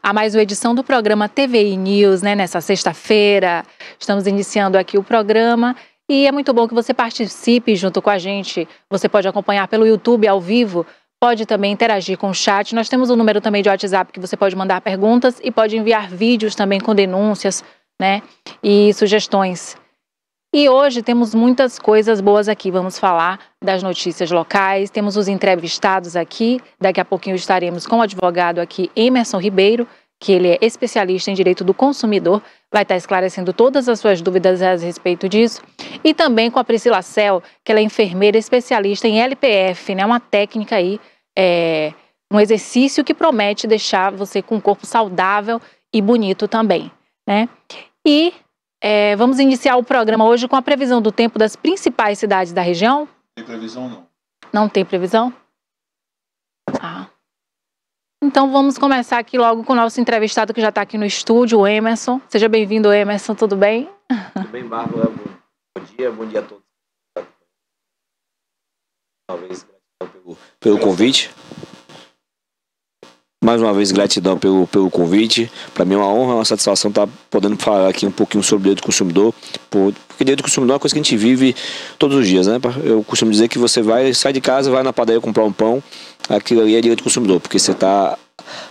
a mais uma edição do programa TVI News, né? Nessa sexta-feira, estamos iniciando aqui o programa e é muito bom que você participe junto com a gente. Você pode acompanhar pelo YouTube ao vivo, pode também interagir com o chat. Nós temos um número também de WhatsApp que você pode mandar perguntas e pode enviar vídeos também com denúncias, né? E sugestões. E hoje temos muitas coisas boas aqui. Vamos falar das notícias locais, temos os entrevistados aqui. Daqui a pouquinho estaremos com o advogado aqui, Emerson Ribeiro, que ele é especialista em direito do consumidor, vai estar esclarecendo todas as suas dúvidas a respeito disso. E também com a Priscila Cel, que ela é enfermeira especialista em LPF, né? Uma técnica aí, um exercício que promete deixar você com um corpo saudável e bonito também, né? E vamos iniciar o programa hoje com a previsão do tempo das principais cidades da região. Não tem previsão, não. Não tem previsão? Então vamos começar aqui logo com o nosso entrevistado que já está aqui no estúdio, o Emerson. Seja bem-vindo, Emerson, tudo bem? Tudo bem, Bárbara. Bom dia a todos. Uma vez, gratidão pelo convite. Mais uma vez, gratidão pelo convite. Para mim é uma honra, uma satisfação estar podendo falar aqui um pouquinho sobre o direito do consumidor, porque direito do consumidor é uma coisa que a gente vive todos os dias, né? Eu costumo dizer que você sai de casa, vai na padaria comprar um pão, aquilo ali é direito do consumidor, porque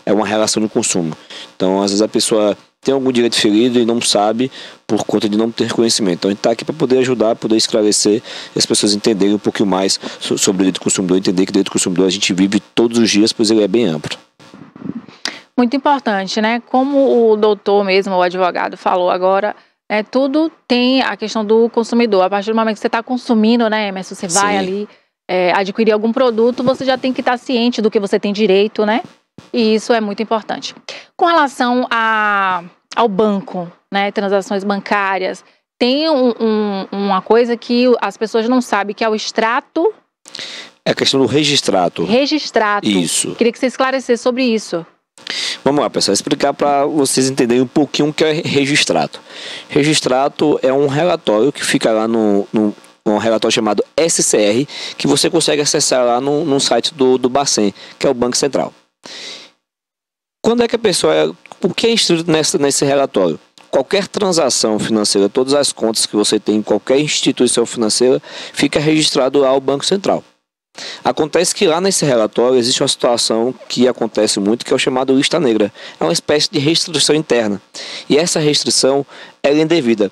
é uma relação de consumo. Então, às vezes a pessoa tem algum direito ferido e não sabe por conta de não ter conhecimento. Então a gente está aqui para poder ajudar, poder esclarecer e as pessoas entenderem um pouquinho mais sobre o direito do consumidor, entender que o direito do consumidor a gente vive todos os dias, pois ele é bem amplo. Muito importante, né? Como o doutor mesmo, o advogado falou agora, tudo tem a questão do consumidor. A partir do momento que você está consumindo, né, Emerson, você vai ali adquirir algum produto, você já tem que estar ciente do que você tem direito, né? E isso é muito importante. Com relação ao banco, né, transações bancárias, tem uma coisa que as pessoas não sabem, que é o extrato. É a questão do registrato. Registrato. Isso. Queria que você esclarecesse sobre isso. Vamos lá, pessoal, explicar para vocês entenderem um pouquinho o que é registrato. Registrato é um relatório que fica lá um relatório chamado SCR, que você consegue acessar lá no site do Bacen, que é o Banco Central. Quando é que a pessoa... O que é inscrito nesse relatório? Qualquer transação financeira, todas as contas que você tem em qualquer instituição financeira, fica registrado lá ao Banco Central. Acontece que lá nesse relatório existe uma situação que acontece muito, que é o chamado lista negra. É uma espécie de restrição interna. E essa restrição é indevida.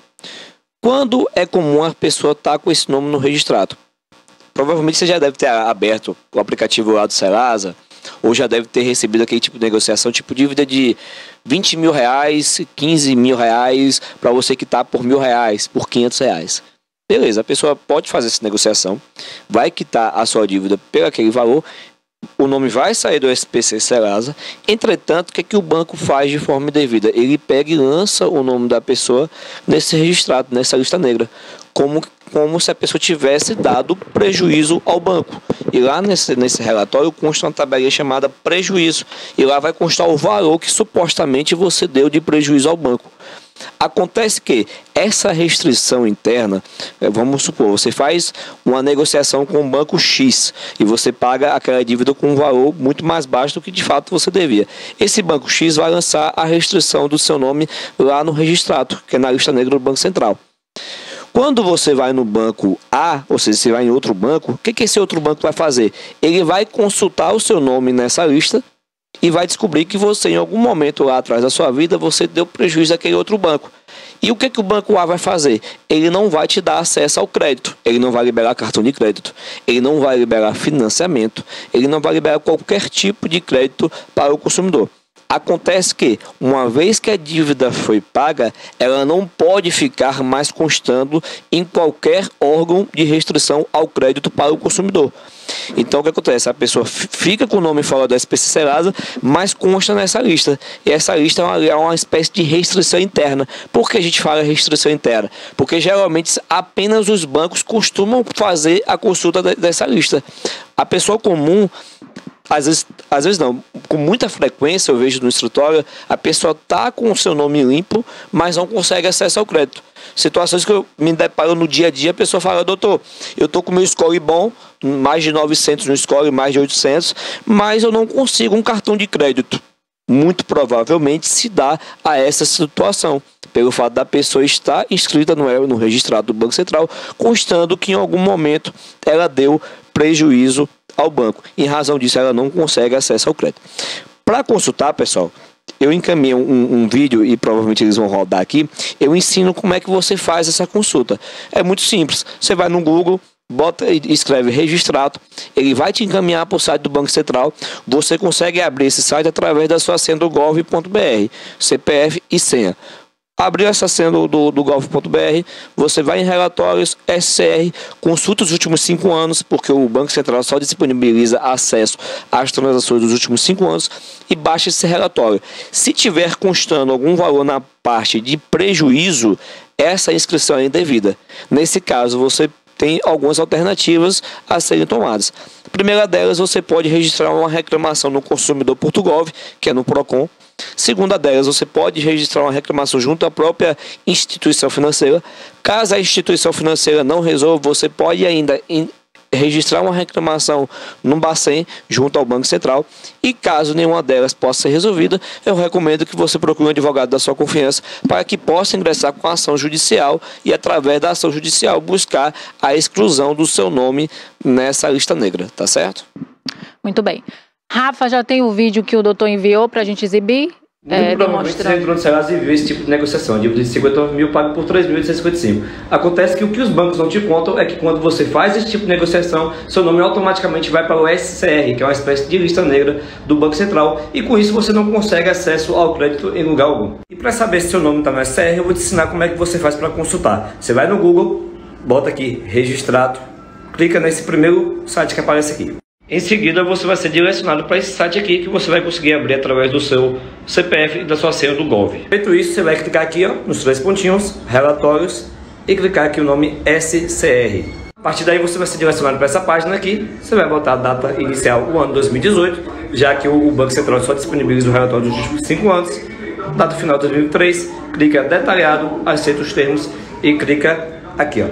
Quando é comum a pessoa estar com esse nome no registrado? Provavelmente você já deve ter aberto o aplicativo lá do Serasa, ou já deve ter recebido aquele tipo de negociação, tipo dívida de 20 mil reais, 15 mil reais, para você quitar por R$1.000, por R$500. Beleza, a pessoa pode fazer essa negociação, vai quitar a sua dívida por aquele valor, o nome vai sair do SPC Serasa. Entretanto, o que o banco faz de forma indevida? Ele pega e lança o nome da pessoa nesse registrado, nessa lista negra, como se a pessoa tivesse dado prejuízo ao banco. E lá nesse relatório consta uma tabelinha chamada prejuízo, e lá vai constar o valor que supostamente você deu de prejuízo ao banco. Acontece que essa restrição interna, vamos supor, você faz uma negociação com o banco X e você paga aquela dívida com um valor muito mais baixo do que de fato você devia. Esse banco X vai lançar a restrição do seu nome lá no registrado, que é na lista negra do Banco Central. Quando você vai no banco A, ou seja, você vai em outro banco, o que esse outro banco vai fazer? Ele vai consultar o seu nome nessa lista e vai descobrir que você, em algum momento lá atrás da sua vida, você deu prejuízo àquele outro banco. E o que o banco A vai fazer? Ele não vai te dar acesso ao crédito, ele não vai liberar cartão de crédito, ele não vai liberar financiamento, ele não vai liberar qualquer tipo de crédito para o consumidor. Acontece que, uma vez que a dívida foi paga, ela não pode ficar mais constando em qualquer órgão de restrição ao crédito para o consumidor. Então, o que acontece? A pessoa fica com o nome fora do SPC Serasa, mas consta nessa lista. E essa lista é uma espécie de restrição interna. Por que a gente fala restrição interna? Porque, geralmente, apenas os bancos costumam fazer a consulta dessa lista. A pessoa comum... Às vezes não, com muita frequência eu vejo no escritório, a pessoa está com o seu nome limpo, mas não consegue acesso ao crédito. Situações que eu me deparo no dia a dia, a pessoa fala: doutor, eu estou com o meu score bom, mais de 900 no score, mais de 800, mas eu não consigo um cartão de crédito. muito provavelmente se dá a essa situação, pelo fato da pessoa estar inscrita no registrado do Banco Central, constando que em algum momento ela deu prejuízo ao banco. Em razão disso, ela não consegue acesso ao crédito. Para consultar, pessoal, eu encaminhei um vídeo e provavelmente eles vão rodar aqui. Eu ensino como é que você faz essa consulta. É muito simples. Você vai no Google, bota e escreve registrado, ele vai te encaminhar para o site do Banco Central. Você consegue abrir esse site através da sua senha do gov.br, CPF e senha. Abriu essa senha do gov.br, você vai em relatórios, SCR, consulta os últimos 5 anos, porque o Banco Central só disponibiliza acesso às transações dos últimos 5 anos, e baixa esse relatório. Se tiver constando algum valor na parte de prejuízo, essa inscrição é indevida. Nesse caso, você tem algumas alternativas a serem tomadas. A primeira delas, você pode registrar uma reclamação no consumidor.gov, que é no PROCON. Segunda delas, você pode registrar uma reclamação junto à própria instituição financeira. Caso a instituição financeira não resolva, você pode ainda registrar uma reclamação no Bacen junto ao Banco Central. E caso nenhuma delas possa ser resolvida, eu recomendo que você procure um advogado da sua confiança para que possa ingressar com a ação judicial e, através da ação judicial, buscar a exclusão do seu nome nessa lista negra, tá certo? Muito bem. Rafa, já tem o vídeo que o doutor enviou para a gente exibir? Muito provavelmente você entrou no Serasa e viu esse tipo de negociação, dívida de 50 mil pago por 3.855. Acontece que o que os bancos não te contam é que quando você faz esse tipo de negociação, seu nome automaticamente vai para o SCR, que é uma espécie de lista negra do Banco Central, e com isso você não consegue acesso ao crédito em lugar algum. E para saber se seu nome está no SCR, eu vou te ensinar como é que você faz para consultar. Você vai no Google, bota aqui registrado, clica nesse primeiro site que aparece aqui. Em seguida, você vai ser direcionado para esse site aqui, que você vai conseguir abrir através do seu CPF e da sua senha do Gov. Feito isso, você vai clicar aqui, ó, nos 3 pontinhos, relatórios, e clicar aqui o nome SCR. A partir daí, você vai ser direcionado para essa página aqui. Você vai botar a data inicial, o ano 2018, já que o Banco Central só disponibiliza o relatório dos últimos 5 anos. Data final 2003, clica detalhado, aceita os termos e clica aqui, ó,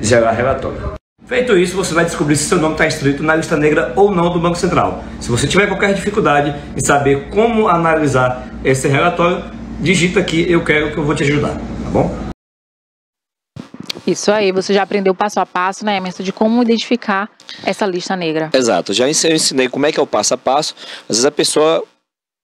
gerar relatório. Feito isso, você vai descobrir se seu nome está inscrito na lista negra ou não do Banco Central. Se você tiver qualquer dificuldade em saber como analisar esse relatório, digita aqui, eu quero, que eu vou te ajudar, tá bom? Isso aí, você já aprendeu passo a passo, né, Emerson, de como identificar essa lista negra. Exato, já ensinei como é que é o passo a passo. Às vezes a pessoa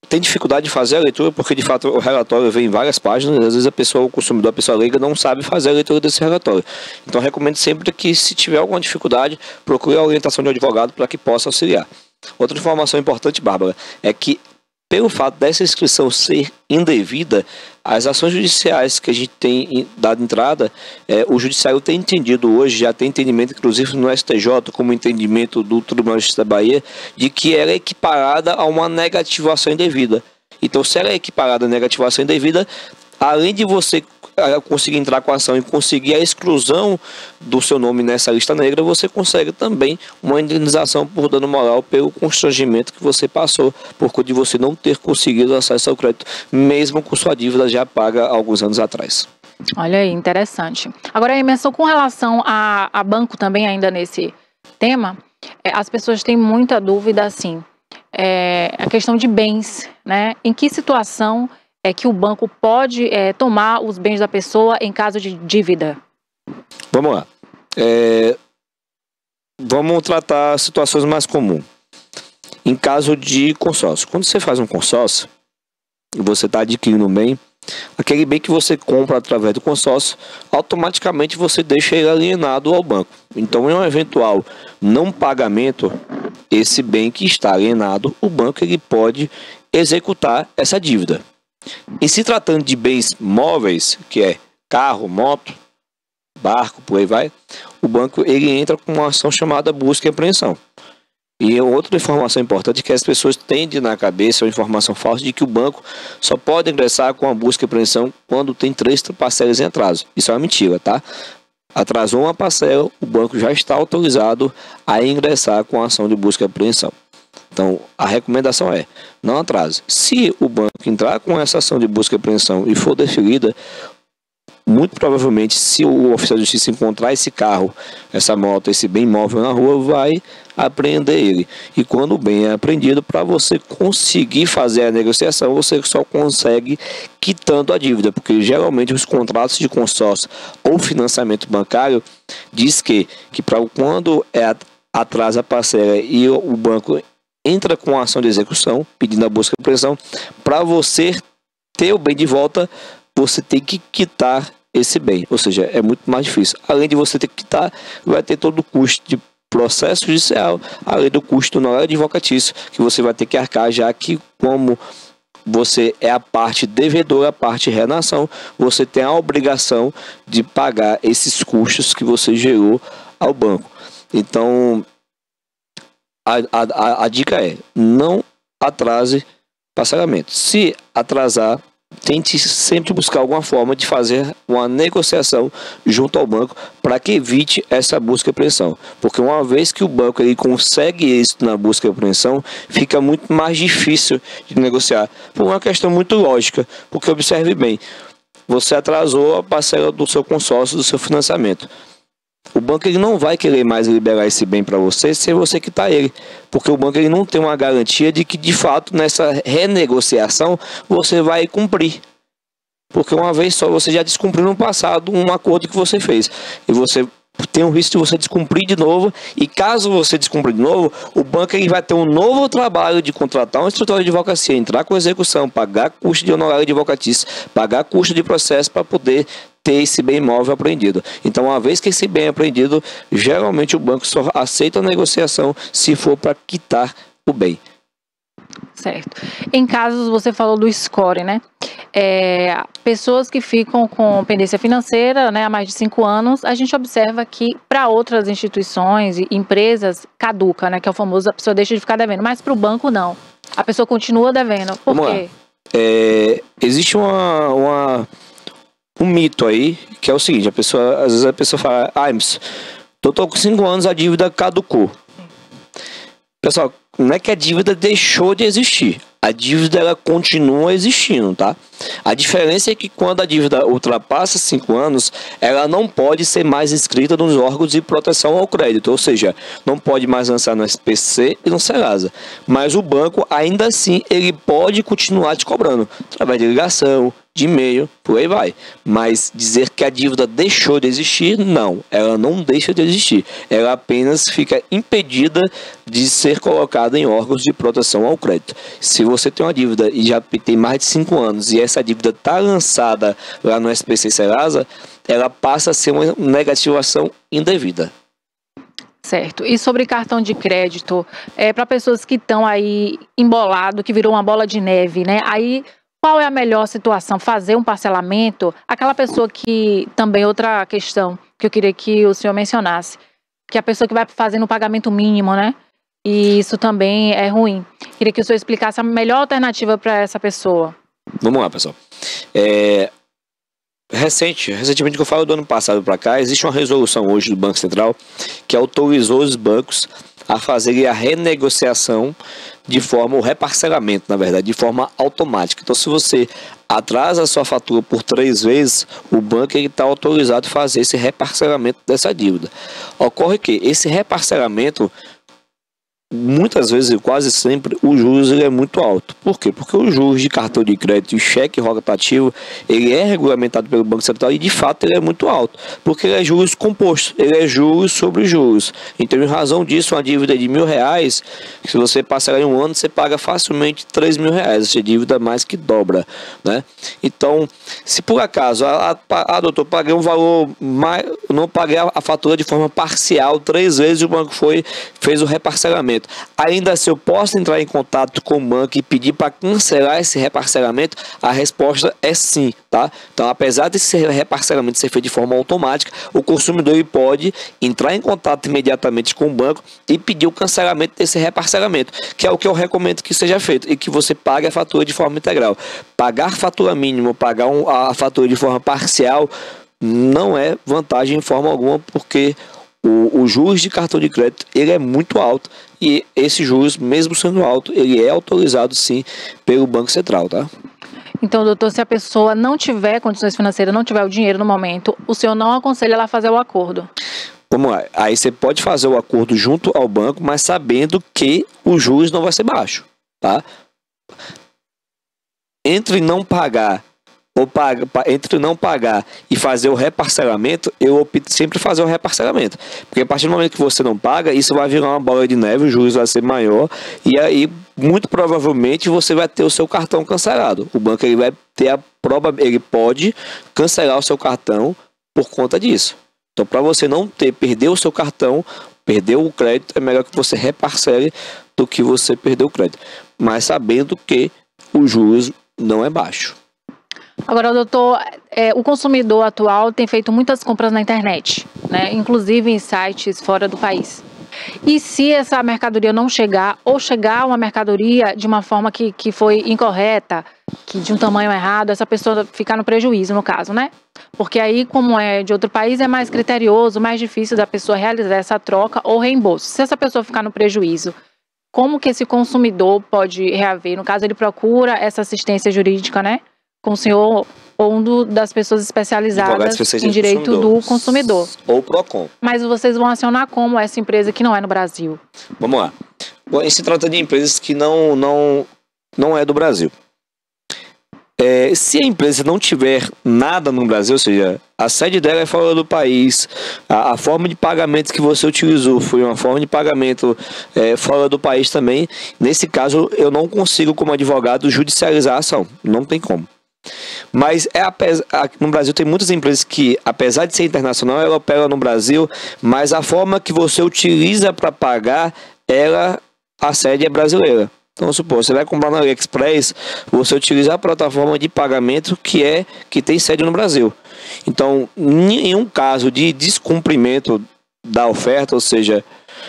tem dificuldade de fazer a leitura, porque de fato o relatório vem em várias páginas, às vezes a pessoa, o consumidor, a pessoa leiga, não sabe fazer a leitura desse relatório. Então eu recomendo sempre que, se tiver alguma dificuldade, procure a orientação de um advogado para que possa auxiliar. Outra informação importante, Bárbara, é que pelo fato dessa inscrição ser indevida, as ações judiciais que a gente tem dado entrada, o judiciário tem entendido hoje, já tem entendimento, inclusive no STJ, como entendimento do Tribunal de Justiça da Bahia, de que ela é equiparada a uma negativação indevida. Então, se ela é equiparada a negativação indevida, além de você conseguir entrar com a ação e conseguir a exclusão do seu nome nessa lista negra, você consegue também uma indenização por dano moral pelo constrangimento que você passou por conta de você não ter conseguido acesso ao crédito, mesmo com sua dívida já paga há alguns anos atrás. Olha aí, interessante. Agora, Emerson, com relação a banco também, ainda nesse tema, as pessoas têm muita dúvida, assim, a questão de bens, né? Em que situação é que o banco pode tomar os bens da pessoa em caso de dívida? Vamos lá. Vamos tratar situações mais comuns. Em caso de consórcio. Quando você faz um consórcio e você está adquirindo um bem, aquele bem que você compra através do consórcio, automaticamente você deixa ele alienado ao banco. Então, em um eventual não pagamento, esse bem que está alienado, o banco ele pode executar essa dívida. E se tratando de bens móveis, que é carro, moto, barco, por aí vai, o banco ele entra com uma ação chamada busca e apreensão. E outra informação importante é que as pessoas tendem na cabeça, uma informação falsa, de que o banco só pode ingressar com a busca e apreensão quando tem 3 parcelas em atraso. Isso é uma mentira, tá? Atrasou uma parcela, o banco já está autorizado a ingressar com a ação de busca e apreensão. Então, a recomendação é, não atrase. Se o banco entrar com essa ação de busca e apreensão e for deferida, muito provavelmente, se o oficial de justiça encontrar esse carro, essa moto, esse bem móvel na rua, vai apreender ele. E quando o bem é apreendido, para você conseguir fazer a negociação, você só consegue quitando a dívida, porque geralmente os contratos de consórcio ou financiamento bancário diz que para quando atrasa a parcela e o banco entra com a ação de execução, pedindo a busca e apreensão, para você ter o bem de volta, você tem que quitar esse bem, ou seja, é muito mais difícil. Além de você ter que quitar, vai ter todo o custo de processo judicial, além do custo honorário advocatício, que você vai ter que arcar, já que como você é a parte devedora, a parte renação, você tem a obrigação de pagar esses custos que você gerou ao banco. Então, a dica é, não atrase parcelamento. Se atrasar, tente sempre buscar alguma forma de fazer uma negociação junto ao banco para que evite essa busca e apreensão. Porque uma vez que o banco ele consegue isso na busca e apreensão, fica muito mais difícil de negociar. Por uma questão muito lógica. Porque observe bem, você atrasou a parcela do seu consórcio, do seu financiamento. O banco ele não vai querer mais liberar esse bem para você sem você quitar ele, porque o banco ele não tem uma garantia de que de fato nessa renegociação você vai cumprir, porque uma vez só você já descumpriu no passado um acordo que você fez e você tem o risco de você descumprir de novo, e caso você descumprir de novo, o banco ele vai ter um novo trabalho de contratar um escritório de advocacia, entrar com execução, pagar custo de honorário advocatício, pagar custo de processo para poder ter esse bem imóvel apreendido. Então, uma vez que esse bem é apreendido, geralmente o banco só aceita a negociação se for para quitar o bem. Certo. Em casos, você falou do score, né? Pessoas que ficam com pendência financeira, né, há mais de 5 anos, a gente observa que para outras instituições e empresas caduca, né, que é o famoso, a pessoa deixa de ficar devendo, mas para o banco não. A pessoa continua devendo. Por quê? Existe um mito aí, que é o seguinte, às vezes a pessoa fala, mas eu tô com 5 anos, a dívida caducou. Pessoal, não é que a dívida deixou de existir. A dívida ela continua existindo, tá? A diferença é que quando a dívida ultrapassa 5 anos, ela não pode ser mais inscrita nos órgãos de proteção ao crédito, ou seja, não pode mais lançar no SPC e no Serasa. Mas o banco, ainda assim, ele pode continuar te cobrando, através de ligação, de e-mail, por aí vai. Mas dizer que a dívida deixou de existir, não. Ela não deixa de existir. Ela apenas fica impedida de ser colocada em órgãos de proteção ao crédito. Se você tem uma dívida e já tem mais de 5 anos e essa dívida está lançada lá no SPC Serasa, ela passa a ser uma negativação indevida. Certo. E sobre cartão de crédito, para pessoas que estão aí embolado, que virou uma bola de neve, né? Aí, qual é a melhor situação? Fazer um parcelamento? Aquela pessoa que, também outra questão que eu queria que o senhor mencionasse, que é a pessoa que vai fazendo o pagamento mínimo, né? E isso também é ruim. Queria que o senhor explicasse a melhor alternativa para essa pessoa. Vamos lá, pessoal. Recentemente, que eu falo do ano passado para cá, existe uma resolução hoje do Banco Central que autorizou os bancos a fazerem a renegociação o reparcelamento, na verdade, de forma automática. Então, se você atrasa a sua fatura por 3 vezes, o banco está autorizado a fazer esse reparcelamento dessa dívida. Ocorre que esse reparcelamento, muitas vezes e quase sempre, o juros ele é muito alto. Por quê? Porque o juros de cartão de crédito e cheque rotativo, ele é regulamentado pelo Banco Central e de fato ele é muito alto, porque ele é juros composto, ele é juros sobre juros. Então, em razão disso, uma dívida de R$1.000, se você passar em um ano, você paga facilmente R$3.000, essa dívida mais que dobra, né? Então, se por acaso, doutor, paguei um valor não paguei a fatura de forma parcial 3 vezes, o banco fez o reparcelamento. Ainda assim, eu posso entrar em contato com o banco e pedir para cancelar esse reparcelamento? A resposta é sim, tá? Então, apesar desse reparcelamento ser feito de forma automática, o consumidor ele pode entrar em contato imediatamente com o banco e pedir o cancelamento desse reparcelamento, que é o que eu recomendo que seja feito, e que você pague a fatura de forma integral. Pagar fatura mínima, pagar a fatura de forma parcial, não é vantagem em forma alguma, porque o juros de cartão de crédito ele é muito alto, e esse juros, mesmo sendo alto, ele é autorizado sim pelo Banco Central, tá? Então, doutor, se a pessoa não tiver condições financeiras, não tiver o dinheiro no momento, o senhor não aconselha ela a fazer o acordo? Vamos lá. Aí você pode fazer o acordo junto ao banco, mas sabendo que os juros não vai ser baixo, tá? Entre não pagar e fazer o reparcelamento, eu opto sempre fazer o reparcelamento. Porque a partir do momento que você não paga, isso vai virar uma bola de neve, o juros vai ser maior, e aí muito provavelmente você vai ter o seu cartão cancelado. O banco ele vai ter ele pode cancelar o seu cartão por conta disso. Então, para você não perder o seu cartão, perder o crédito, é melhor que você reparcele do que você perder o crédito. Mas sabendo que o juros não é baixo. Agora, doutor, o consumidor atual tem feito muitas compras na internet, né? Inclusive em sites fora do país. E se essa mercadoria não chegar, ou chegar uma mercadoria de uma forma que foi incorreta, que de um tamanho errado, essa pessoa ficar no prejuízo, no caso, né? Porque aí, como é de outro país, é mais criterioso, mais difícil da pessoa realizar essa troca ou reembolso. Se essa pessoa ficar no prejuízo, como que esse consumidor pode reaver? No caso, ele procura essa assistência jurídica, né? Com o senhor ou das pessoas especializadas em direito do consumidor. Ou PROCON. Mas vocês vão acionar como essa empresa que não é no Brasil? Vamos lá. Bom, se trata de empresas que não é do Brasil. Se a empresa não tiver nada no Brasil, ou seja, a sede dela é fora do país, a forma de pagamento que você utilizou foi uma forma de pagamento fora do país também, nesse caso eu não consigo como advogado judicializar a ação, não tem como. Mas no Brasil tem muitas empresas que, apesar de ser internacional, ela opera no Brasil, mas a forma que você utiliza para pagar, a sede é brasileira. Então, supor, você vai comprar no AliExpress, você utiliza a plataforma de pagamento que tem sede no Brasil. Então, em um caso de descumprimento da oferta, ou seja,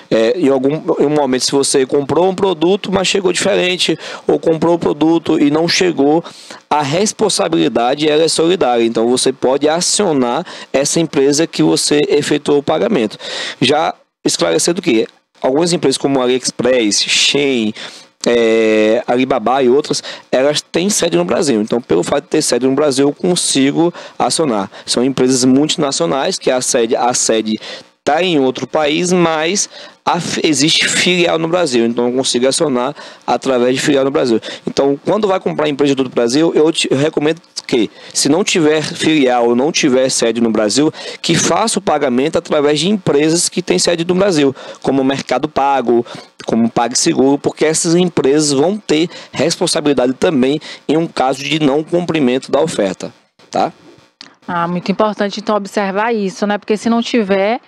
em um momento, se você comprou um produto, mas chegou diferente, ou comprou o produto e não chegou, a responsabilidade ela é solidária. Então, você pode acionar essa empresa que você efetuou o pagamento. Já esclarecendo que algumas empresas como AliExpress, Shein, Alibaba e outras, elas têm sede no Brasil. Então, pelo fato de ter sede no Brasil, eu consigo acionar. São empresas multinacionais que a sede está em outro país, mas existe filial no Brasil, então eu consigo acionar através de filial no Brasil. Então, quando vai comprar empresa do Brasil, eu recomendo que, se não tiver filial ou não tiver sede no Brasil, que faça o pagamento através de empresas que têm sede no Brasil, como o Mercado Pago, como o PagSeguro, porque essas empresas vão ter responsabilidade também em um caso de não cumprimento da oferta, tá? Muito importante, então, observar isso, né? Porque se não tiver,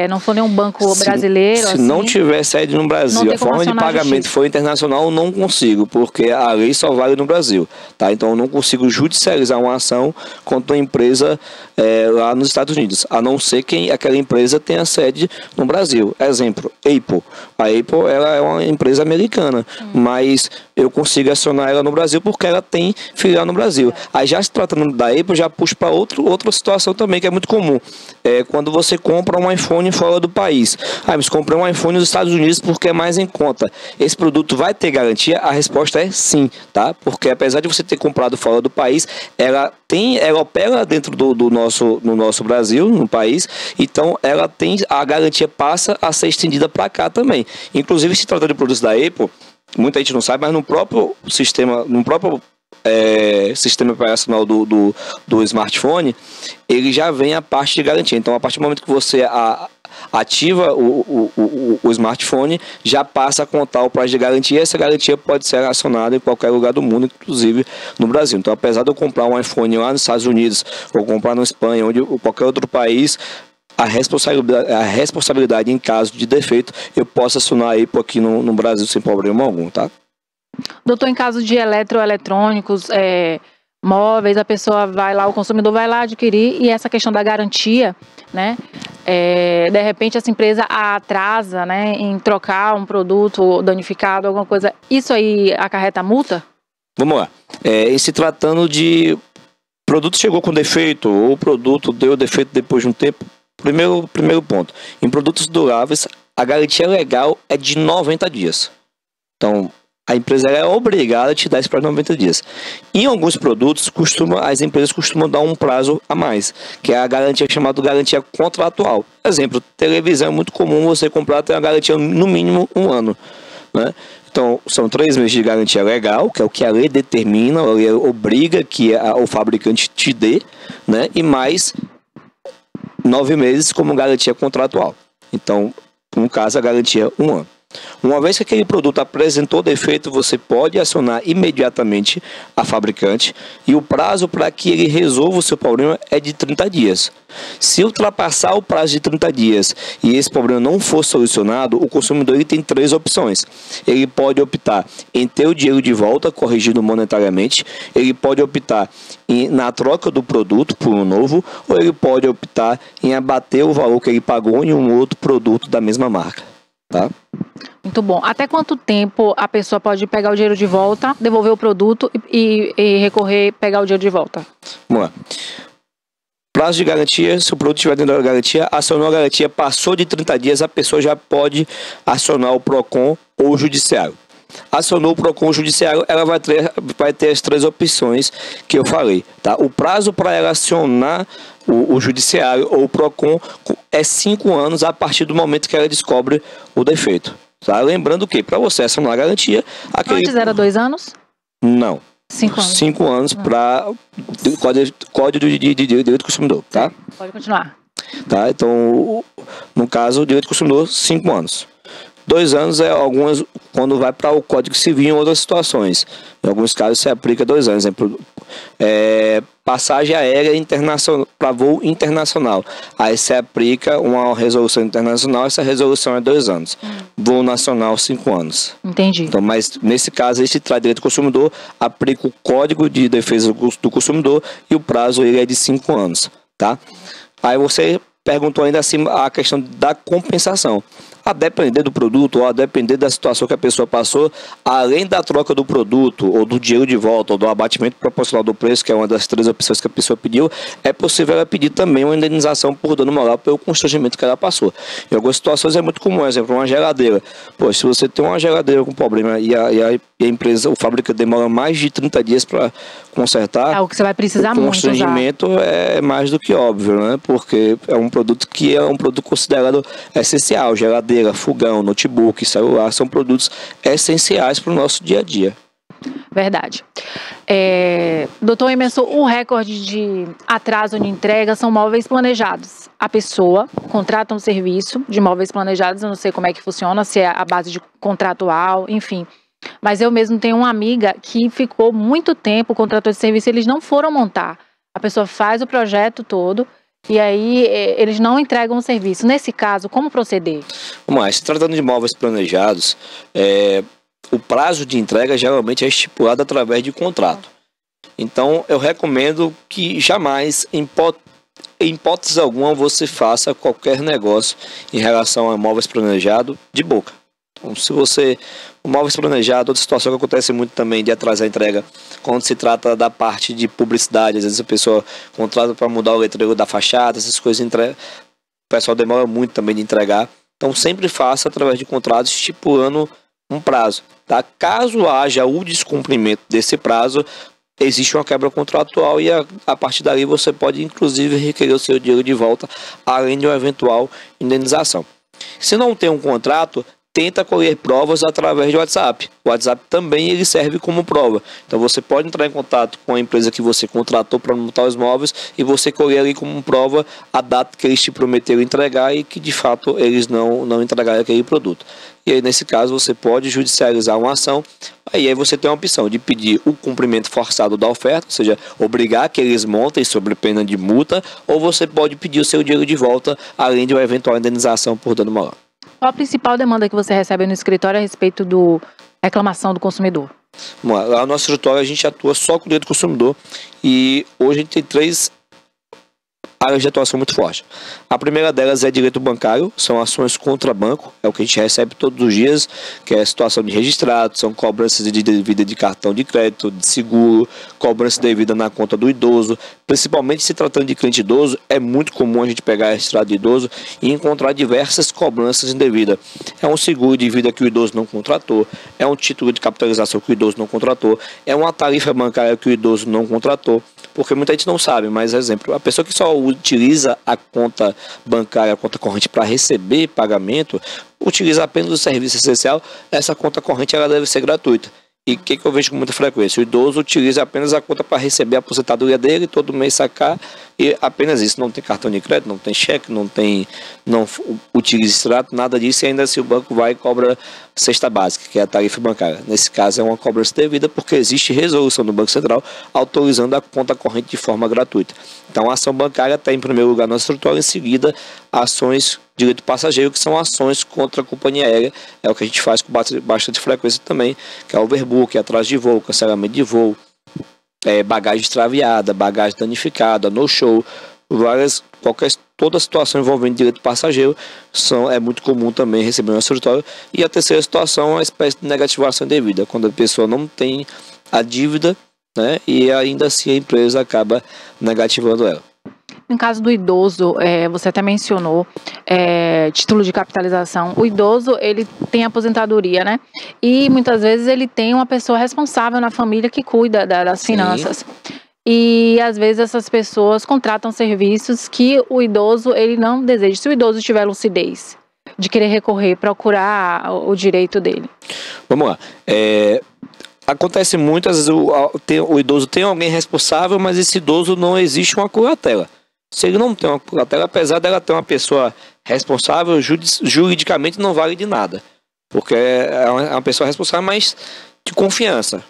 não for nenhum banco brasileiro... Se não tiver sede no Brasil, a forma de pagamento for internacional, eu não consigo, porque a lei só vale no Brasil, tá? Então eu não consigo judicializar uma ação contra uma empresa lá nos Estados Unidos, a não ser que aquela empresa tenha sede no Brasil. Exemplo, Apple. A Apple ela é uma empresa americana, mas eu consigo acionar ela no Brasil porque ela tem filial no Brasil. Aí já se tratando da Apple, já puxo para outra situação também, que é muito comum. Quando você compra um iPhone fora do país. Mas comprei um iPhone nos Estados Unidos porque é mais em conta. Esse produto vai ter garantia? A resposta é sim, tá? Porque apesar de você ter comprado fora do país, ela opera dentro do nosso Brasil, no país, então a garantia passa a ser estendida para cá também. Inclusive, se trata de produtos da Apple, muita gente não sabe, mas no próprio sistema operacional do smartphone, ele já vem a parte de garantia. Então, a partir do momento que você ativa o smartphone, já passa a contar o prazo de garantia. Essa garantia pode ser acionada em qualquer lugar do mundo, inclusive no Brasil. Então, apesar de eu comprar um iPhone lá nos Estados Unidos, ou comprar na Espanha, ou qualquer outro país, a responsabilidade em caso de defeito, eu posso acionar a Apple aqui no Brasil sem problema algum, tá? Doutor, em caso de eletrônicos, móveis, a pessoa vai lá, o consumidor vai lá adquirir, e essa questão da garantia, né? De repente essa empresa atrasa, né, em trocar um produto danificado, alguma coisa, isso aí acarreta multa? Vamos lá. Em se tratando de produto chegou com defeito, ou o produto deu defeito depois de um tempo, primeiro ponto, em produtos duráveis, a garantia legal é de 90 dias. Então, a empresa é obrigada a te dar esse prazo de 90 dias. Em alguns produtos, as empresas costumam dar um prazo a mais, que é a garantia chamada garantia contratual. Exemplo, televisão é muito comum você comprar, ter uma garantia no mínimo 1 ano, né? Então, são 3 meses de garantia legal, que é o que a lei determina, a lei obriga que o fabricante te dê, né? E mais 9 meses como garantia contratual. Então, no caso, a garantia 1 ano. Uma vez que aquele produto apresentou defeito, você pode acionar imediatamente a fabricante e o prazo para que ele resolva o seu problema é de 30 dias. Se ultrapassar o prazo de 30 dias e esse problema não for solucionado, o consumidor ele tem 3 opções. Ele pode optar em ter o dinheiro de volta, corrigido monetariamente, ele pode optar na troca do produto por um novo, ou ele pode optar em abater o valor que ele pagou em um outro produto da mesma marca. Tá? Muito bom. Até quanto tempo a pessoa pode pegar o dinheiro de volta, devolver o produto e recorrer, pegar o dinheiro de volta? Vamos lá. Prazo de garantia, se o produto estiver dentro da garantia, acionou a garantia, passou de 30 dias, a pessoa já pode acionar o PROCON ou o judiciário. Acionou o PROCON ou o judiciário, ela vai ter as 3 opções que eu falei. Tá? O prazo para ela acionar o judiciário ou o PROCON é 5 anos a partir do momento que ela descobre o defeito. Tá? Lembrando que para você acionar a garantia... Antes era 2 anos? Não. 5 anos. 5 anos para Código de Direito do Consumidor. Tá? Pode continuar. Tá? Então, no caso, Direito do Consumidor, 5 anos. 2 anos é quando vai para o Código Civil em outras situações. Em alguns casos se aplica 2 anos. Exemplo, passagem aérea internacional para voo internacional. Aí se aplica uma resolução internacional, essa resolução é 2 anos. Voo nacional, 5 anos. Entendi. Então, mas nesse caso, esse traz direito do consumidor, aplica o Código de Defesa do Consumidor e o prazo ele é de 5 anos. Tá? Aí você perguntou ainda assim a questão da compensação. A depender do produto ou a depender da situação que a pessoa passou, além da troca do produto ou do dinheiro de volta ou do abatimento proporcional do preço, que é uma das 3 opções que a pessoa pediu, é possível ela pedir também uma indenização por dano moral pelo constrangimento que ela passou. Em algumas situações é muito comum, por exemplo, uma geladeira. Pô, se você tem uma geladeira com problema e a empresa, o fabricante demora mais de 30 dias para consertar, é o que você vai precisar muito. O muito constrangimento é mais do que óbvio, né? Porque é um produto que é um produto considerado essencial. Geladeira, fogão, notebook, celular, são produtos essenciais para o nosso dia a dia. Verdade. Doutor Emerson, o recorde de atraso de entrega são móveis planejados. A pessoa contrata um serviço de móveis planejados, eu não sei como é que funciona, se é a base de contratual, enfim. Mas eu mesmo tenho uma amiga que ficou muito tempo, contratou esse serviço, eles não foram montar. A pessoa faz o projeto todo e aí eles não entregam o serviço. Nesse caso, como proceder? Vamos lá, se tratando de móveis planejados, o prazo de entrega geralmente é estipulado através de contrato. Então, eu recomendo que jamais, em hipótese alguma, você faça qualquer negócio em relação a móveis planejados de boca. Então, se você... O móveis planejado, outra situação que acontece muito também de atrasar a entrega, quando se trata da parte de publicidade, às vezes a pessoa contrata para mudar o letreiro da fachada, essas coisas, o pessoal demora muito também de entregar. Então, sempre faça através de contratos estipulando um prazo. Tá? Caso haja o descumprimento desse prazo, existe uma quebra contratual e a partir dali você pode inclusive requerer o seu dinheiro de volta, além de uma eventual indenização. Se não tem um contrato, tenta colher provas através de WhatsApp. O WhatsApp também ele serve como prova. Então você pode entrar em contato com a empresa que você contratou para montar os móveis e você colher ali como prova a data que eles te prometeram entregar e que de fato eles não entregaram aquele produto. E aí nesse caso você pode judicializar uma ação. Aí você tem a opção de pedir o cumprimento forçado da oferta, ou seja, obrigar que eles montem sob pena de multa, ou você pode pedir o seu dinheiro de volta, além de uma eventual indenização por dano moral. Qual a principal demanda que você recebe no escritório a respeito do reclamação do consumidor? Lá no nosso escritório a gente atua só com o direito do consumidor e hoje a gente tem 3 áreas de atuação muito fortes. A primeira delas é direito bancário, são ações contra banco, é o que a gente recebe todos os dias, que é a situação de registrado, são cobranças de devida de cartão de crédito, de seguro, cobrança devida na conta do idoso, principalmente se tratando de cliente idoso, é muito comum a gente pegar registrado de idoso e encontrar diversas cobranças indevidas. É um seguro de vida que o idoso não contratou, é um título de capitalização que o idoso não contratou, é uma tarifa bancária que o idoso não contratou, porque muita gente não sabe, mas exemplo, a pessoa que só utiliza a conta bancária, a conta corrente para receber pagamento, utiliza apenas o serviço essencial, essa conta corrente ela deve ser gratuita. E o que eu vejo com muita frequência? O idoso utiliza apenas a conta para receber a aposentadoria dele, todo mês sacar, e apenas isso. Não tem cartão de crédito, não tem cheque, não utiliza extrato, nada disso, e ainda assim o banco vai e cobra cesta básica, que é a tarifa bancária. Nesse caso é uma cobrança devida, porque existe resolução do Banco Central autorizando a conta corrente de forma gratuita. Então a ação bancária está em primeiro lugar no escritório, em seguida ações direito passageiro, que são ações contra a companhia aérea, é o que a gente faz com bastante frequência também, que é overbook, atraso de voo, cancelamento de voo, bagagem extraviada, bagagem danificada, no show, toda situação envolvendo direito passageiro é muito comum também receber no escritório. E a terceira situação é uma espécie de negativação indevida, quando a pessoa não tem a dívida, né, e ainda assim a empresa acaba negativando ela. No caso do idoso, você até mencionou título de capitalização. O idoso, ele tem aposentadoria, né? E muitas vezes ele tem uma pessoa responsável na família que cuida das finanças. E às vezes essas pessoas contratam serviços que o idoso ele não deseja. Se o idoso tiver lucidez de querer recorrer, procurar o direito dele. Vamos lá. Acontece muito, às vezes o idoso tem alguém responsável, mas esse idoso não existe uma curatela. Se ele não tem uma curatela, apesar dela ter uma pessoa responsável, juridicamente não vale de nada. Porque é uma pessoa responsável, mas de confiança.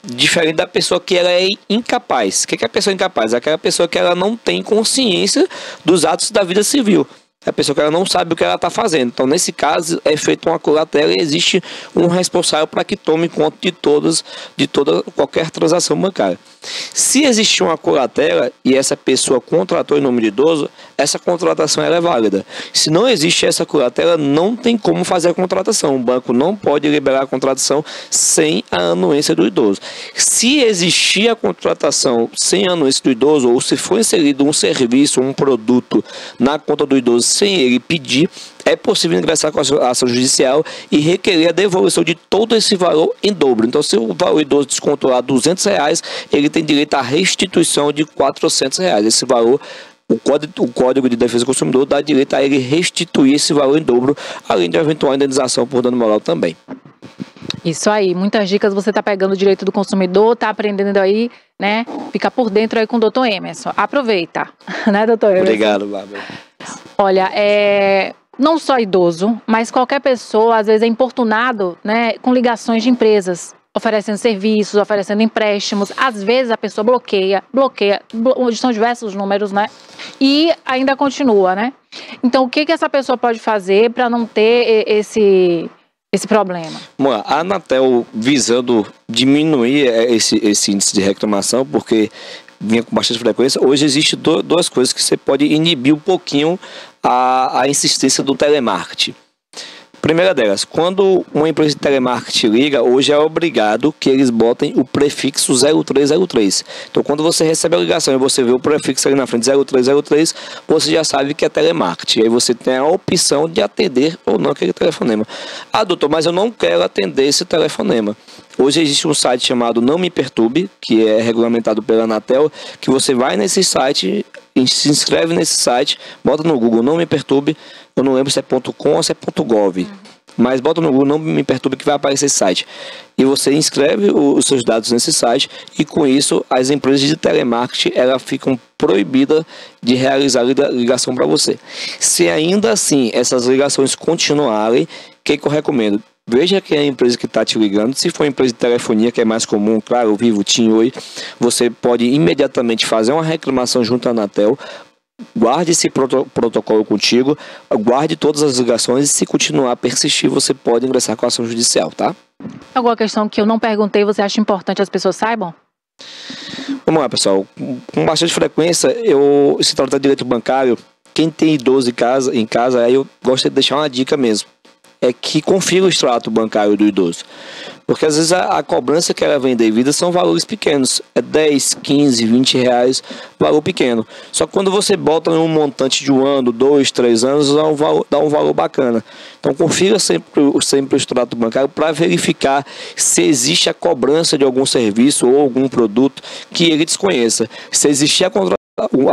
Diferente da pessoa que ela é incapaz. O que é a pessoa incapaz? É aquela pessoa que ela não tem consciência dos atos da vida civil. É a pessoa que ela não sabe o que ela está fazendo. Então, nesse caso, é feita uma curatela e existe um responsável para que tome conta de qualquer transação bancária. Se existir uma curatela e essa pessoa contratou em nome de idoso, essa contratação ela é válida. Se não existe essa curatela, não tem como fazer a contratação. O banco não pode liberar a contratação sem a anuência do idoso. Se existir a contratação sem a anuência do idoso, ou se for inserido um serviço, um produto na conta do idoso sem ele pedir, é possível ingressar com a ação judicial e requerer a devolução de todo esse valor em dobro. Então, se o valor idoso descontou lá R$200, ele tem direito à restituição de R$400. Esse valor, o Código de Defesa do Consumidor dá direito a ele restituir esse valor em dobro, além de eventual indenização por dano moral também. Isso aí, muitas dicas você está pegando o direito do consumidor, está aprendendo aí, né? Fica por dentro aí com o Dr. Emerson. Aproveita, né, Dr. Emerson? Obrigado, Bárbara. Olha, não só idoso, mas qualquer pessoa, às vezes, é importunado, né, com ligações de empresas, oferecendo serviços, oferecendo empréstimos. Às vezes a pessoa bloqueia, são diversos números, né? E ainda continua, né? Então, o que essa pessoa pode fazer para não ter esse problema? Bom, a Anatel, visando diminuir esse índice de reclamação, porque vinha com bastante frequência, hoje existe duas coisas que você pode inibir um pouquinho a insistência do telemarketing. Primeira delas, quando uma empresa de telemarketing liga, hoje é obrigado que eles botem o prefixo 0303. Então, quando você recebe a ligação e você vê o prefixo ali na frente 0303, você já sabe que é telemarketing. Aí você tem a opção de atender ou não aquele telefonema. Ah, doutor, mas eu não quero atender esse telefonema. Hoje existe um site chamado Não Me Perturbe, que é regulamentado pela Anatel, que você vai nesse site, se inscreve nesse site, bota no Google Não Me Perturbe, eu não lembro se é .com ou se é .gov, mas bota no Google Não Me Perturbe que vai aparecer esse site. E você inscreve os seus dados nesse site e com isso as empresas de telemarketing elas ficam proibidas de realizar ligação para você. Se ainda assim essas ligações continuarem, o que eu recomendo? Veja quem é a empresa que está te ligando. Se for uma empresa de telefonia, que é mais comum, claro, o Vivo, TIM, Oi, você pode imediatamente fazer uma reclamação junto à Anatel. Guarde esse protocolo contigo, guarde todas as ligações e se continuar a persistir, você pode ingressar com a ação judicial, tá? Alguma questão que eu não perguntei, você acha importante as pessoas saibam? Vamos lá, pessoal. Com bastante frequência, se trata de direito bancário, quem tem idoso em casa, aí eu gosto de deixar uma dica mesmo. É que confira o extrato bancário do idoso. Porque às vezes a cobrança que ela vem devida são valores pequenos. É 10, 15, 20 reais, valor pequeno. Só que quando você bota em um montante de 1 ano, 2, 3 anos, dá um valor bacana. Então confira sempre o extrato bancário para verificar se existe a cobrança de algum serviço ou algum produto que ele desconheça. Se existir a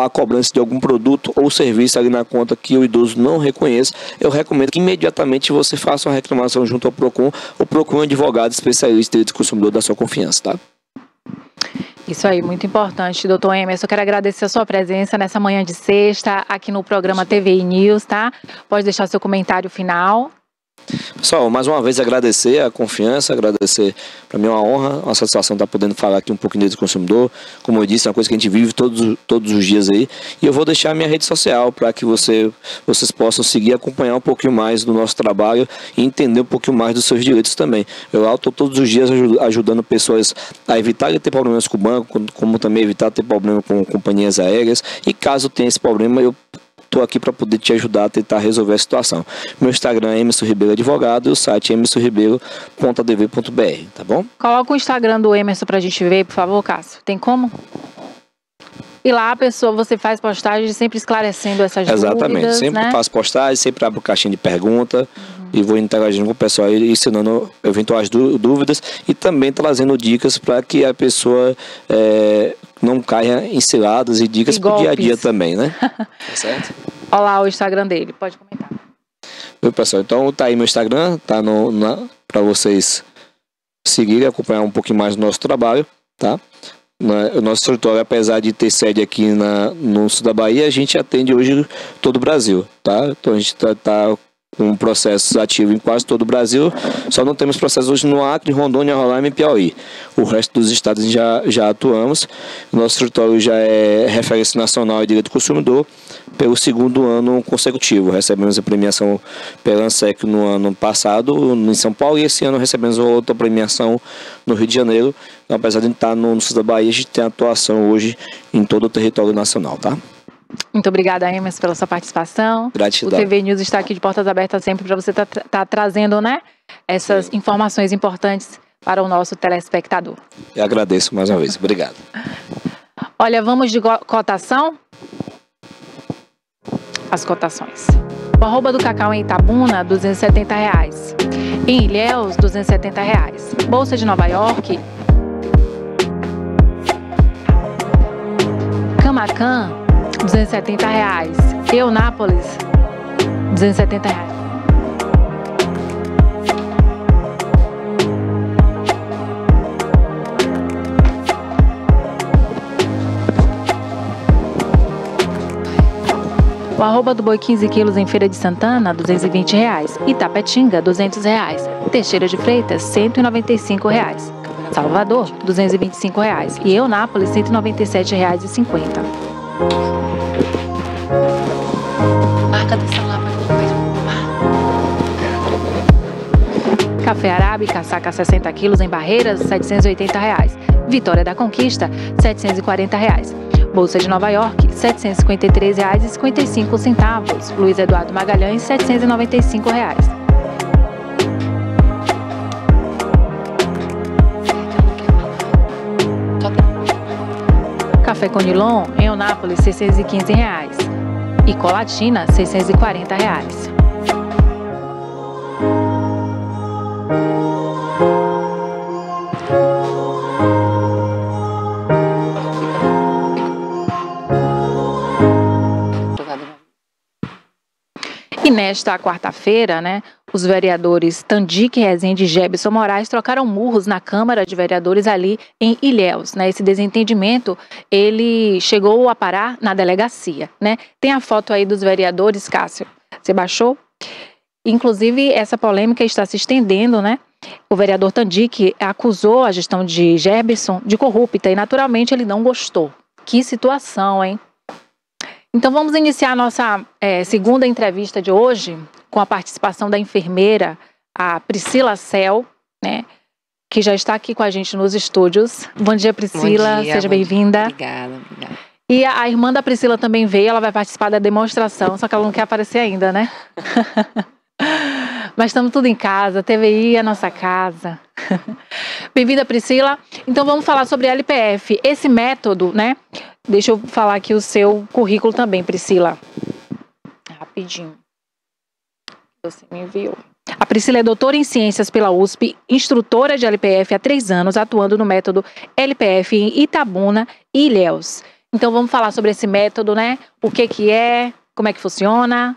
cobrança de algum produto ou serviço ali na conta que o idoso não reconheça, eu recomendo que imediatamente você faça uma reclamação junto ao PROCON ou procure um advogado especialista em direito do consumidor da sua confiança, tá? Isso aí, muito importante, doutor Emerson. Eu quero agradecer a sua presença nessa manhã de sexta aqui no programa TVI News, tá? Pode deixar seu comentário final. Pessoal, mais uma vez agradecer a confiança, agradecer, para mim é uma honra, uma satisfação estar podendo falar aqui um pouquinho do consumidor. Como eu disse, é uma coisa que a gente vive todos os dias aí. E eu vou deixar a minha rede social para que vocês possam seguir, acompanhar um pouquinho mais do nosso trabalho e entender um pouquinho mais dos seus direitos também. Eu estou todos os dias ajudando pessoas a evitar de ter problemas com o banco, como também evitar ter problema com companhias aéreas. E caso tenha esse problema, eu estou aqui para poder te ajudar a tentar resolver a situação. Meu Instagram é Emerson Ribeiro Advogado e o site é emersonribeiro.adv.br, tá bom? Coloca o Instagram do Emerson para a gente ver, por favor, Cássio. Tem como? E lá, você faz postagens sempre esclarecendo essas dúvidas. Exatamente, sempre faço postagens, sempre abro caixinha de pergunta e vou interagindo com o pessoal e ensinando eventuais dúvidas e também trazendo dicas para que a pessoa não caia em ciladas e dicas para o dia a dia também, né? Tá certo? Olha lá o Instagram dele, pode comentar. Meu pessoal, então tá aí meu Instagram, tá para vocês seguirem, acompanhar um pouquinho mais do nosso trabalho, tá? O nosso escritório, apesar de ter sede aqui no sul da Bahia, a gente atende hoje todo o Brasil, tá? Então a gente tá com processos ativos em quase todo o Brasil, só não temos processos hoje no Acre, Rondônia, Roraima e Piauí. O resto dos estados já atuamos. O nosso escritório já é referência nacional em direito do consumidor pelo 2º ano consecutivo. Recebemos a premiação pela ANSEC no ano passado em São Paulo e esse ano recebemos outra premiação no Rio de Janeiro. Então, apesar de estar no sul da Bahia, a gente tem atuação hoje em todo o território nacional, tá? Muito obrigada, Emerson, pela sua participação. Gratidão. O TV News está aqui de portas abertas sempre para você tá trazendo, né, essas informações importantes para o nosso telespectador. Eu agradeço mais uma vez. Obrigado. Olha, vamos de cotação? As cotações. O arroba do cacau em Itabuna, R$ 270. Em Ilhéus, R$ 270. Bolsa de Nova York. Camacan, R$ 270. Eunápolis, R$ 270. O arroba do boi 15 quilos em Feira de Santana, R$ 220. Itapetinga, R$ 200. Teixeira de Freitas, R$ 195. Salvador, R$ 225. E Eunápolis, R$ 197,50. Marca do celular para Café Arábica, saca 60 quilos em Barreiras, R$ 780. Vitória da Conquista, R$ 740. Bolsa de Nova York, R$ 753,55. Luiz Eduardo Magalhães, R$ 795. Café Conilon, em Eunápolis, R$ 615. E Colatina, R$ 640. E nesta quarta-feira, né, os vereadores Tandique Rezende e Gebson Moraes trocaram murros na Câmara de Vereadores ali em Ilhéus, né? Esse desentendimento, ele chegou a parar na delegacia, né? Tem a foto aí dos vereadores, Cássio, você baixou? Inclusive, essa polêmica está se estendendo, né? O vereador Tandique acusou a gestão de Gebson de corrupta e, naturalmente, ele não gostou. Que situação, hein? Então vamos iniciar a nossa segunda entrevista de hoje com a participação da enfermeira, a Priscila Cel, né? que já está aqui com a gente nos estúdios. Bom dia, Priscila. Bom dia, seja bem-vinda. Obrigada. E a irmã da Priscila também veio, ela vai participar da demonstração, só que ela não quer aparecer ainda, né? Mas estamos tudo em casa, TVI é a nossa casa. Bem-vinda, Priscila. Então vamos falar sobre LPF. Esse método, né? Deixa eu falar aqui o seu currículo também, Priscila. Rapidinho. Você me enviou. A Priscila é doutora em Ciências pela USP, instrutora de LPF há 3 anos, atuando no método LPF em Itabuna e Ilhéus. Então vamos falar sobre esse método, né? O que é, como é que funciona?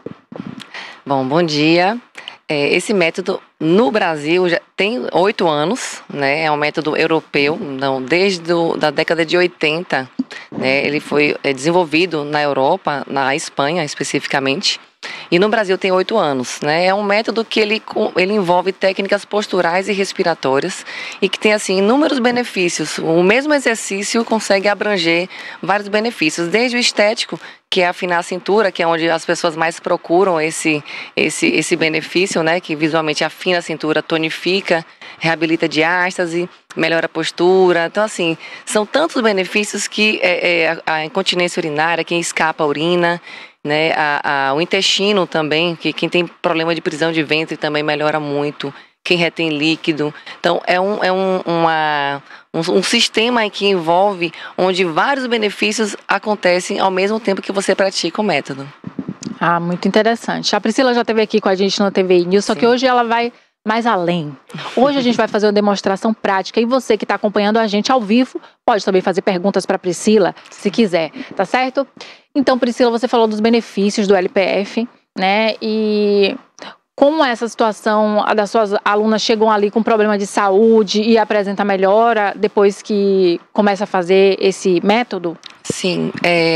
Bom dia. Esse método no Brasil já tem 8 anos, né? É um método europeu, não, desde da década de 80, né? Ele foi desenvolvido na Europa, na Espanha especificamente. E no Brasil tem 8 anos, né? É um método que ele envolve técnicas posturais e respiratórias e que tem, assim, inúmeros benefícios. O mesmo exercício consegue abranger vários benefícios, desde o estético, que é afinar a cintura, que é onde as pessoas mais procuram esse benefício, né? Que visualmente afina a cintura, tonifica, reabilita diástase, melhora a postura. Então, assim, são tantos benefícios que a incontinência urinária, quem escapa a urina, né, o intestino também, que quem tem problema de prisão de ventre também melhora muito, quem retém líquido. Então é um sistema que envolve onde vários benefícios acontecem ao mesmo tempo que você pratica o método. Ah, muito interessante. A Priscila já esteve aqui com a gente no TVI News, só que hoje ela vai mais além. Hoje a gente vai fazer uma demonstração prática e você que está acompanhando a gente ao vivo pode também fazer perguntas para a Priscila, se quiser, tá certo? Então, Priscila, você falou dos benefícios do LPF, né? E como essa situação das suas alunas chegam ali com problema de saúde e apresenta melhora depois que começa a fazer esse método? Sim,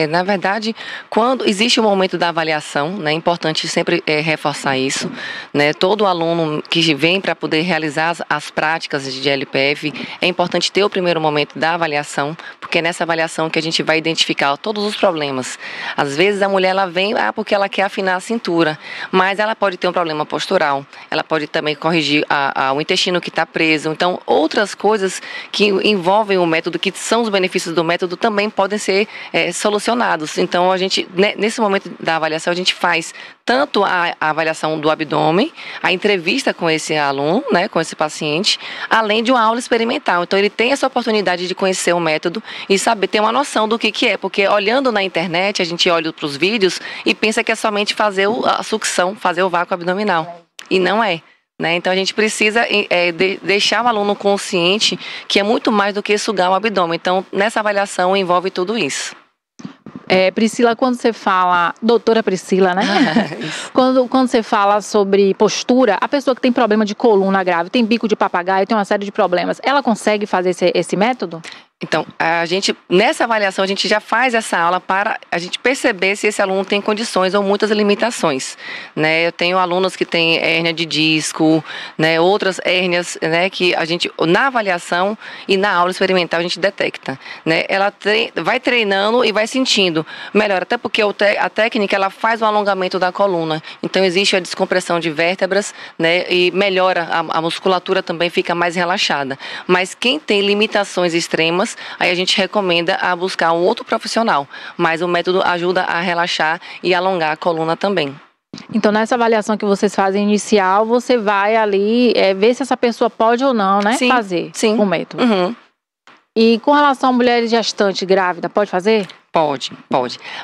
na verdade, quando existe o momento da avaliação, né, é importante sempre reforçar isso, né, todo aluno que vem para poder realizar as práticas de LPF, é importante ter o primeiro momento da avaliação, porque é nessa avaliação que a gente vai identificar todos os problemas. Às vezes a mulher ela vem porque ela quer afinar a cintura, mas ela pode ter um problema postural, ela pode também corrigir o intestino que está preso, então outras coisas que envolvem o método, que são os benefícios do método, também podem ser solucionados. Então a gente, nesse momento da avaliação, a gente faz tanto a avaliação do abdômen, a entrevista com esse aluno, né, com esse paciente, além de uma aula experimental. Então ele tem essa oportunidade de conhecer o método e saber, ter uma noção do que é, porque olhando na internet, a gente olha para os vídeos e pensa que é somente fazer a sucção, fazer o vácuo abdominal. E não é. Né? Então a gente precisa deixar o aluno consciente que é muito mais do que sugar o abdômen. Então nessa avaliação envolve tudo isso. Priscila, quando você fala, doutora Priscila, né? Quando você fala sobre postura, a pessoa que tem problema de coluna grave, tem bico de papagaio, tem uma série de problemas, ela consegue fazer esse método? Então, nessa avaliação, a gente já faz essa aula para a gente perceber se esse aluno tem condições ou muitas limitações, né? Eu tenho alunos que têm hérnia de disco, né? Outras hérnias, né? Que a gente, na avaliação e na aula experimental, a gente detecta, né? Ela vai treinando e vai sentindo melhor, até porque a técnica, ela faz um alongamento da coluna, então existe a descompressão de vértebras, né? E melhora, a musculatura também fica mais relaxada. Mas quem tem limitações extremas, aí a gente recomenda a buscar um outro profissional, mas o método ajuda a relaxar e alongar a coluna também. Então nessa avaliação que vocês fazem inicial, você vai ali ver se essa pessoa pode ou não, né? Sim, fazer sim. o método. Uhum. E com relação a mulheres gestantes grávida, pode fazer? Pode.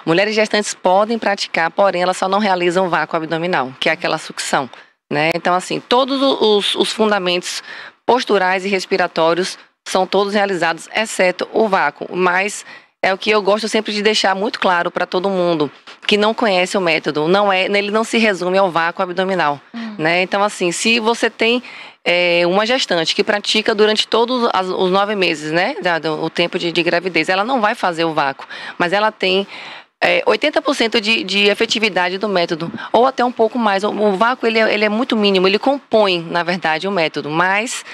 Mulheres gestantes podem praticar, porém elas só não realizam vácuo abdominal, que é aquela sucção, né? Então assim, todos os fundamentos posturais e respiratórios são todos realizados, exceto o vácuo, mas é o que eu gosto sempre de deixar muito claro para todo mundo que não conhece o método. Ele não se resume ao vácuo abdominal, né? Então, assim, se você tem uma gestante que pratica durante todos os 9 meses, né, o tempo de gravidez, ela não vai fazer o vácuo, mas ela tem 80% de efetividade do método, ou até um pouco mais. O vácuo ele é muito mínimo, ele compõe, na verdade, o método, mas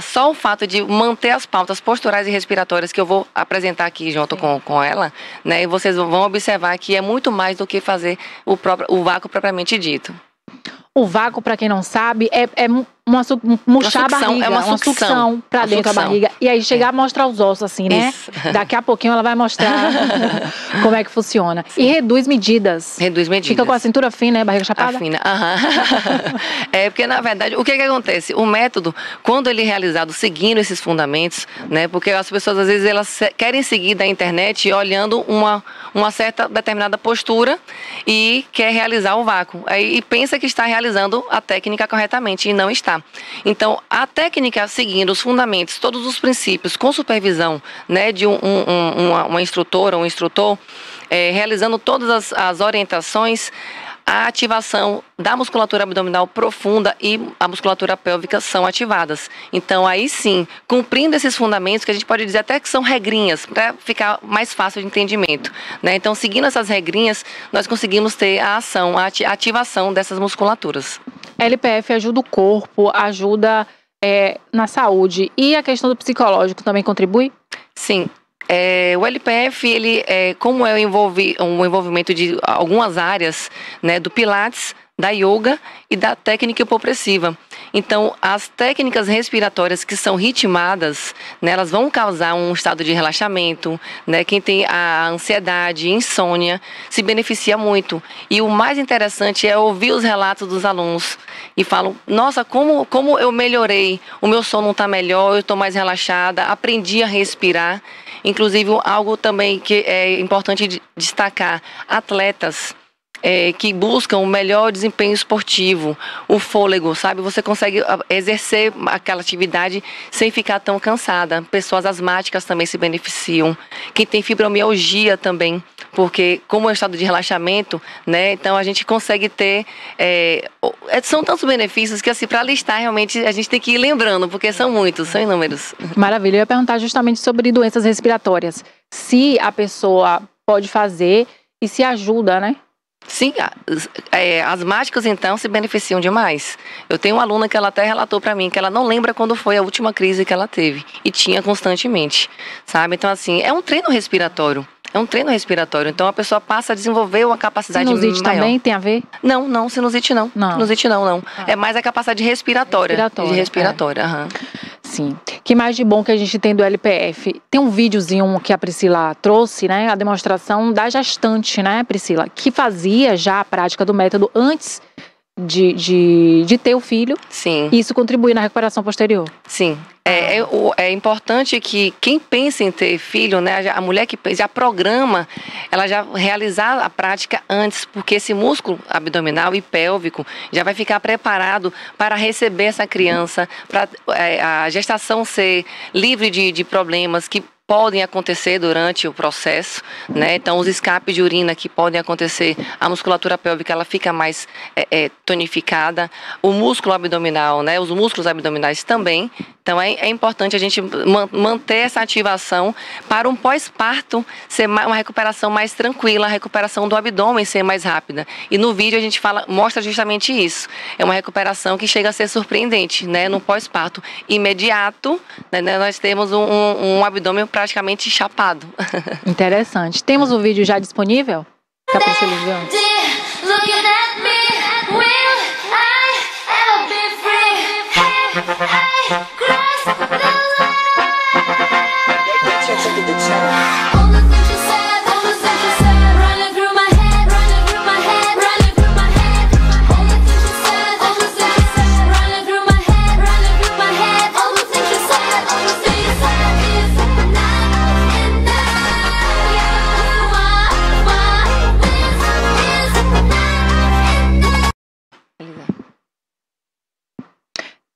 só o fato de manter as pautas posturais e respiratórias que eu vou apresentar aqui junto com ela, né, e vocês vão observar que é muito mais do que fazer o vácuo propriamente dito. O vácuo, para quem não sabe, é murchar a barriga, é uma uma sucção para dentro da barriga. E aí chegar a mostrar os ossos assim, né? Isso. Daqui a pouquinho ela vai mostrar como é que funciona. Sim. E reduz medidas. Reduz medidas. Fica com a cintura fina, né? Barriga chapada? Fina, porque na verdade, o que acontece? O método, quando ele é realizado seguindo esses fundamentos, né? Porque as pessoas às vezes elas querem seguir da internet olhando uma certa determinada postura e quer realizar o vácuo. E pensa que está realizando a técnica corretamente e não está. Então, a técnica seguindo os fundamentos, todos os princípios, com supervisão, né, de uma instrutora ou um instrutor, realizando todas as orientações, a ativação da musculatura abdominal profunda e a musculatura pélvica são ativadas. Então, aí sim, cumprindo esses fundamentos, que a gente pode dizer até que são regrinhas, para ficar mais fácil de entendimento, né? Então, seguindo essas regrinhas, nós conseguimos ter a ação, a ativação dessas musculaturas. LPF ajuda o corpo, ajuda na saúde. E a questão do psicológico também contribui? Sim. O LPF, ele como é um envolvimento de algumas áreas, né, do Pilates, da yoga e da técnica hipopressiva. Então, as técnicas respiratórias que são ritmadas, né, elas vão causar um estado de relaxamento, né? Quem tem a ansiedade, insônia, se beneficia muito. E o mais interessante é ouvir os relatos dos alunos e falam, nossa, como eu melhorei, o meu sono não está melhor, eu estou mais relaxada, aprendi a respirar. Inclusive, algo também que é importante destacar, atletas que buscam o melhor desempenho esportivo, o fôlego, sabe? Você consegue exercer aquela atividade sem ficar tão cansada. Pessoas asmáticas também se beneficiam. Quem tem fibromialgia também, porque como é um estado de relaxamento, né? Então a gente consegue ter... são tantos benefícios que, assim, para listar, realmente, a gente tem que ir lembrando, porque são muitos, são inúmeros. Maravilha. Eu ia perguntar justamente sobre doenças respiratórias. Se a pessoa pode fazer e se ajuda, né? Sim, asmáticos então se beneficiam demais. Eu tenho uma aluna que ela até relatou para mim que ela não lembra quando foi a última crise que ela teve e tinha constantemente, sabe? Então, assim, é um treino respiratório. Então a pessoa passa a desenvolver uma capacidade maior. Sinusite também tem a ver? Não, sinusite não. Sinusite não. É mais a capacidade respiratória. Respiratória. Sim. Que mais de bom que a gente tem do LPF? Tem um videozinho que a Priscila trouxe, né? A demonstração da gestante, né, Priscila? Que fazia já a prática do método antes de ter o filho. Sim. E isso contribui na recuperação posterior. Sim. É importante que quem pensa em ter filho, né, a mulher que já programa, ela já realizar a prática antes, porque esse músculo abdominal e pélvico já vai ficar preparado para receber essa criança, para a gestação ser livre de problemas que podem acontecer durante o processo, né? Então, os escapes de urina que podem acontecer, a musculatura pélvica ela fica mais tonificada, o músculo abdominal, né? Os músculos abdominais também. Então, é importante a gente manter essa ativação para um pós-parto ser uma recuperação mais tranquila, a recuperação do abdômen ser mais rápida. E no vídeo a gente mostra justamente isso. É uma recuperação que chega a ser surpreendente, né? No pós-parto imediato, né? Nós temos um abdômen praticamente chapado. Interessante. Temos o vídeo já disponível? Que a Priscila viu?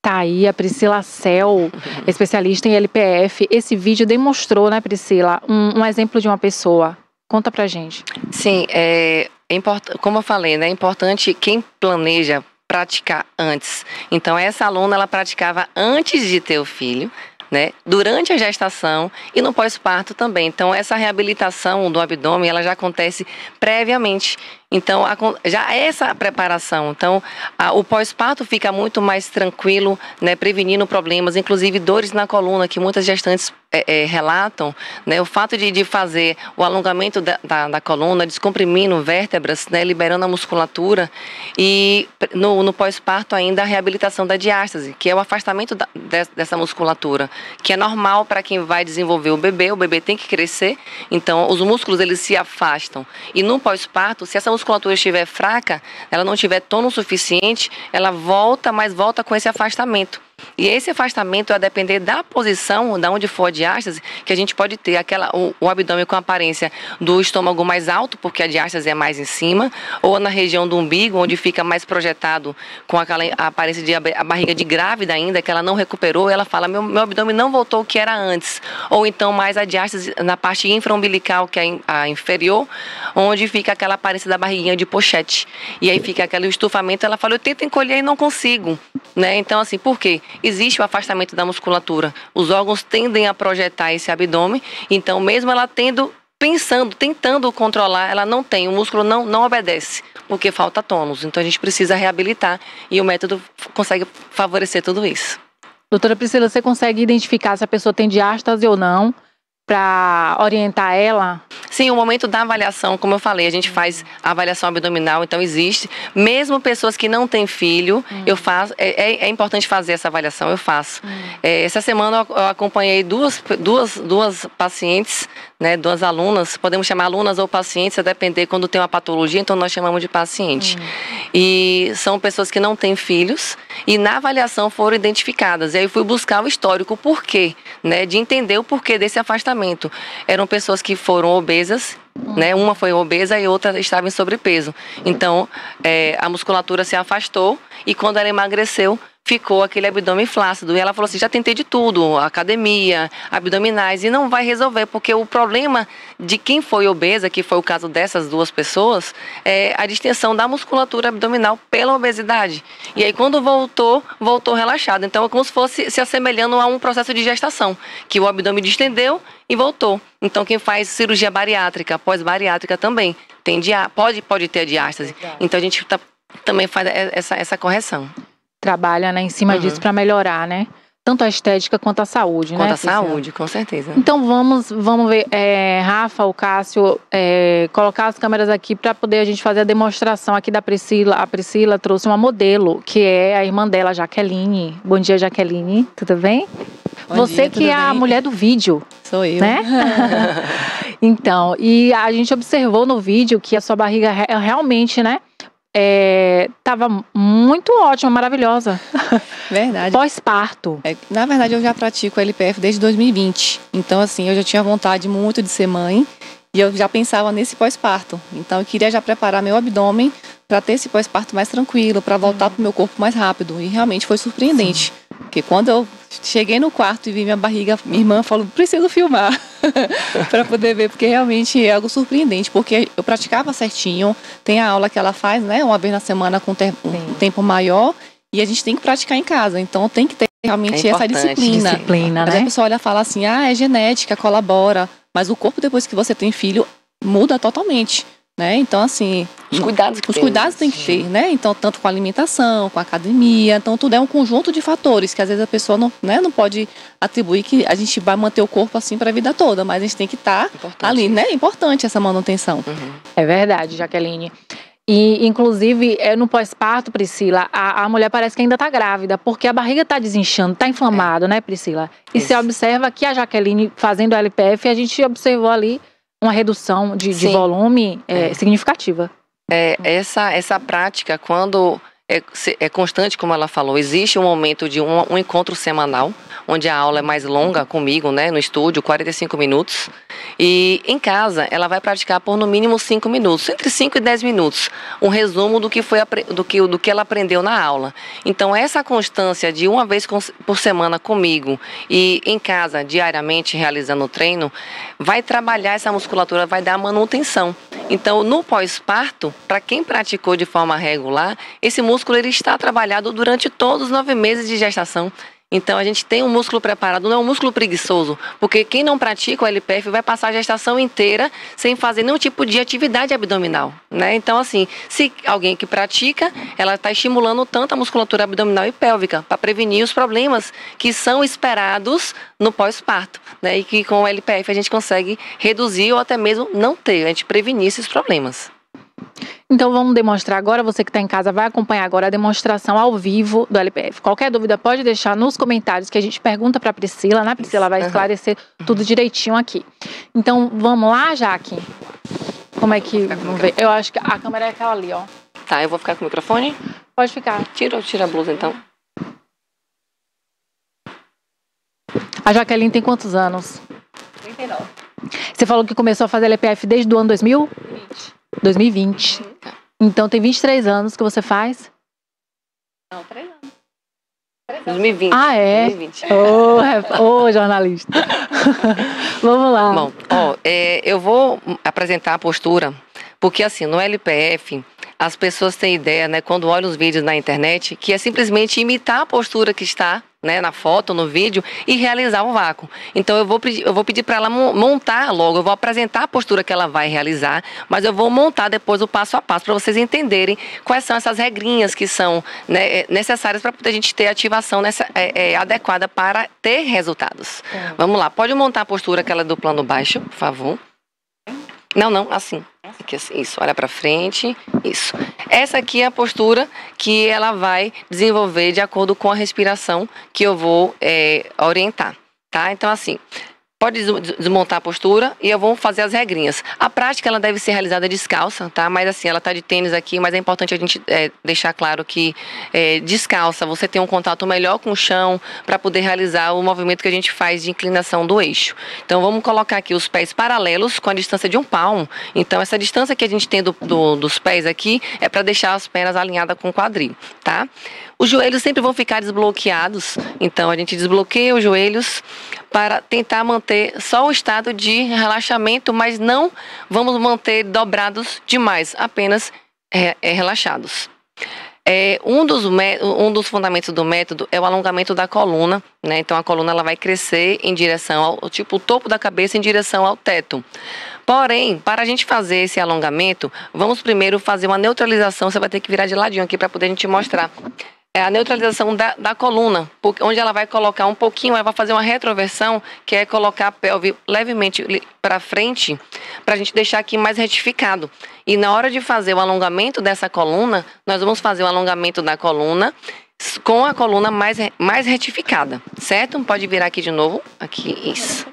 Tá aí a Priscila Cel, especialista em LPF. Esse vídeo demonstrou, né, Priscila, um exemplo de uma pessoa. Conta pra gente. Sim, como eu falei, né, é importante quem planeja praticar antes. Então, essa aluna, ela praticava antes de ter o filho, né, durante a gestação e no pós-parto também. Então, essa reabilitação do abdômen, ela já acontece previamente. Então, já essa preparação. Então, o pós-parto fica muito mais tranquilo, né, prevenindo problemas, inclusive dores na coluna, que muitas gestantes relatam, né, o fato de fazer o alongamento da coluna, descomprimindo vértebras, né, liberando a musculatura, e no pós-parto ainda a reabilitação da diástase, que é o afastamento dessa musculatura, que é normal para quem vai desenvolver o bebê tem que crescer, então os músculos eles se afastam, e no pós-parto, se essa musculatura estiver fraca, ela não tiver tônus suficiente, ela volta, mas volta com esse afastamento. E esse afastamento, a depender da posição, da onde for a diástase, que a gente pode ter o abdômen com a aparência do estômago mais alto, porque a diástase é mais em cima, ou na região do umbigo, onde fica mais projetado com a aparência de a barriga de grávida ainda, que ela não recuperou, ela fala, meu abdômen não voltou ao que era antes. Ou então mais a diástase na parte infraumbilical, que é a inferior, onde fica aquela aparência da barriguinha de pochete. E aí fica aquele estufamento, ela fala, eu tento encolher e não consigo. Né? Então, assim, por quê? Existe o afastamento da musculatura. Os órgãos tendem a projetar esse abdômen, então mesmo ela tentando controlar, ela não tem, o músculo não obedece, porque falta tônus. Então a gente precisa reabilitar e o método consegue favorecer tudo isso. Doutora Priscila, você consegue identificar se a pessoa tem diástase ou não, para orientar ela? Sim, o momento da avaliação, como eu falei, a gente faz a avaliação abdominal, então existe. Mesmo pessoas que não têm filho, eu faço, é importante fazer essa avaliação, eu faço. Essa semana eu acompanhei duas pacientes, né, duas alunas, podemos chamar alunas ou pacientes, a depender quando tem uma patologia, então nós chamamos de paciente. E são pessoas que não têm filhos e na avaliação foram identificadas. E aí eu fui buscar o histórico, o porquê, né, de entender o porquê desse afastamento. Eram pessoas que foram obesas, né, uma foi obesa e outra estava em sobrepeso. Então, a musculatura se afastou e quando ela emagreceu, ficou aquele abdômen flácido. E ela falou assim, já tentei de tudo, academia, abdominais, e não vai resolver, porque o problema de quem foi obesa, que foi o caso dessas duas pessoas, é a distensão da musculatura abdominal pela obesidade. E aí quando voltou relaxado. Então é como se fosse se assemelhando a um processo de gestação, que o abdômen distendeu e voltou. Então quem faz cirurgia bariátrica, pós-bariátrica também, pode ter a diástase. Então a gente também faz essa correção. Trabalha, né, em cima disso para melhorar, né? Tanto a estética quanto a saúde, quanto né? Quanto a saúde, com certeza. Então vamos ver, Rafa, o Cássio, colocar as câmeras aqui para poder a gente fazer a demonstração aqui da Priscila. A Priscila trouxe uma modelo, que é a irmã dela, Jaqueline. Bom dia, Jaqueline, tudo bem? Você que é a mulher do vídeo. Sou eu. Né? Então, e a gente observou no vídeo que a sua barriga realmente, né? Tava muito ótima, maravilhosa. Verdade. Pós-parto. Na verdade, eu já pratico LPF desde 2020. Então, assim, eu já tinha vontade muito de ser mãe e eu já pensava nesse pós-parto. Então, eu queria já preparar meu abdômen para ter esse pós-parto mais tranquilo, para voltar pro meu corpo mais rápido. E realmente foi surpreendente. Sim. Porque quando eu cheguei no quarto e vi minha barriga, minha irmã falou, preciso filmar para poder ver, porque realmente é algo surpreendente, porque eu praticava certinho, tem a aula que ela faz, né, uma vez na semana com um tempo maior, e a gente tem que praticar em casa, então tem que ter realmente essa disciplina. Né? Mas a pessoa olha e fala assim, é genética, colabora, mas o corpo depois que você tem filho muda totalmente. Né? Então, assim, os cuidados tem que ter, né? Então, tanto com a alimentação, com a academia, então tudo é um conjunto de fatores que às vezes a pessoa não pode atribuir que a gente vai manter o corpo assim para a vida toda, mas a gente tem que estar ali, né? É importante essa manutenção. É verdade, Jaqueline. E, inclusive, no pós-parto, Priscila, a mulher parece que ainda está grávida, porque a barriga está desinchando, está inflamado, né, Priscila? E você observa que a Jaqueline fazendo LPF, a gente observou ali uma redução de volume significativa. Essa prática, quando é constante, como ela falou, existe um momento de um encontro semanal, onde a aula é mais longa comigo, né, no estúdio, 45 minutos. E em casa, ela vai praticar por no mínimo 5 minutos, entre 5 e 10 minutos, um resumo do que ela aprendeu na aula. Então, essa constância de uma vez por semana comigo e em casa, diariamente, realizando o treino, vai trabalhar essa musculatura, vai dar manutenção. Então, no pós-parto, para quem praticou de forma regular, esse músculo ele está trabalhado durante todos os 9 meses de gestação. Então a gente tem um músculo preparado, não é um músculo preguiçoso, porque quem não pratica o LPF vai passar a gestação inteira sem fazer nenhum tipo de atividade abdominal, né? Então assim, se alguém que pratica, ela está estimulando tanto a musculatura abdominal e pélvica para prevenir os problemas que são esperados no pós-parto, né? E que com o LPF a gente consegue reduzir ou até mesmo não ter, a gente prevenir esses problemas. Então vamos demonstrar agora, você que está em casa vai acompanhar agora a demonstração ao vivo do LPF. Qualquer dúvida pode deixar nos comentários que a gente pergunta para a Priscila, né? A Priscila vai esclarecer tudo direitinho aqui. Então vamos lá, Jaque? Como é que... Vamos ver. Eu acho que a câmera é aquela ali, ó. Tá, eu vou ficar com o microfone? Pode ficar. Tira a blusa então. A Jaqueline tem quantos anos? 39. Você falou que começou a fazer LPF desde o ano 2000? 2020. Então tem 23 anos que você faz? Não, 3 anos. 2020. Ah, é? 2020. Ô, jornalista. Vamos lá. Bom, eu vou apresentar a postura, porque assim, no LPF, as pessoas têm ideia, né, quando olham os vídeos na internet, que é simplesmente imitar a postura que está, né, na foto, no vídeo, e realizar o vácuo. Então eu vou pedir para ela montar logo, eu vou apresentar a postura que ela vai realizar, mas eu vou montar depois o passo a passo para vocês entenderem quais são essas regrinhas que são, né, necessárias para poder a gente ter ativação adequada para ter resultados. Vamos lá, pode montar a postura aquela do plano baixo, por favor. Não, assim. Aqui, assim. Isso, olha pra frente, isso. Essa aqui é a postura que ela vai desenvolver de acordo com a respiração que eu vou orientar, tá? Então, assim, pode desmontar a postura e eu vou fazer as regrinhas. A prática, ela deve ser realizada descalça, tá? Mas assim, ela tá de tênis aqui, mas é importante a gente deixar claro que descalça, você tem um contato melhor com o chão para poder realizar o movimento que a gente faz de inclinação do eixo. Então, vamos colocar aqui os pés paralelos com a distância de 1 palmo. Então, essa distância que a gente tem dos pés aqui é para deixar as pernas alinhadas com o quadril, tá? Os joelhos sempre vão ficar desbloqueados, então a gente desbloqueia os joelhos para tentar manter só o estado de relaxamento, mas não vamos manter dobrados demais, apenas relaxados. Um dos fundamentos do método é o alongamento da coluna, né? Então a coluna ela vai crescer em direção ao o topo da cabeça em direção ao teto. Porém, para a gente fazer esse alongamento, vamos primeiro fazer uma neutralização. Você vai ter que virar de ladinho aqui para poder a gente mostrar. É a neutralização da coluna, onde ela vai colocar um pouquinho, ela vai fazer uma retroversão, que é colocar a pelve levemente para frente, para a gente deixar aqui mais retificado. E na hora de fazer o alongamento dessa coluna, nós vamos fazer o alongamento da coluna com a coluna mais retificada, certo? Pode virar aqui de novo. Aqui, isso.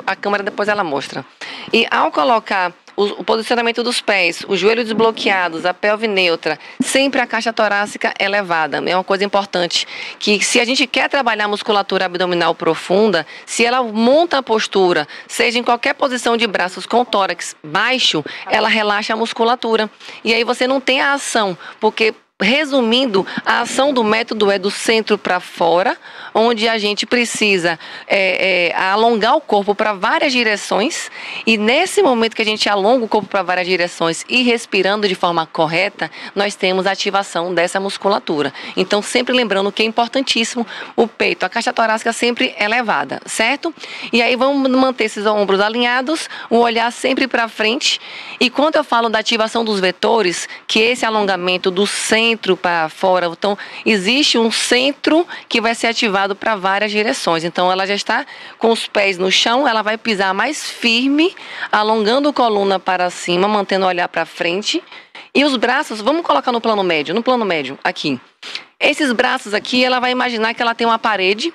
A câmera depois ela mostra. E ao colocar o posicionamento dos pés, os joelhos desbloqueados, a pelve neutra, sempre a caixa torácica elevada. É uma coisa importante, que se a gente quer trabalhar a musculatura abdominal profunda, se ela monta a postura, seja em qualquer posição de braços com tórax baixo, ela relaxa a musculatura. E aí você não tem a ação, porque... Resumindo, a ação do método é do centro para fora, onde a gente precisa alongar o corpo para várias direções, e nesse momento que a gente alonga o corpo para várias direções e respirando de forma correta, nós temos a ativação dessa musculatura. Então, sempre lembrando que é importantíssimo o peito, a caixa torácica sempre elevada, certo? E aí vamos manter esses ombros alinhados, o olhar sempre para frente, e quando eu falo da ativação dos vetores, que esse alongamento do centro para fora, então existe um centro que vai ser ativado para várias direções. Então ela já está com os pés no chão, ela vai pisar mais firme, alongando a coluna para cima, mantendo o olhar para frente. E os braços, vamos colocar no plano médio, aqui. Esses braços aqui, ela vai imaginar que ela tem uma parede,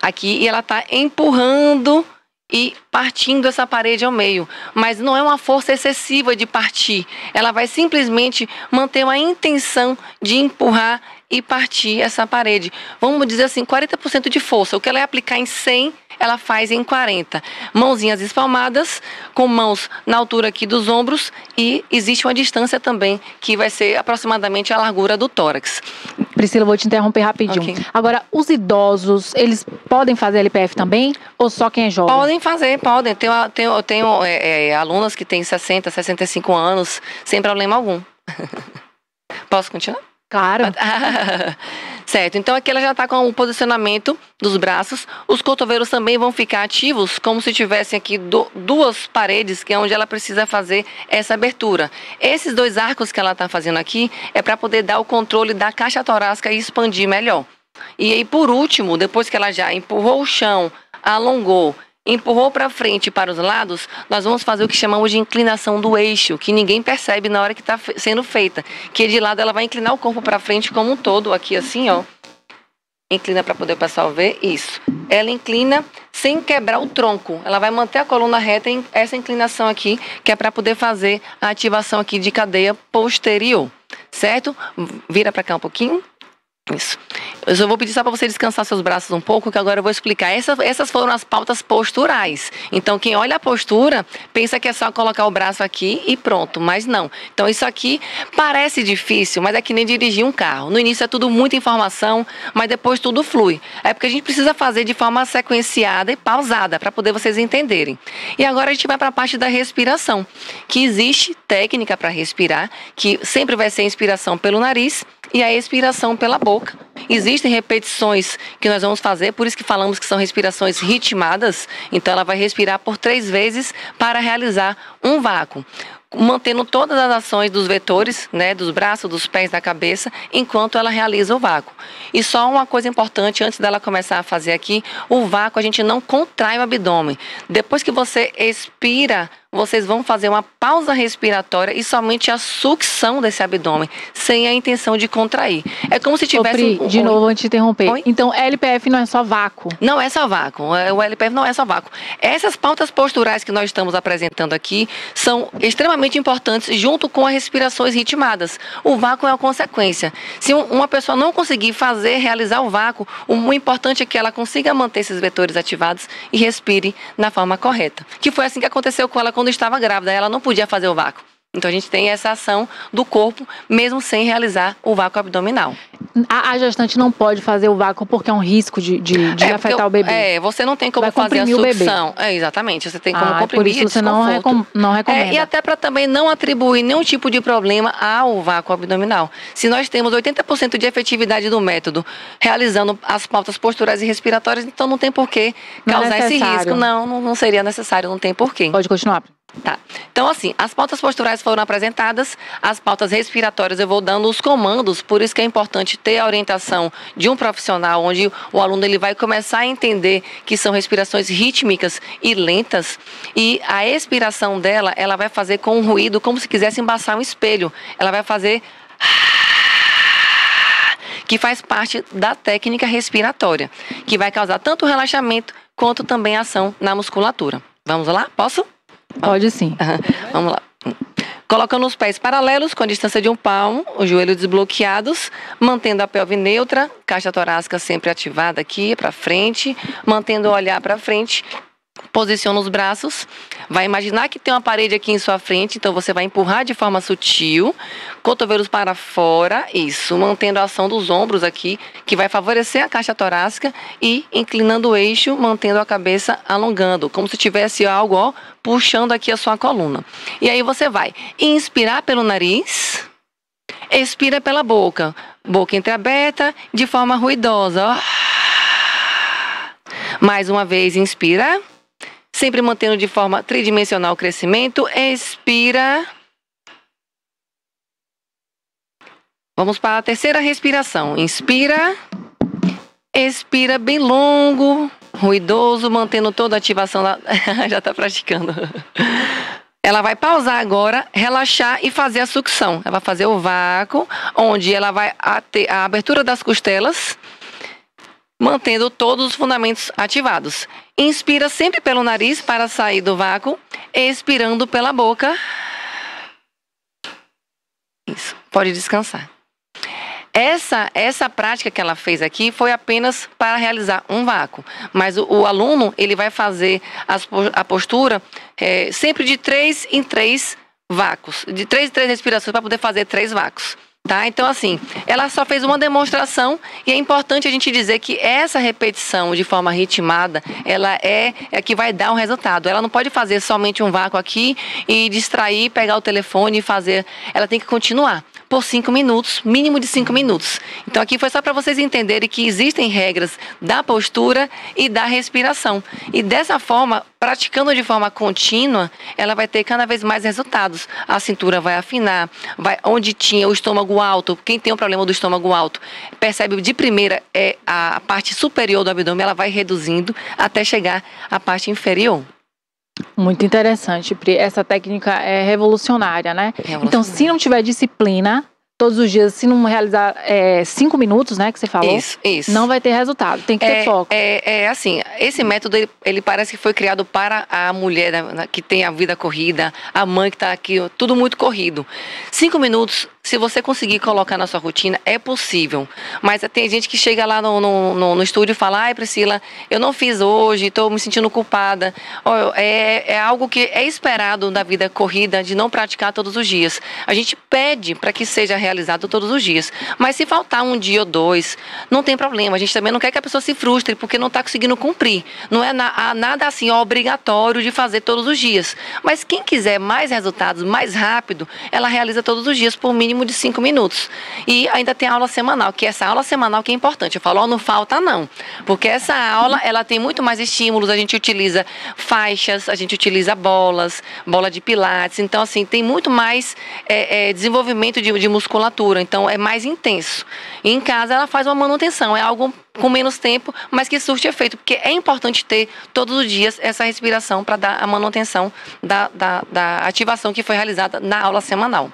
aqui, e ela está empurrando e partindo essa parede ao meio, mas não é uma força excessiva de partir, ela vai simplesmente manter uma intenção de empurrar e partir essa parede. Vamos dizer assim, 40% de força, o que ela é aplicar em 100, ela faz em 40. Mãozinhas espalmadas, com mãos na altura aqui dos ombros, e existe uma distância também, que vai ser aproximadamente a largura do tórax. Priscila, vou te interromper rapidinho. Okay. Agora, os idosos, eles podem fazer LPF também? Ou só quem é jovem? Podem fazer, podem. Eu tenho alunas que têm 60, 65 anos, sem problema algum. Posso continuar? Claro. Certo, então aqui ela já está com o posicionamento dos braços. Os cotovelos também vão ficar ativos, como se tivessem aqui duas paredes, que é onde ela precisa fazer essa abertura. Esses 2 arcos que ela está fazendo aqui é para poder dar o controle da caixa torácica e expandir melhor. E aí, por último, depois que ela já empurrou o chão, alongou, empurrou para frente e para os lados, nós vamos fazer o que chamamos de inclinação do eixo, que ninguém percebe na hora que está sendo feita. Que de lado ela vai inclinar o corpo para frente como um todo, aqui assim, ó. Inclina para poder o pessoal ver, isso. Ela inclina sem quebrar o tronco. Ela vai manter a coluna reta em essa inclinação aqui, que é para poder fazer a ativação aqui de cadeia posterior, certo? Vira para cá um pouquinho. Isso. Eu só vou pedir só para você descansar seus braços um pouco, que agora eu vou explicar. Essas foram as pautas posturais. Então, quem olha a postura, pensa que é só colocar o braço aqui e pronto, mas não. Então, isso aqui parece difícil, mas é que nem dirigir um carro. No início é tudo muita informação, mas depois tudo flui. É porque a gente precisa fazer de forma sequenciada e pausada, para poder vocês entenderem. E agora a gente vai para a parte da respiração, que existe técnica para respirar, que sempre vai ser a inspiração pelo nariz e a expiração pela boca. Existem repetições que nós vamos fazer, por isso que falamos que são respirações ritmadas. Então ela vai respirar por 3 vezes para realizar um vácuo, mantendo todas as ações dos vetores, né, dos braços, dos pés, da cabeça, enquanto ela realiza o vácuo. E só uma coisa importante, antes dela começar a fazer aqui, o vácuo a gente não contrai o abdômen. Depois que você expira, vocês vão fazer uma pausa respiratória e somente a sucção desse abdômen, sem a intenção de contrair. É como se tivesse... Pri, de novo, antes de interromper. Oi? Então, LPF não é só vácuo? Não é só vácuo. O LPF não é só vácuo. Essas pautas posturais que nós estamos apresentando aqui são extremamente importantes junto com as respirações ritmadas. O vácuo é uma consequência. Se uma pessoa não conseguir realizar o vácuo, o importante é que ela consiga manter esses vetores ativados e respire na forma correta. Que foi assim que aconteceu com ela quando estava grávida. Ela não podia fazer o vácuo. Então a gente tem essa ação do corpo, mesmo sem realizar o vácuo abdominal. A gestante não pode fazer o vácuo porque é um risco de afetar o bebê. Você não tem como fazer a sucção. Exatamente, você tem como comprimir. Por isso você não recomenda. E até para também não atribuir nenhum tipo de problema ao vácuo abdominal. Se nós temos 80% de efetividade do método realizando as pautas posturais e respiratórias, então não tem por que causar esse risco. Não seria necessário, não tem por quê. Pode continuar. Tá. Então, assim, as pautas posturais foram apresentadas, as pautas respiratórias eu vou dando os comandos, por isso que é importante ter a orientação de um profissional, onde o aluno ele vai começar a entender que são respirações rítmicas e lentas, e a expiração dela, ela vai fazer com um ruído, como se quisesse embaçar um espelho. Ela vai fazer... que faz parte da técnica respiratória, que vai causar tanto relaxamento quanto também ação na musculatura. Vamos lá? Posso? Pode sim. Vamos lá. Colocando os pés paralelos com a distância de um palmo, os joelhos desbloqueados, mantendo a pelve neutra, caixa torácica sempre ativada aqui para frente, mantendo o olhar para frente. Posiciona os braços, vai imaginar que tem uma parede aqui em sua frente, então você vai empurrar de forma sutil, cotovelos para fora, isso, mantendo a ação dos ombros aqui, que vai favorecer a caixa torácica e inclinando o eixo, mantendo a cabeça alongando, como se tivesse algo, ó, puxando aqui a sua coluna. E aí você vai inspirar pelo nariz, expira pela boca, boca entreaberta, de forma ruidosa, ó. Mais uma vez, inspira. Sempre mantendo de forma tridimensional o crescimento. Expira. Vamos para a terceira respiração. Inspira. Expira bem longo, ruidoso, mantendo toda a ativação. Já está praticando. Ela vai pausar agora, relaxar e fazer a sucção. Ela vai fazer o vácuo, onde ela vai ter a abertura das costelas, mantendo todos os fundamentos ativados. Inspira sempre pelo nariz para sair do vácuo, expirando pela boca. Isso, pode descansar. Essa prática que ela fez aqui foi apenas para realizar um vácuo. Mas o aluno, ele vai fazer a postura sempre de 3 em 3 vácuos. De 3 em 3 respirações para poder fazer 3 vácuos. Tá? Então, assim, ela só fez uma demonstração e é importante a gente dizer que essa repetição de forma ritmada, ela é que vai dar um resultado. Ela não pode fazer somente um vácuo aqui e distrair, pegar o telefone e fazer. Ela tem que continuar. por 5 minutos, mínimo de 5 minutos. Então aqui foi só para vocês entenderem que existem regras da postura e da respiração. E dessa forma, praticando de forma contínua, ela vai ter cada vez mais resultados. A cintura vai afinar, onde tinha o estômago alto, quem tem um problema do estômago alto, percebe de primeira a parte superior do abdômen, ela vai reduzindo até chegar à parte inferior. Muito interessante, Pri. Essa técnica é revolucionária, né? Então, se não tiver disciplina, todos os dias, se não realizar 5 minutos, né, que você falou, isso. não vai ter resultado, tem que ter foco. Assim, esse método, ele parece que foi criado para a mulher que tem a vida corrida, a mãe que está aqui, tudo muito corrido. 5 minutos, se você conseguir colocar na sua rotina, é possível. Mas tem gente que chega lá no estúdio e fala: ai, Priscila, eu não fiz hoje, estou me sentindo culpada. É algo que é esperado da vida corrida, de não praticar todos os dias. A gente pede para que seja realizado todos os dias. Mas se faltar um dia ou 2, não tem problema. A gente também não quer que a pessoa se frustre porque não está conseguindo cumprir. Não é nada assim obrigatório de fazer todos os dias. Mas quem quiser mais resultados, mais rápido, ela realiza todos os dias por mínimo de 5 minutos. E ainda tem a aula semanal, que essa aula semanal que é importante. Eu falo, não falta não. Porque essa aula, ela tem muito mais estímulos. A gente utiliza faixas, a gente utiliza bola de pilates. Então, assim, tem muito mais desenvolvimento de musculatura. Então, é mais intenso. E em casa, ela faz uma manutenção. É algo com menos tempo, mas que surte efeito. Porque é importante ter todos os dias essa respiração para dar a manutenção da ativação que foi realizada na aula semanal.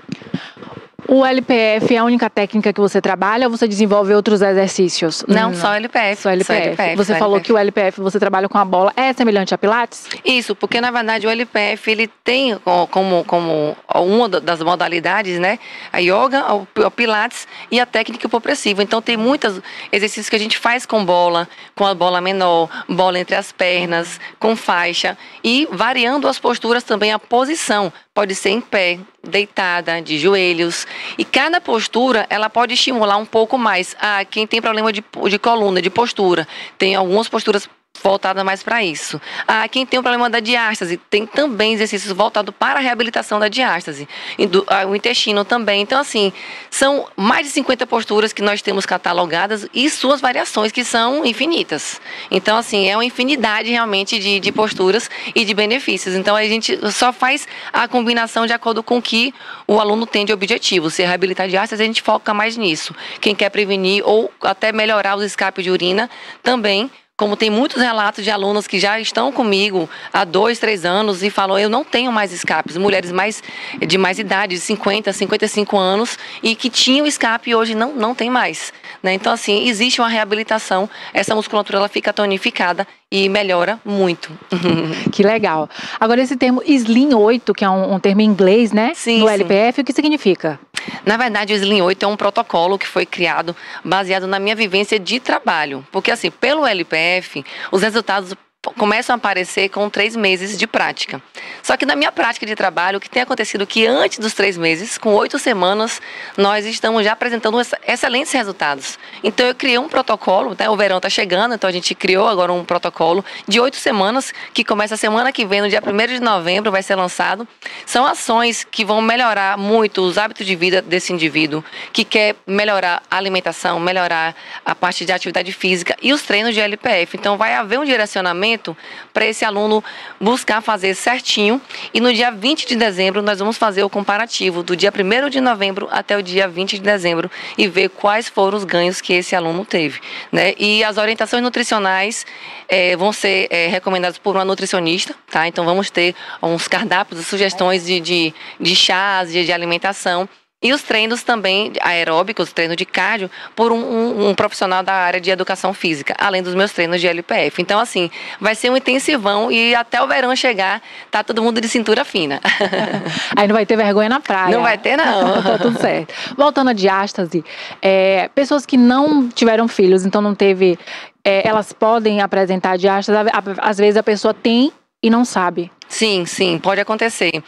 O LPF é a única técnica que você trabalha ou você desenvolve outros exercícios? Não, só LPF. Só LPF. Você falou que o LPF você trabalha com a bola. É semelhante a Pilates? Isso, porque na verdade o LPF ele tem como uma das modalidades, né? A yoga, o Pilates e a técnica hipopressiva. Então tem muitos exercícios que a gente faz com a bola menor, bola entre as pernas, com faixa e variando as posturas também, a posição. Pode ser em pé, deitada, de joelhos. E cada postura, ela pode estimular um pouco mais quem tem problema de coluna, de postura. Tem algumas posturas voltada mais para isso. Quem tem um problema da diástase, tem também exercícios voltados para a reabilitação da diástase. O intestino também. Então, assim, são mais de 50 posturas que nós temos catalogadas e suas variações, que são infinitas. Então, assim, é uma infinidade realmente de posturas e de benefícios. Então, a gente só faz a combinação de acordo com o que o aluno tem de objetivo. Se reabilitar a diástase, a gente foca mais nisso. Quem quer prevenir ou até melhorar os escapes de urina, também. Como tem muitos relatos de alunos que já estão comigo há 2, 3 anos e falam, eu não tenho mais escapes. Mulheres de mais idade, de 50, 55 anos, e que tinham escape e hoje não tem mais. Né? Então, assim, existe uma reabilitação, essa musculatura ela fica tonificada e melhora muito. Que legal. Agora, esse termo Slim 8, que é um termo em inglês, né? Sim, no LPF, o que significa? Na verdade, o Slim 8 é um protocolo que foi criado baseado na minha vivência de trabalho. Porque, assim, pelo LPF, os resultados começam a aparecer com 3 meses de prática. Só que na minha prática de trabalho, o que tem acontecido é que antes dos 3 meses, com 8 semanas, nós estamos já apresentando excelentes resultados. Então eu criei um protocolo, né? O verão está chegando, então a gente criou agora um protocolo de 8 semanas, que começa a semana que vem, no dia 1º de novembro, vai ser lançado. São ações que vão melhorar muito os hábitos de vida desse indivíduo, que quer melhorar a alimentação, melhorar a parte de atividade física e os treinos de LPF. Então vai haver um direcionamento para esse aluno buscar fazer certinho, e no dia 20 de dezembro nós vamos fazer o comparativo do dia 1º de novembro até o dia 20 de dezembro e ver quais foram os ganhos que esse aluno teve, né? E as orientações nutricionais vão ser recomendadas por uma nutricionista, tá? Então vamos ter uns cardápios, sugestões de chás, de alimentação. E os treinos também aeróbicos, treino de cardio, por um profissional da área de educação física, além dos meus treinos de LPF. Então, assim, vai ser um intensivão e até o verão chegar, tá todo mundo de cintura fina. Aí não vai ter vergonha na praia. Não vai ter, não. Tá tudo certo. Voltando à diástase, pessoas que não tiveram filhos, então não teve, elas podem apresentar diástase, às vezes a pessoa tem e não sabe. Sim, sim, pode acontecer.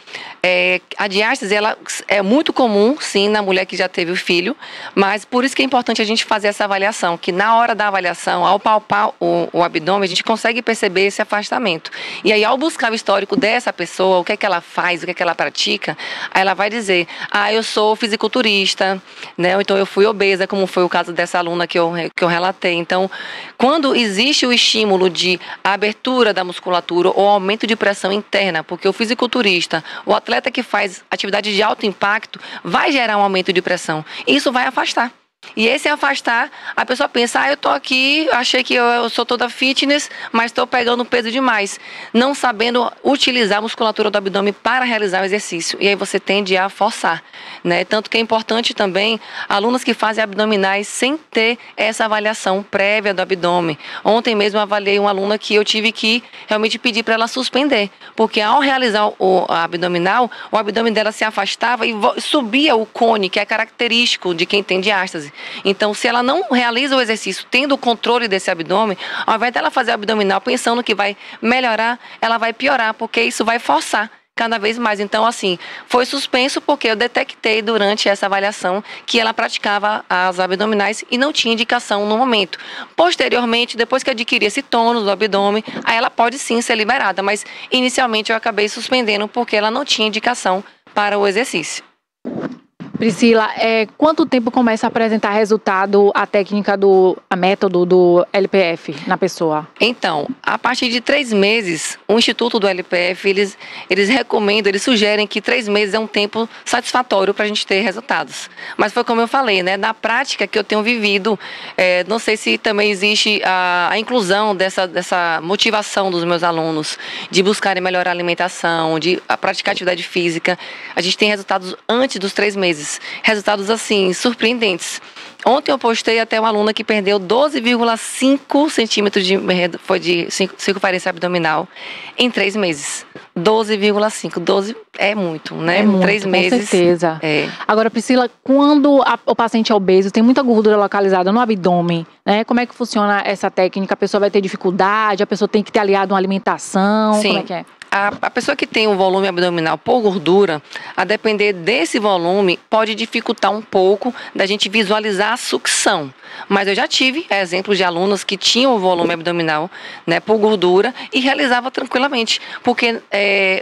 A diástase, ela é muito comum, sim, na mulher que já teve o filho, mas por isso que é importante a gente fazer essa avaliação, que na hora da avaliação, ao palpar o abdômen, a gente consegue perceber esse afastamento. E aí, ao buscar o histórico dessa pessoa, o que é que ela faz, o que é que ela pratica, aí ela vai dizer, eu sou fisiculturista, né? Ou então eu fui obesa, como foi o caso dessa aluna que eu relatei. Então, quando existe o estímulo de abertura da musculatura ou aumento de pressão interna, porque o fisiculturista, o atleta que faz atividade de alto impacto, vai gerar um aumento de pressão. Isso vai afastar. E esse afastar, a pessoa pensa, eu tô aqui, achei que eu sou toda fitness, mas estou pegando peso demais, não sabendo utilizar a musculatura do abdômen para realizar o exercício. E aí você tende a forçar, né? Tanto que é importante também alunas que fazem abdominais sem ter essa avaliação prévia do abdômen. Ontem mesmo eu avaliei uma aluna que eu tive que realmente pedir para ela suspender, porque ao realizar o abdominal, o abdômen dela se afastava e subia o cone, que é característico de quem tem diástase. Então, se ela não realiza o exercício tendo o controle desse abdômen, ao invés dela fazer abdominal pensando que vai melhorar, ela vai piorar, porque isso vai forçar cada vez mais. Então, assim, foi suspenso porque eu detectei durante essa avaliação que ela praticava as abdominais e não tinha indicação no momento. Posteriormente, depois que adquirir esse tônus do abdômen, aí ela pode sim ser liberada, mas inicialmente eu acabei suspendendo porque ela não tinha indicação para o exercício. Priscila, quanto tempo começa a apresentar resultado a técnica a método do LPF na pessoa? Então, a partir de 3 meses, o Instituto do LPF, eles recomendam, eles sugerem que 3 meses é um tempo satisfatório para a gente ter resultados. Mas foi como eu falei, né? Na prática que eu tenho vivido, não sei se também existe a inclusão dessa motivação dos meus alunos de buscarem melhorar a alimentação, de praticar atividade física. A gente tem resultados antes dos 3 meses. Resultados, assim, surpreendentes. Ontem eu postei até uma aluna que perdeu 12,5 centímetros de circunferência abdominal em 3 meses. 12,5. 12 é muito, né? É muito, 3 meses. Com certeza. Agora, Priscila, quando o paciente é obeso, tem muita gordura localizada no abdômen, né? Como é que funciona essa técnica? A pessoa vai ter dificuldade? A pessoa tem que ter aliado uma alimentação? Sim. Como é que é? A pessoa que tem um volume abdominal por gordura, a depender desse volume, pode dificultar um pouco da gente visualizar a sucção. Mas eu já tive exemplos de alunos que tinham o volume abdominal, né, por gordura e realizava tranquilamente. Porque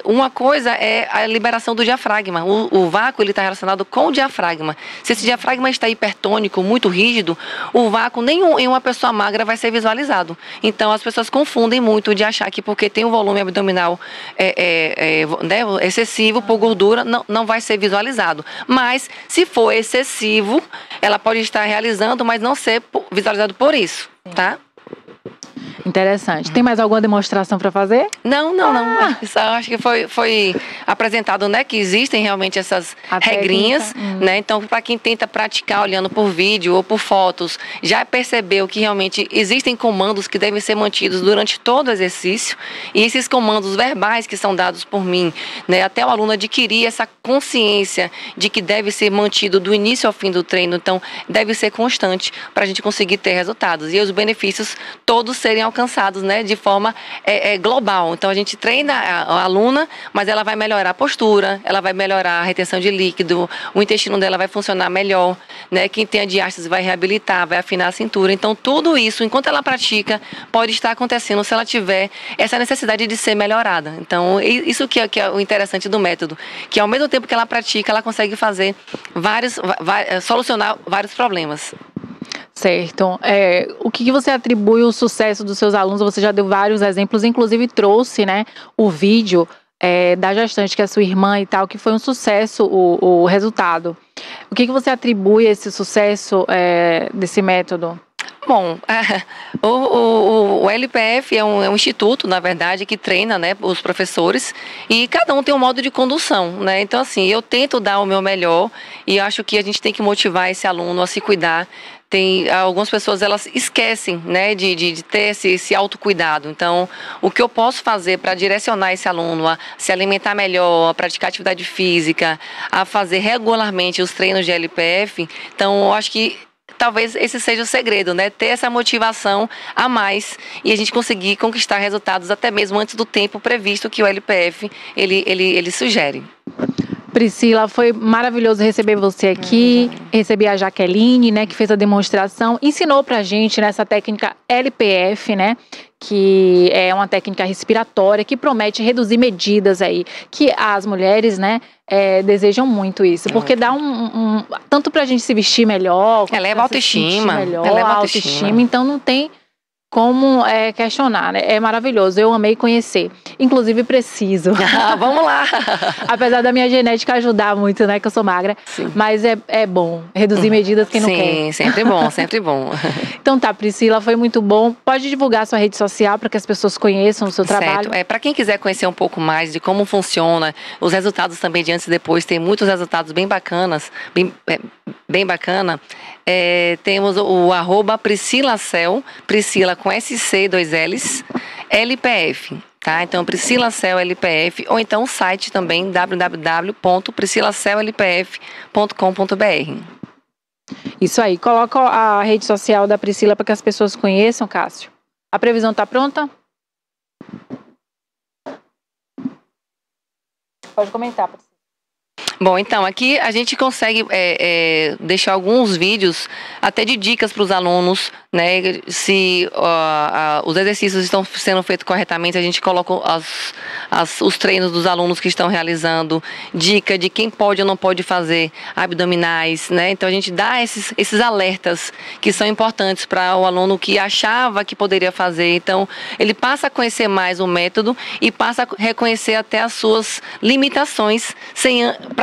uma coisa é a liberação do diafragma. O vácuo está relacionado com o diafragma. Se esse diafragma está hipertônico, muito rígido, o vácuo nenhum em uma pessoa magra vai ser visualizado. Então as pessoas confundem muito de achar que porque tem um volume abdominal excessivo por gordura, não vai ser visualizado. Mas, se for excessivo, ela pode estar realizando, mas não ser visualizado por isso, tá? Interessante. Tem mais alguma demonstração para fazer? Não. Isso, acho que foi apresentado, né, que existem realmente essas regrinhas, né? Então, para quem tenta praticar olhando por vídeo ou por fotos, já percebeu que realmente existem comandos que devem ser mantidos durante todo o exercício, e esses comandos verbais que são dados por mim, né, até o aluno adquirir essa consciência de que deve ser mantido do início ao fim do treino, então deve ser constante para a gente conseguir ter resultados e os benefícios todos serem alcançados, né, de forma global. Então a gente treina a aluna, mas ela vai melhorar a postura, ela vai melhorar a retenção de líquido, o intestino dela vai funcionar melhor, né? Quem tem a diástase vai reabilitar, vai afinar a cintura. Então tudo isso, enquanto ela pratica, pode estar acontecendo se ela tiver essa necessidade de ser melhorada. Então isso que é o interessante do método, que ao mesmo tempo que ela pratica, ela consegue fazer solucionar vários problemas. Certo. O que você atribui o sucesso dos seus alunos? Você já deu vários exemplos, inclusive trouxe, né, o vídeo da gestante, que é sua irmã e tal, que foi um sucesso o resultado. O que você atribui esse sucesso desse método? Bom, o LPF é um instituto, na verdade, que treina, né, os professores, e cada um tem um modo de condução, né? Então, assim, eu tento dar o meu melhor e acho que a gente tem que motivar esse aluno a se cuidar. Tem algumas pessoas, elas esquecem, né, de ter esse autocuidado. Então, o que eu posso fazer para direcionar esse aluno a se alimentar melhor, a praticar atividade física, a fazer regularmente os treinos de LPF, então eu acho que talvez esse seja o segredo, né? Ter essa motivação a mais e a gente conseguir conquistar resultados até mesmo antes do tempo previsto que o LPF ele sugere. Priscila, foi maravilhoso receber você aqui, receber a Jaqueline, né, que fez a demonstração, ensinou pra gente nessa técnica LPF, né, que é uma técnica respiratória que promete reduzir medidas aí, que as mulheres, né, desejam muito isso, porque dá tanto pra gente se vestir melhor, eleva a autoestima, eleva a autoestima, então não tem como questionar, né? É maravilhoso, eu amei conhecer. Inclusive preciso. Vamos lá! Apesar da minha genética ajudar muito, né? Que eu sou magra. Sim. Mas é bom reduzir medidas quem não quer. Sim, sempre bom, sempre bom. Então tá, Priscila, foi muito bom. Pode divulgar sua rede social para que as pessoas conheçam o seu trabalho. Para quem quiser conhecer um pouco mais de como funciona, os resultados também de antes e depois, tem muitos resultados bem bacanas, bem bacana. Temos o @PriscilaCel, Priscila com SC, 2 L's, LPF, tá? Então, PriscilaCel LPF, ou então o site também, www.priscilacelLPF.com.br. Isso aí, coloca a rede social da Priscila para que as pessoas conheçam, Cássio. A previsão está pronta? Pode comentar, Priscila. Bom, então, aqui a gente consegue deixar alguns vídeos até de dicas para os alunos, né? Se os exercícios estão sendo feitos corretamente, a gente coloca os treinos dos alunos que estão realizando, dica de quem pode ou não pode fazer abdominais, né? Então a gente dá esses alertas que são importantes para o aluno que achava que poderia fazer. Então ele passa a conhecer mais o método e passa a reconhecer até as suas limitações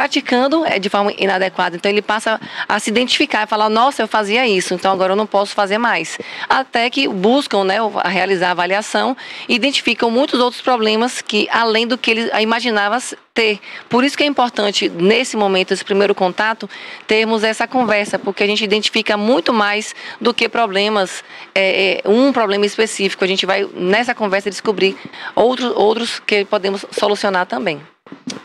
praticando de forma inadequada. Então ele passa a se identificar e falar, nossa, eu fazia isso, então agora eu não posso fazer mais. Até que buscam, né, a realizar a avaliação e identificam muitos outros problemas que, além do que ele imaginava ter. Por isso que é importante, nesse momento, esse primeiro contato, termos essa conversa, porque a gente identifica muito mais do que problemas, um problema específico. A gente vai, nessa conversa, descobrir outros que podemos solucionar também.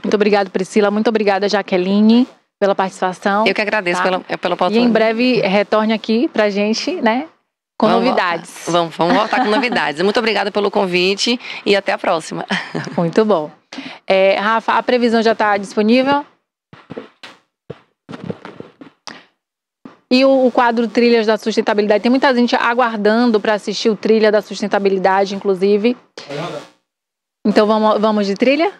Muito obrigada, Priscila. Muito obrigada, Jaqueline, pela participação. Eu que agradeço pela oportunidade. E em breve retorne aqui pra gente, né, com novidades. Vamos voltar com novidades. Muito obrigada pelo convite e até a próxima. Muito bom. Rafa, a previsão já está disponível? E o quadro Trilhas da Sustentabilidade? Tem muita gente aguardando para assistir o Trilha da Sustentabilidade, inclusive. Então vamos de trilha?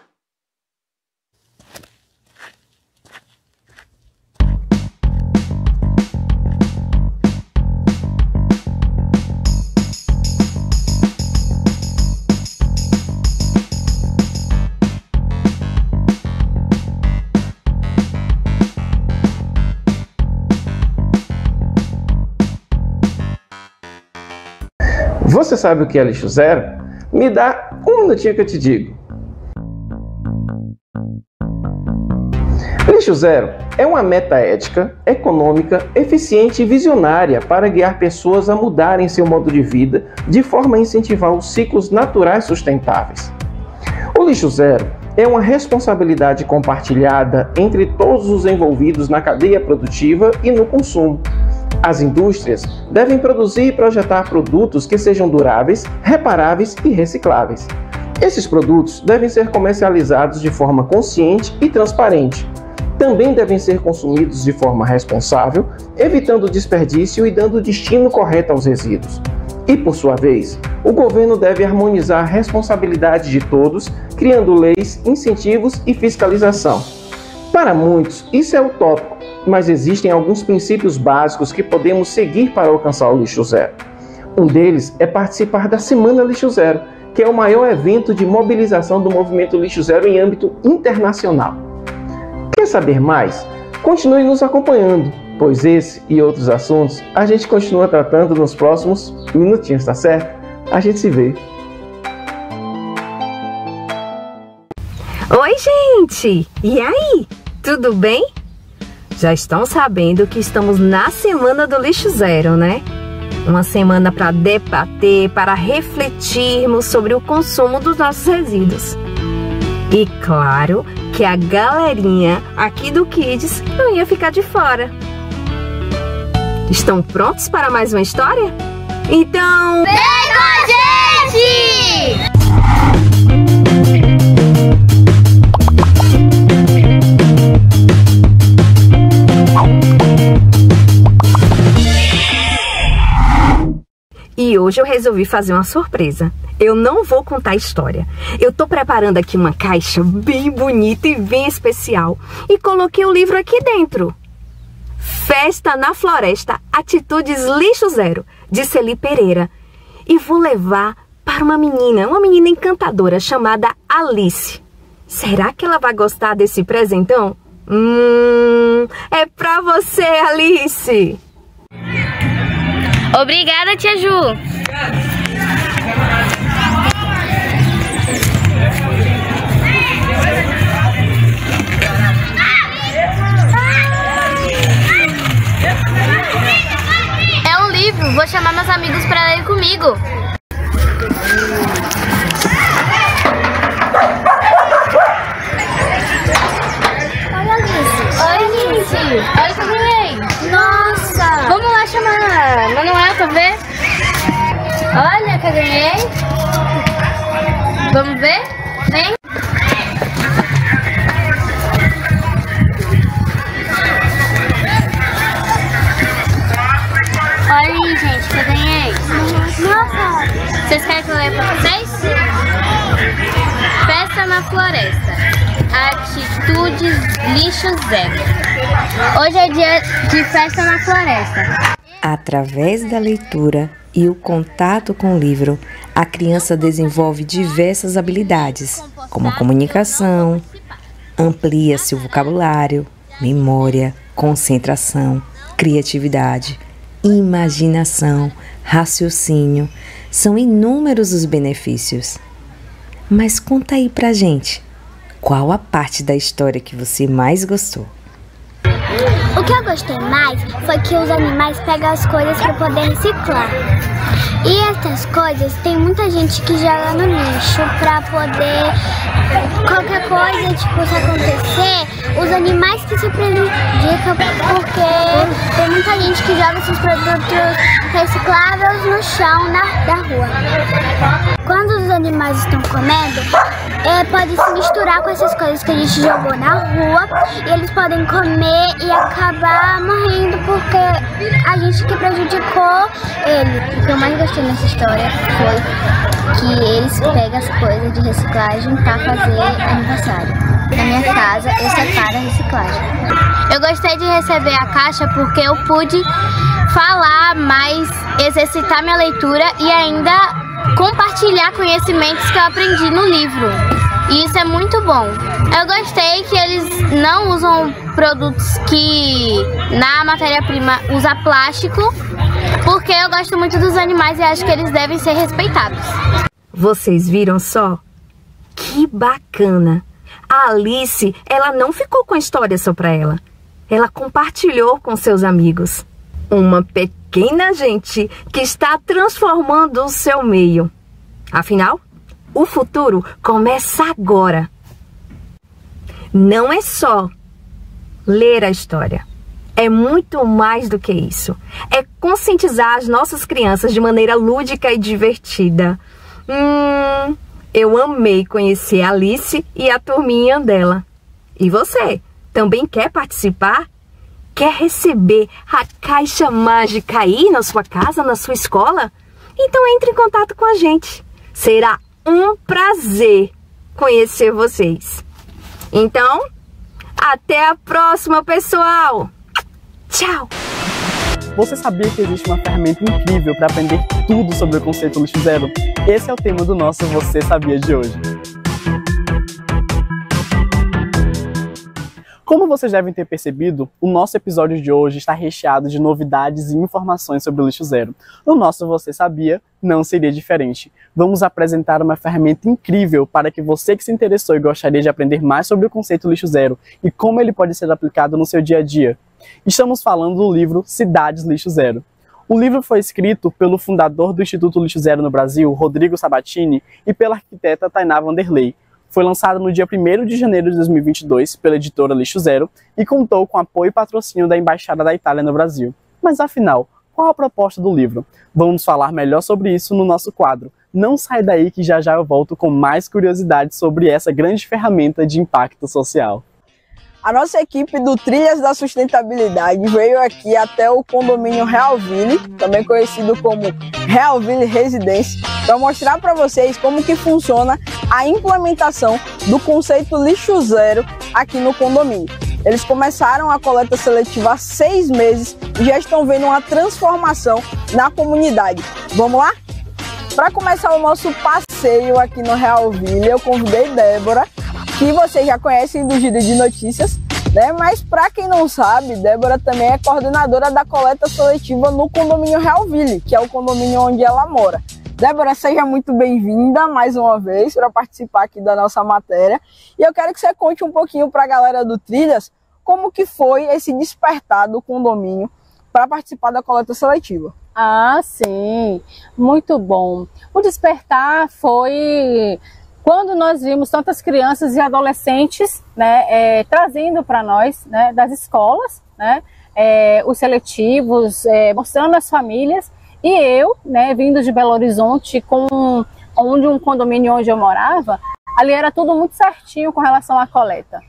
Você sabe o que é lixo zero? Me dá um minutinho que eu te digo. Lixo zero é uma meta ética, econômica, eficiente e visionária para guiar pessoas a mudarem seu modo de vida de forma a incentivar os ciclos naturais sustentáveis. O lixo zero é uma responsabilidade compartilhada entre todos os envolvidos na cadeia produtiva e no consumo. As indústrias devem produzir e projetar produtos que sejam duráveis, reparáveis e recicláveis. Esses produtos devem ser comercializados de forma consciente e transparente. Também devem ser consumidos de forma responsável, evitando desperdício e dando o destino correto aos resíduos. E, por sua vez, o governo deve harmonizar a responsabilidade de todos, criando leis, incentivos e fiscalização. Para muitos, isso é utópico, mas existem alguns princípios básicos que podemos seguir para alcançar o lixo zero. Um deles é participar da Semana Lixo Zero, que é o maior evento de mobilização do movimento Lixo Zero em âmbito internacional. Quer saber mais? Continue nos acompanhando, pois esse e outros assuntos a gente continua tratando nos próximos minutinhos, tá certo? A gente se vê. Oi, gente! E aí? Tudo bem? Já estão sabendo que estamos na Semana do Lixo Zero, né? Uma semana para debater, para refletirmos sobre o consumo dos nossos resíduos. E claro que a galerinha aqui do Kids não ia ficar de fora. Estão prontos para mais uma história? Então... Vem com a gente! E hoje eu resolvi fazer uma surpresa. Eu não vou contar a história. Eu tô preparando aqui uma caixa bem bonita e bem especial. E coloquei o livro aqui dentro. Festa na Floresta, Atitudes Lixo Zero, de Celi Pereira. E vou levar para uma menina encantadora chamada Alice. Será que ela vai gostar desse presentão? É pra você, Alice! Obrigada, tia Ju! É um livro, vou chamar meus amigos para ler comigo. Olha, Alice! Oi, gente! Olha que eu ganhei! Nossa! Vamos lá chamar Manuel pra ver? Olha que eu ganhei! Vamos ver? Vem! Olha aí, gente, que eu ganhei! Nossa! Vocês querem que eu leia pra vocês? Festa na Floresta. Atitudes Lixo Zero. Hoje é dia de festa na floresta. Através da leitura e o contato com o livro, a criança desenvolve diversas habilidades, como a comunicação, amplia seu vocabulário, memória, concentração, criatividade, imaginação, raciocínio. São inúmeros os benefícios. Mas conta aí pra gente, qual a parte da história que você mais gostou? O que eu gostei mais foi que os animais pegam as coisas para poder reciclar. E essas coisas, tem muita gente que joga no lixo para poder... Qualquer coisa, tipo, se acontecer, os animais que se prejudicam, porque tem muita gente que joga esses produtos recicláveis no chão da rua. Quando os animais estão comendo, pode se misturar com essas coisas que a gente jogou na rua e eles podem comer e acabar morrendo porque a gente que prejudicou ele. O que eu mais gostei nessa história foi que eles pegam as coisas de reciclagem para fazer aniversário. Na minha casa eu separo a reciclagem. Eu gostei de receber a caixa porque eu pude falar mais, exercitar minha leitura e ainda compartilhar conhecimentos que eu aprendi no livro. E isso é muito bom. Eu gostei que eles não usam produtos que na matéria-prima usa plástico, porque eu gosto muito dos animais e acho que eles devem ser respeitados. Vocês viram só? Que bacana! A Alice, ela não ficou com a história só pra ela. Ela compartilhou com seus amigos. Uma pequena gente que está transformando o seu meio. Afinal, o futuro começa agora. Não é só ler a história. É muito mais do que isso. É conscientizar as nossas crianças de maneira lúdica e divertida. Eu amei conhecer a Alice e a turminha dela. E você, também quer participar? Quer receber a caixa mágica aí na sua casa, na sua escola? Então entre em contato com a gente. Será um prazer conhecer vocês. Então, até a próxima, pessoal! Tchau! Você sabia que existe uma ferramenta incrível para aprender tudo sobre o conceito lixo zero? Esse é o tema do nosso Você Sabia de hoje. Como vocês devem ter percebido, o nosso episódio de hoje está recheado de novidades e informações sobre o lixo zero. No nosso Você Sabia, não seria diferente. Vamos apresentar uma ferramenta incrível para que você que se interessou e gostaria de aprender mais sobre o conceito lixo zero e como ele pode ser aplicado no seu dia a dia. Estamos falando do livro Cidades Lixo Zero. O livro foi escrito pelo fundador do Instituto Lixo Zero no Brasil, Rodrigo Sabatini, e pela arquiteta Tainá Vanderlei. Foi lançado no dia 1º de janeiro de 2022 pela editora Lixo Zero e contou com apoio e patrocínio da Embaixada da Itália no Brasil. Mas afinal, qual a proposta do livro? Vamos falar melhor sobre isso no nosso quadro. Não sai daí que já eu volto com mais curiosidades sobre essa grande ferramenta de impacto social. A nossa equipe do Trilhas da Sustentabilidade veio aqui até o condomínio Realville, também conhecido como Realville Residência, para mostrar para vocês como que funciona a implementação do conceito lixo zero aqui no condomínio. Eles começaram a coleta seletiva há 6 meses e já estão vendo uma transformação na comunidade. Vamos lá? Para começar o nosso passeio aqui no Realville, eu convidei Débora, que vocês já conhecem do Giro de Notícias, né? Mas para quem não sabe, Débora também é coordenadora da coleta seletiva no condomínio Realville, que é o condomínio onde ela mora. Débora, seja muito bem-vinda mais uma vez para participar aqui da nossa matéria. E eu quero que você conte um pouquinho para a galera do Trilhas como que foi esse despertar do condomínio para participar da coleta seletiva. Ah, sim, muito bom. O despertar foi quando nós vimos tantas crianças e adolescentes, né, trazendo para nós, né, das escolas, né, os seletivos, mostrando as famílias, e eu, né, vindo de Belo Horizonte, onde um condomínio onde eu morava, ali era tudo muito certinho com relação à coleta.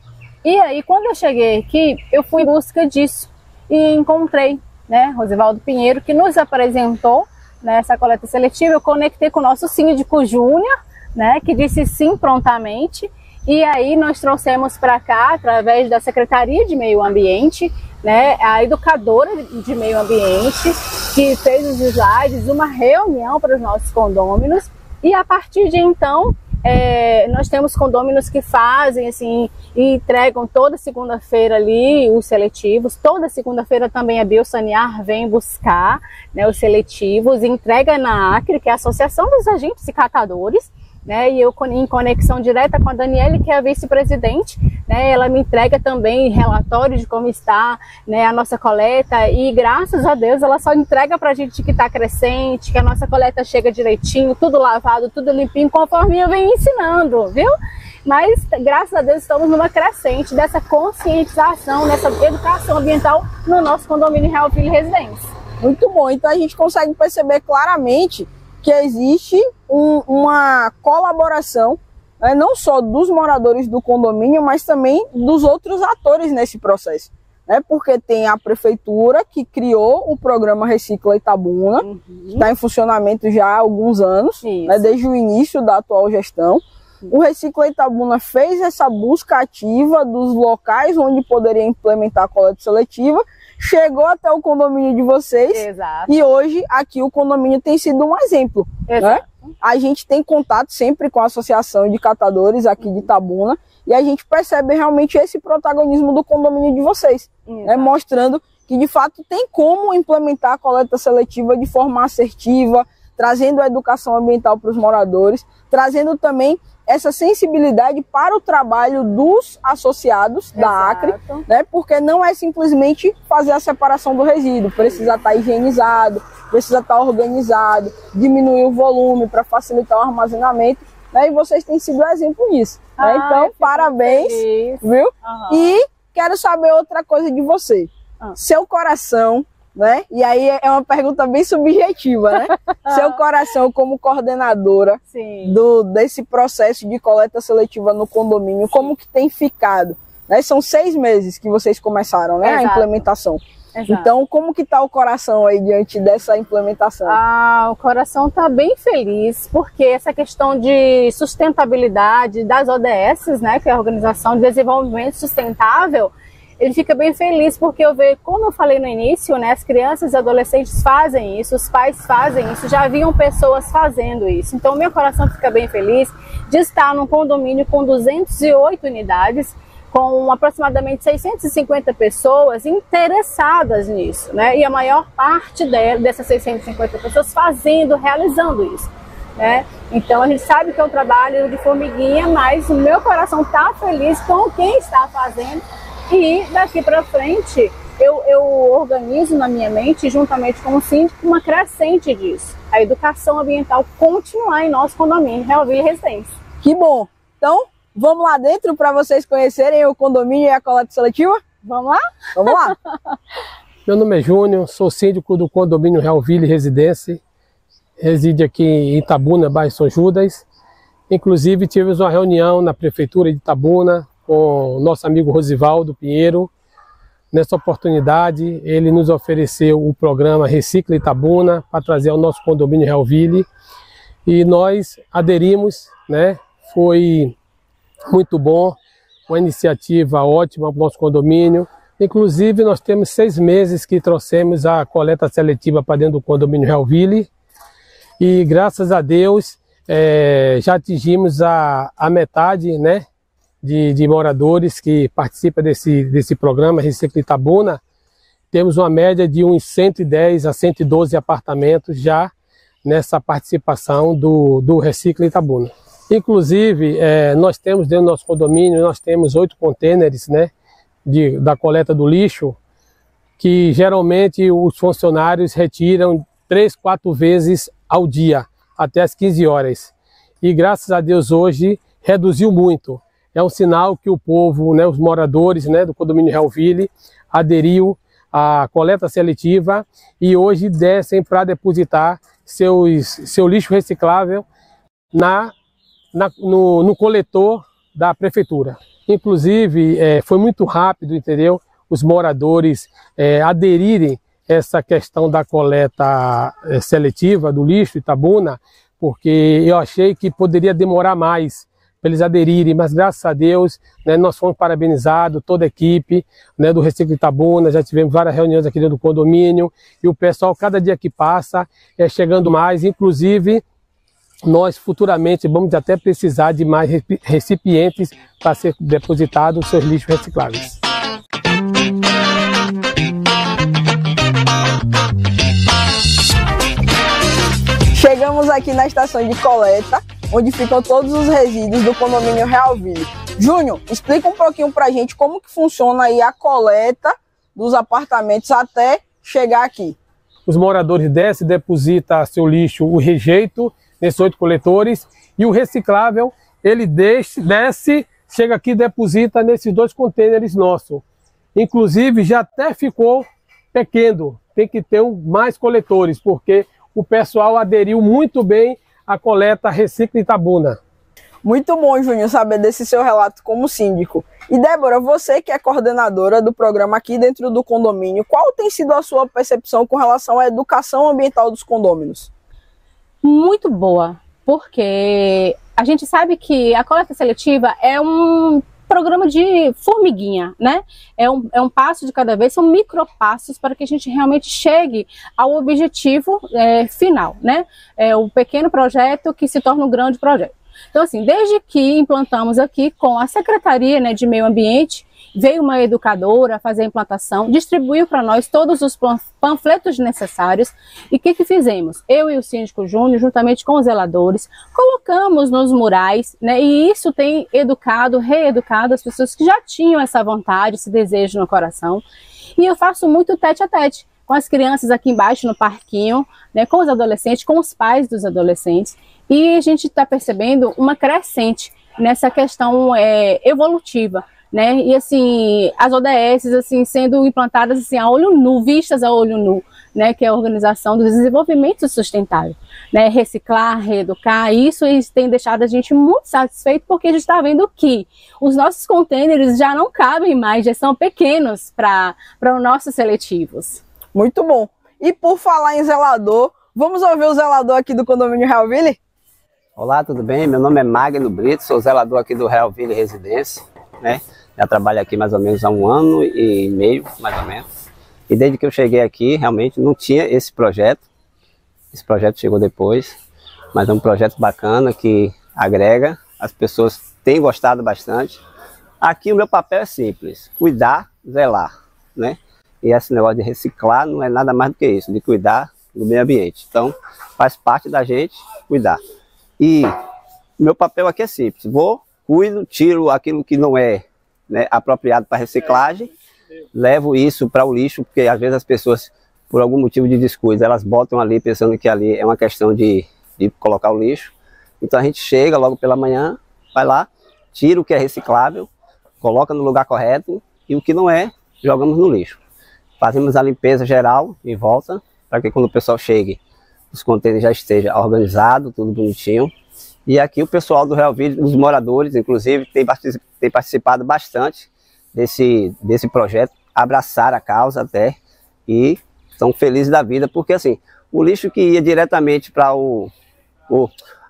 E aí, quando eu cheguei aqui, eu fui em busca disso e encontrei, né, Rosivaldo Pinheiro, que nos apresentou, né, essa coleta seletiva. Eu conectei com o nosso síndico Júnior, né, que disse sim prontamente, e aí nós trouxemos para cá, através da Secretaria de Meio Ambiente, né, a educadora de meio ambiente, que fez os slides, uma reunião para os nossos condôminos, e a partir de então, nós temos condôminos que fazem, assim, e entregam toda segunda-feira ali os seletivos. Toda segunda-feira também a Biosanear vem buscar, né, os seletivos, entrega na ACRE, que é a Associação dos Agentes e Catadores, né, e eu, em conexão direta com a Daniele, que é a vice-presidente, né, ela me entrega também relatório de como está, né, a nossa coleta, e graças a Deus ela só entrega pra gente que está crescente, que a nossa coleta chega direitinho, tudo lavado, tudo limpinho, conforme eu venho ensinando, viu? Mas graças a Deus estamos numa crescente dessa conscientização, dessa educação ambiental no nosso condomínio Realville Residência. Muito bom, então a gente consegue perceber claramente que existe uma colaboração, né, não só dos moradores do condomínio, mas também dos outros atores nesse processo. Né, porque tem a prefeitura que criou o programa Recicla Itabuna, que está em funcionamento já há alguns anos, né, desde o início da atual gestão. O Recicla Itabuna fez essa busca ativa dos locais onde poderia implementar a coleta seletiva, chegou até o condomínio de vocês. Exato. E hoje aqui o condomínio tem sido um exemplo. Né? A gente tem contato sempre com a Associação de Catadores aqui de Itabuna e a gente percebe realmente esse protagonismo do condomínio de vocês, né? Mostrando que de fato tem como implementar a coleta seletiva de forma assertiva, trazendo a educação ambiental para os moradores, trazendo também essa sensibilidade para o trabalho dos associados da ACRE, né? Porque não é simplesmente fazer a separação do resíduo, precisa estar higienizado, precisa estar organizado, diminuir o volume para facilitar o armazenamento, né? E vocês têm sido exemplo nisso. Né? Então, parabéns, viu? E quero saber outra coisa de você. Seu coração, né? E aí é uma pergunta bem subjetiva, né? Seu coração como coordenadora desse processo de coleta seletiva no condomínio, como que tem ficado? Né? São 6 meses que vocês começaram, né? A implementação. Exato. Então, como que tá o coração aí diante dessa implementação? O coração tá bem feliz, porque essa questão de sustentabilidade das ODS, né, que é a Organização de Desenvolvimento Sustentável, ele fica bem feliz porque eu vejo, como eu falei no início, né, as crianças e adolescentes fazem isso, os pais fazem isso, já haviam pessoas fazendo isso. Então, meu coração fica bem feliz de estar num condomínio com 208 unidades, com aproximadamente 650 pessoas interessadas nisso, né? E a maior parte dessas 650 pessoas realizando isso, né? Então a gente sabe que é um trabalho de formiguinha, mas o meu coração está feliz com quem está fazendo, e daqui para frente eu organizo na minha mente, juntamente com o síndico, uma crescente disso. A educação ambiental continuar em nosso condomínio Realville Residência. Que bom! Então, vamos lá dentro para vocês conhecerem o condomínio e a coleta seletiva? Vamos lá? Vamos lá! Meu nome é Júnior, sou síndico do condomínio Realville Residência, reside aqui em Itabuna, bairro São Judas. Inclusive tivemos uma reunião na prefeitura de Itabuna com o nosso amigo Rosivaldo Pinheiro. Nessa oportunidade ele nos ofereceu o programa Recicla Itabuna para trazer ao nosso condomínio Realville e nós aderimos, né? Foi muito bom, uma iniciativa ótima para o nosso condomínio. Inclusive, nós temos 6 meses que trouxemos a coleta seletiva para dentro do condomínio Realville e, graças a Deus, já atingimos a metade, né, de moradores que participam desse programa Recicla Itabuna. Temos uma média de uns 110 a 112 apartamentos já nessa participação do Recicla Itabuna. Inclusive, nós temos dentro do nosso condomínio, nós temos 8 contêineres, né, da coleta do lixo, que geralmente os funcionários retiram 3, 4 vezes ao dia, até as 15 horas. E graças a Deus hoje reduziu muito. É um sinal que o povo, né, os moradores, né, do condomínio Realville aderiu à coleta seletiva e hoje descem para depositar seu lixo reciclável no coletor da prefeitura. Inclusive, foi muito rápido, entendeu? Os moradores aderirem a essa questão da coleta seletiva do lixo Itabuna, porque eu achei que poderia demorar mais para eles aderirem, mas graças a Deus, né, nós fomos parabenizados, toda a equipe, né, do Recicla Itabuna, já tivemos várias reuniões aqui dentro do condomínio, e o pessoal, cada dia que passa, chegando mais, inclusive, nós futuramente vamos até precisar de mais recipientes para ser depositados os seus lixos recicláveis. Chegamos aqui na estação de coleta, onde ficam todos os resíduos do condomínio Realville. Júnior, explica um pouquinho pra gente como que funciona aí a coleta dos apartamentos até chegar aqui. Os moradores descem, depositam seu lixo, o rejeito, nesses 8 coletores, e o reciclável, ele desce, chega aqui e deposita nesses 2 contêineres nossos. Inclusive, já até ficou pequeno, tem que ter mais coletores, porque o pessoal aderiu muito bem à coleta Recicla Itabuna. Muito bom, Júnior, saber desse seu relato como síndico. E Débora, você que é coordenadora do programa aqui dentro do condomínio, qual tem sido a sua percepção com relação à educação ambiental dos condôminos? Muito boa, porque a gente sabe que a coleta seletiva é um programa de formiguinha, né? É um passo de cada vez, são micropassos para que a gente realmente chegue ao objetivo final, né? É o pequeno projeto que se torna um grande projeto. Então, assim, desde que implantamos aqui com a Secretaria, né, de Meio Ambiente, veio uma educadora fazer a implantação, distribuiu para nós todos os panfletos necessários. E o que fizemos? Eu e o síndico Júnior, juntamente com os zeladores, colocamos nos murais, né, e isso tem reeducado as pessoas que já tinham essa vontade, esse desejo no coração. E eu faço muito tete a tete com as crianças aqui embaixo no parquinho, né, com os adolescentes, com os pais dos adolescentes. E a gente está percebendo uma crescente nessa questão evolutiva, né? E assim, as ODS assim, sendo implantadas assim, a olho nu, vistas a olho nu, né? Que é a Organização do Desenvolvimento Sustentável, né? Reciclar, reeducar, isso tem deixado a gente muito satisfeito, porque a gente está vendo que os nossos contêineres já não cabem mais, já são pequenos para os nossos seletivos. Muito bom. E por falar em zelador, vamos ouvir o zelador aqui do condomínio Realville? Olá, tudo bem? Meu nome é Magno Brito, sou zelador aqui do Realville Residência, né? Já trabalho aqui mais ou menos há 1 ano e meio, mais ou menos. E desde que eu cheguei aqui, realmente não tinha esse projeto. Esse projeto chegou depois, mas é um projeto bacana que agrega, as pessoas têm gostado bastante. Aqui o meu papel é simples, cuidar, zelar, né? E esse negócio de reciclar não é nada mais do que isso, de cuidar do meio ambiente. Então, faz parte da gente cuidar. E meu papel aqui é simples, cuido, tiro aquilo que não é, né, apropriado para reciclagem, levo isso para o lixo, porque às vezes as pessoas, por algum motivo de descuido, elas botam ali pensando que ali é uma questão de colocar o lixo. Então a gente chega logo pela manhã, vai lá, tira o que é reciclável, coloca no lugar correto e o que não é, jogamos no lixo. fazemos a limpeza geral em volta, para que quando o pessoal chegue, os contêineres já estejam organizados, tudo bonitinho. E aqui o pessoal do Realville, os moradores, inclusive, tem participado bastante desse projeto, abraçaram a causa até, e estão felizes da vida, porque assim, o lixo que ia diretamente para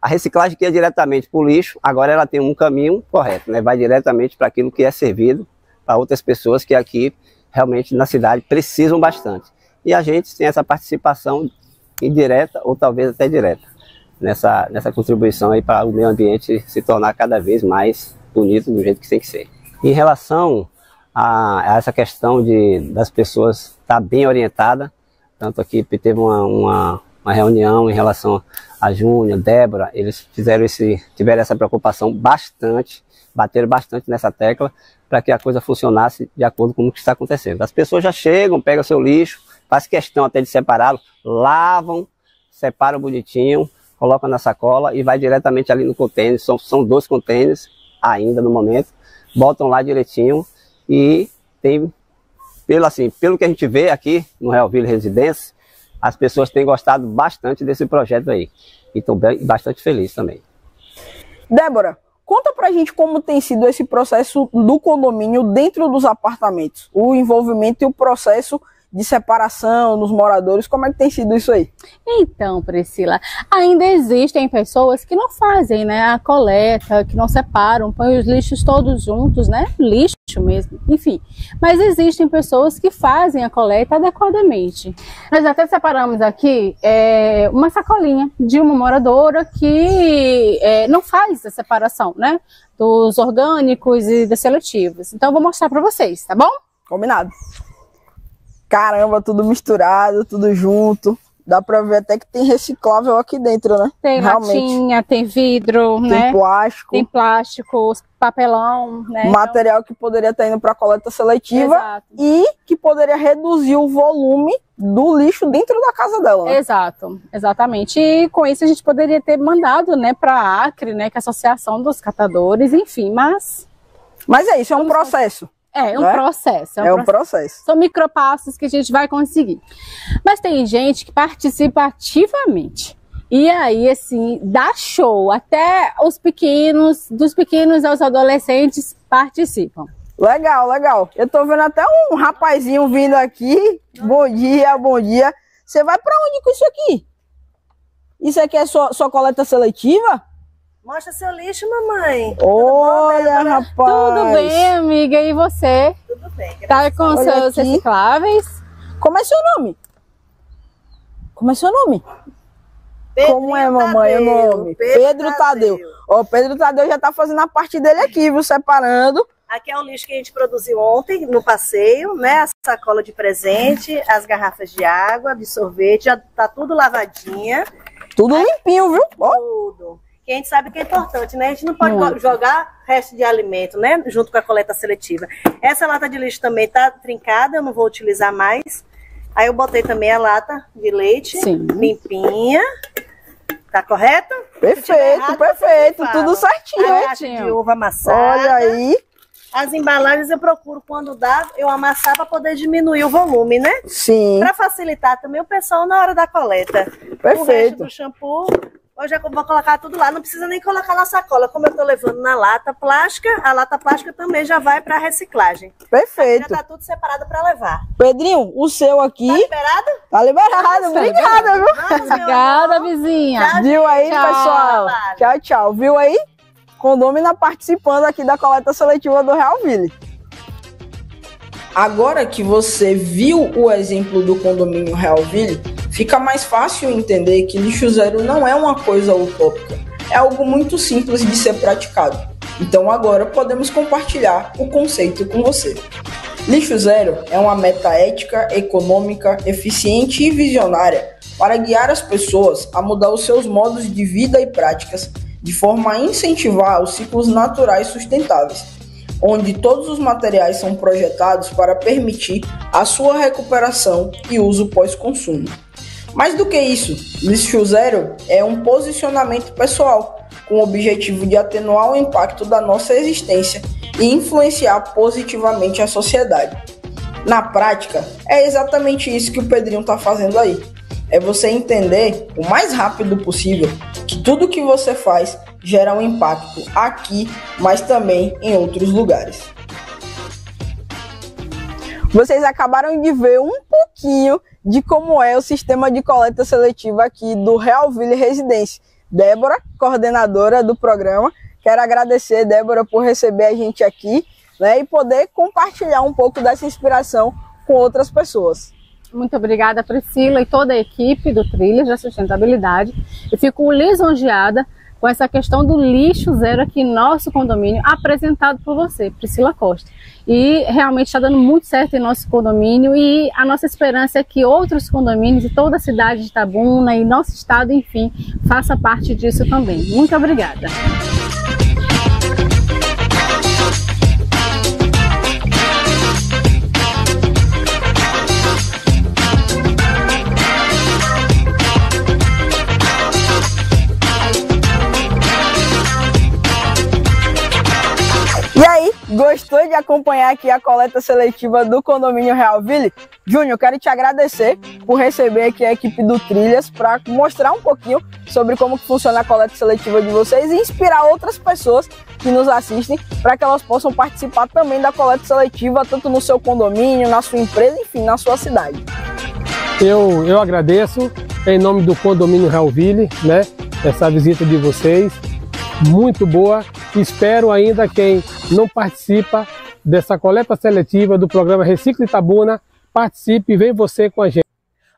a reciclagem que ia diretamente para o lixo, agora ela tem um caminho correto, né? Vai diretamente para aquilo que é servido para outras pessoas que aqui realmente na cidade precisam bastante. E a gente tem essa participação indireta ou talvez até direta nessa contribuição aí para o meio ambiente se tornar cada vez mais bonito do jeito que tem que ser. Em relação a essa questão das pessoas estar bem orientadas, tanto aqui teve uma reunião em relação a Júnior, Débora, eles tiveram essa preocupação bastante, bateram bastante nessa tecla para que a coisa funcionasse de acordo com o que está acontecendo. As pessoas já chegam, pegam seu lixo, faz questão até de separá-lo, lavam, separam bonitinho, colocam na sacola e vai diretamente ali no contêiner. São 2 contêineres ainda no momento, botam lá direitinho e tem, pelo que a gente vê aqui no Realville Residência, as pessoas têm gostado bastante desse projeto aí e estão bastante felizes também. Débora, conta pra gente como tem sido esse processo do condomínio dentro dos apartamentos, o envolvimento e o processo de separação nos moradores, como é que tem sido isso aí? Então, Priscila, ainda existem pessoas que não fazem, né, a coleta, que não separam, põem os lixos todos juntos, né, lixo mesmo, enfim. Mas existem pessoas que fazem a coleta adequadamente. Nós até separamos aqui uma sacolinha de uma moradora que não faz a separação, né, dos orgânicos e dos seletivos. Então, eu vou mostrar para vocês, tá bom? Combinado. Caramba, tudo misturado, tudo junto. Dá pra ver até que tem reciclável aqui dentro, né? Tem latinha, tem vidro, né? Tem plástico, papelão, né? Material que poderia estar indo para coleta seletiva. Exato. E que poderia reduzir o volume do lixo dentro da casa dela, né? Exato, exatamente. E com isso a gente poderia ter mandado, né, para a Acre, né, que é a Associação dos Catadores, enfim, mas é isso, é um processo. É um processo. É um processo. São micropassos que a gente vai conseguir. Mas tem gente que participa ativamente. E aí, assim, dá show. Até os pequenos, dos pequenos aos adolescentes participam. Legal, legal. Eu tô vendo até um rapazinho vindo aqui. Bom dia, bom dia. Você vai pra onde com isso aqui? Isso aqui é sua coleta seletiva? Mostra seu lixo, mamãe. Olha, rapaz. Tudo bem, amiga? E você? Tudo bem. Tá com seus recicláveis? Como é seu nome? Como é seu nome? Como é, mamãe, o nome? Pedro Tadeu. Ó, Pedro Tadeu já tá fazendo a parte dele aqui, viu? Separando. Aqui é o lixo que a gente produziu ontem no passeio, né? A sacola de presente, as garrafas de água, de sorvete, já tá tudo lavadinha. Tudo limpinho, viu? Tudo. Que a gente sabe que é importante, né? A gente não pode jogar resto de alimento, né? Junto com a coleta seletiva. Essa lata de lixo também tá trincada, eu não vou utilizar mais. Aí eu botei também a lata de leite, limpinha. Tá correto? Perfeito, errado, perfeito. Tudo certinho. A caixa de uva amassada. Olha aí. As embalagens eu procuro, quando dá, eu amassar para poder diminuir o volume, né? Sim. Para facilitar também o pessoal na hora da coleta. Perfeito. O resto do shampoo, eu já vou colocar tudo lá. Não precisa nem colocar na sacola. Como eu tô levando na lata plástica, a lata plástica também já vai para reciclagem. Perfeito. Já tá tudo separado para levar. Pedrinho, o seu aqui... Tá liberado? Tá liberado. Obrigada, viu? Obrigada, vizinha. Viu aí, pessoal? Tchau, tchau. Viu aí? Condômina participando aqui da coleta seletiva do Realville. Agora que você viu o exemplo do condomínio Realville, fica mais fácil entender que lixo zero não é uma coisa utópica, é algo muito simples de ser praticado. Então agora podemos compartilhar o conceito com você. Lixo zero é uma meta ética, econômica, eficiente e visionária para guiar as pessoas a mudar os seus modos de vida e práticas, de forma a incentivar os ciclos naturais sustentáveis, onde todos os materiais são projetados para permitir a sua recuperação e uso pós-consumo. Mais do que isso, lixo zero é um posicionamento pessoal, com o objetivo de atenuar o impacto da nossa existência e influenciar positivamente a sociedade. Na prática, é exatamente isso que o Pedrinho está fazendo aí. É você entender o mais rápido possível que tudo que você faz gera um impacto aqui, mas também em outros lugares. Vocês acabaram de ver um pouquinho de como é o sistema de coleta seletiva aqui do Realville Residência. Débora, coordenadora do programa, quero agradecer, Débora, por receber a gente aqui, né, e poder compartilhar um pouco dessa inspiração com outras pessoas. Muito obrigada, Priscila, e toda a equipe do Trilhas da Sustentabilidade. Eu fico lisonjeada com essa questão do lixo zero aqui em nosso condomínio, apresentado por você, Priscila Costa. E realmente está dando muito certo em nosso condomínio, e a nossa esperança é que outros condomínios de toda a cidade de Itabuna e nosso estado, enfim, faça parte disso também. Muito obrigada. E aí, gostou de acompanhar aqui a coleta seletiva do condomínio Realville? Júnior, quero te agradecer por receber aqui a equipe do Trilhas para mostrar um pouquinho sobre como que funciona a coleta seletiva de vocês e inspirar outras pessoas que nos assistem para que elas possam participar também da coleta seletiva, tanto no seu condomínio, na sua empresa, enfim, na sua cidade. Eu agradeço em nome do condomínio Realville, né, essa visita de vocês, muito boa. Espero ainda quem não participa dessa coleta seletiva do programa Recicla Itabuna, participe e vem você com a gente.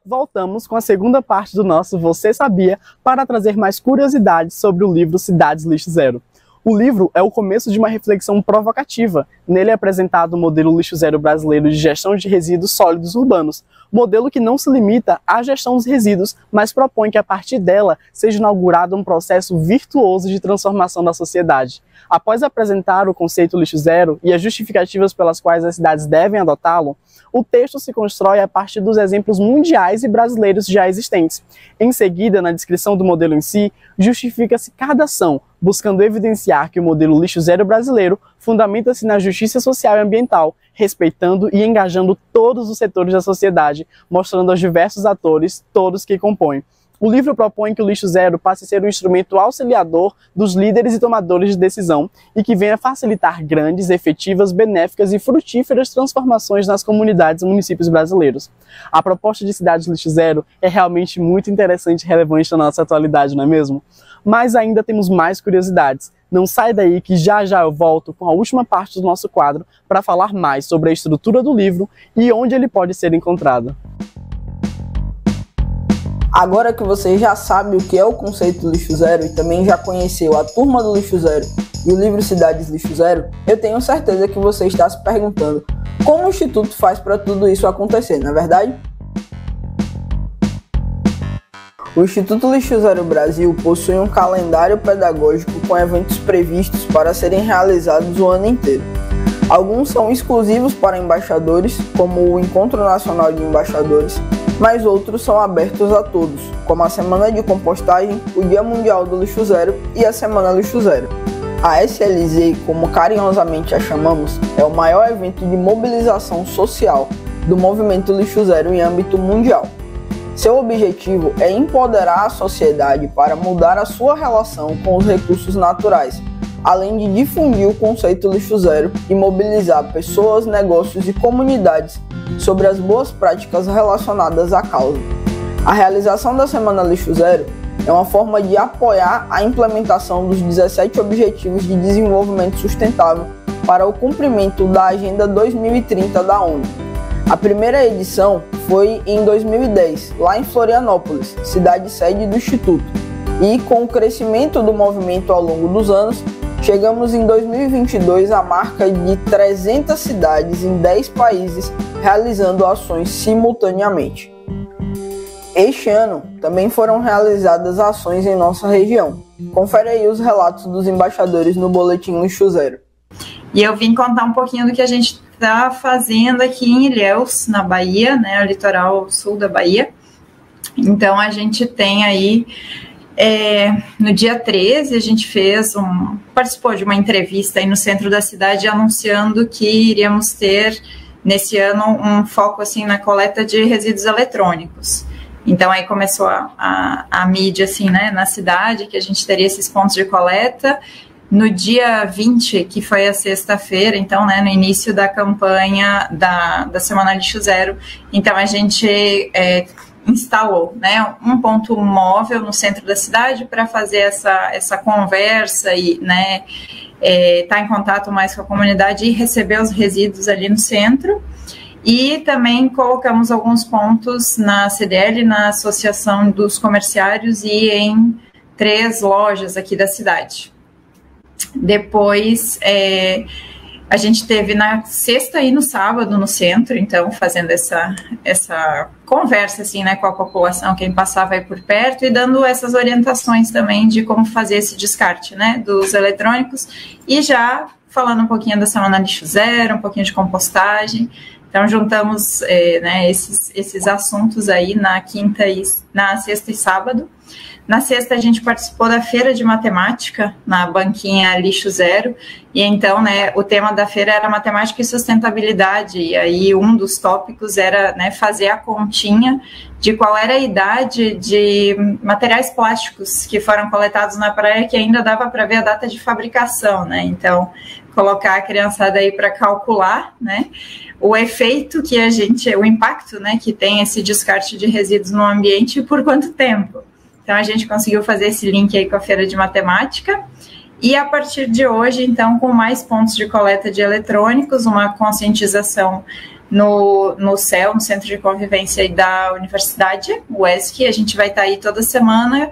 Voltamos com a segunda parte do nosso Você Sabia para trazer mais curiosidades sobre o livro Cidades Lixo Zero. O livro é o começo de uma reflexão provocativa. Nele é apresentado o modelo lixo zero brasileiro de gestão de resíduos sólidos urbanos, modelo que não se limita à gestão dos resíduos, mas propõe que a partir dela seja inaugurado um processo virtuoso de transformação da sociedade. Após apresentar o conceito lixo zero e as justificativas pelas quais as cidades devem adotá-lo, o texto se constrói a partir dos exemplos mundiais e brasileiros já existentes. Em seguida, na descrição do modelo em si, justifica-se cada ação, buscando evidenciar que o modelo lixo zero brasileiro fundamenta-se na justiça social e ambiental, respeitando e engajando todos os setores da sociedade, mostrando aos diversos atores, todos que compõem. O livro propõe que o lixo zero passe a ser um instrumento auxiliador dos líderes e tomadores de decisão e que venha facilitar grandes, efetivas, benéficas e frutíferas transformações nas comunidades e municípios brasileiros. A proposta de Cidades Lixo Zero é realmente muito interessante e relevante na nossa atualidade, não é mesmo? Mas ainda temos mais curiosidades. Não sai daí que já eu volto com a última parte do nosso quadro para falar mais sobre a estrutura do livro e onde ele pode ser encontrado. Agora que você já sabe o que é o conceito lixo zero e também já conheceu a turma do lixo zero e o livro Cidades Lixo Zero, eu tenho certeza que você está se perguntando como o Instituto faz para tudo isso acontecer, não é verdade? O Instituto Lixo Zero Brasil possui um calendário pedagógico com eventos previstos para serem realizados o ano inteiro. Alguns são exclusivos para embaixadores, como o Encontro Nacional de Embaixadores, mas outros são abertos a todos, como a Semana de Compostagem, o Dia Mundial do Lixo Zero e a Semana Lixo Zero. A SLZ, como carinhosamente a chamamos, é o maior evento de mobilização social do movimento Lixo Zero em âmbito mundial. Seu objetivo é empoderar a sociedade para mudar a sua relação com os recursos naturais, além de difundir o conceito lixo zero e mobilizar pessoas, negócios e comunidades sobre as boas práticas relacionadas à causa. A realização da Semana Lixo Zero é uma forma de apoiar a implementação dos 17 Objetivos de Desenvolvimento Sustentável para o cumprimento da Agenda 2030 da ONU. A primeira edição foi em 2010, lá em Florianópolis, cidade sede do Instituto, e com o crescimento do movimento ao longo dos anos, chegamos em 2022 à marca de 300 cidades em 10 países realizando ações simultaneamente. Este ano também foram realizadas ações em nossa região. Confere aí os relatos dos embaixadores no Boletim Lixo Zero. E eu vim contar um pouquinho do que a gente está fazendo aqui em Ilhéus, na Bahia, né, o litoral sul da Bahia. Então a gente tem aí, no dia 13, a gente participou de uma entrevista aí no centro da cidade anunciando que iríamos ter nesse ano, um foco assim na coleta de resíduos eletrônicos. Então aí começou a mídia assim, né, na cidade, que a gente teria esses pontos de coleta. No dia 20, que foi a sexta-feira, então, né, no início da campanha da Semana Lixo Zero, então a gente instalou, né, um ponto móvel no centro da cidade para fazer essa conversa e, né, tá em contato mais com a comunidade e receber os resíduos ali no centro. E também colocamos alguns pontos na CDL, na Associação dos Comerciários, e em 3 lojas aqui da cidade. Depois, a gente teve na sexta e no sábado no centro, então, fazendo essa conversa, assim, né, com a população, quem passava aí por perto, e dando essas orientações também de como fazer esse descarte, né, dos eletrônicos, e já falando um pouquinho da Semana Lixo Zero, um pouquinho de compostagem. Então, juntamos né, esses assuntos aí na sexta e sábado. Na sexta, a gente participou da Feira de Matemática, na banquinha Lixo Zero, e então, né, o tema da feira era matemática e sustentabilidade, e aí um dos tópicos era, né, fazer a continha de qual era a idade de materiais plásticos que foram coletados na praia, que ainda dava para ver a data de fabricação, né, então colocar a criançada aí para calcular, né, o efeito que o impacto, né, que tem esse descarte de resíduos no ambiente e por quanto tempo. Então, a gente conseguiu fazer esse link aí com a Feira de Matemática. E, a partir de hoje, então, com mais pontos de coleta de eletrônicos, uma conscientização no CEL, no Centro de Convivência da Universidade, o UESC. A gente vai estar aí toda semana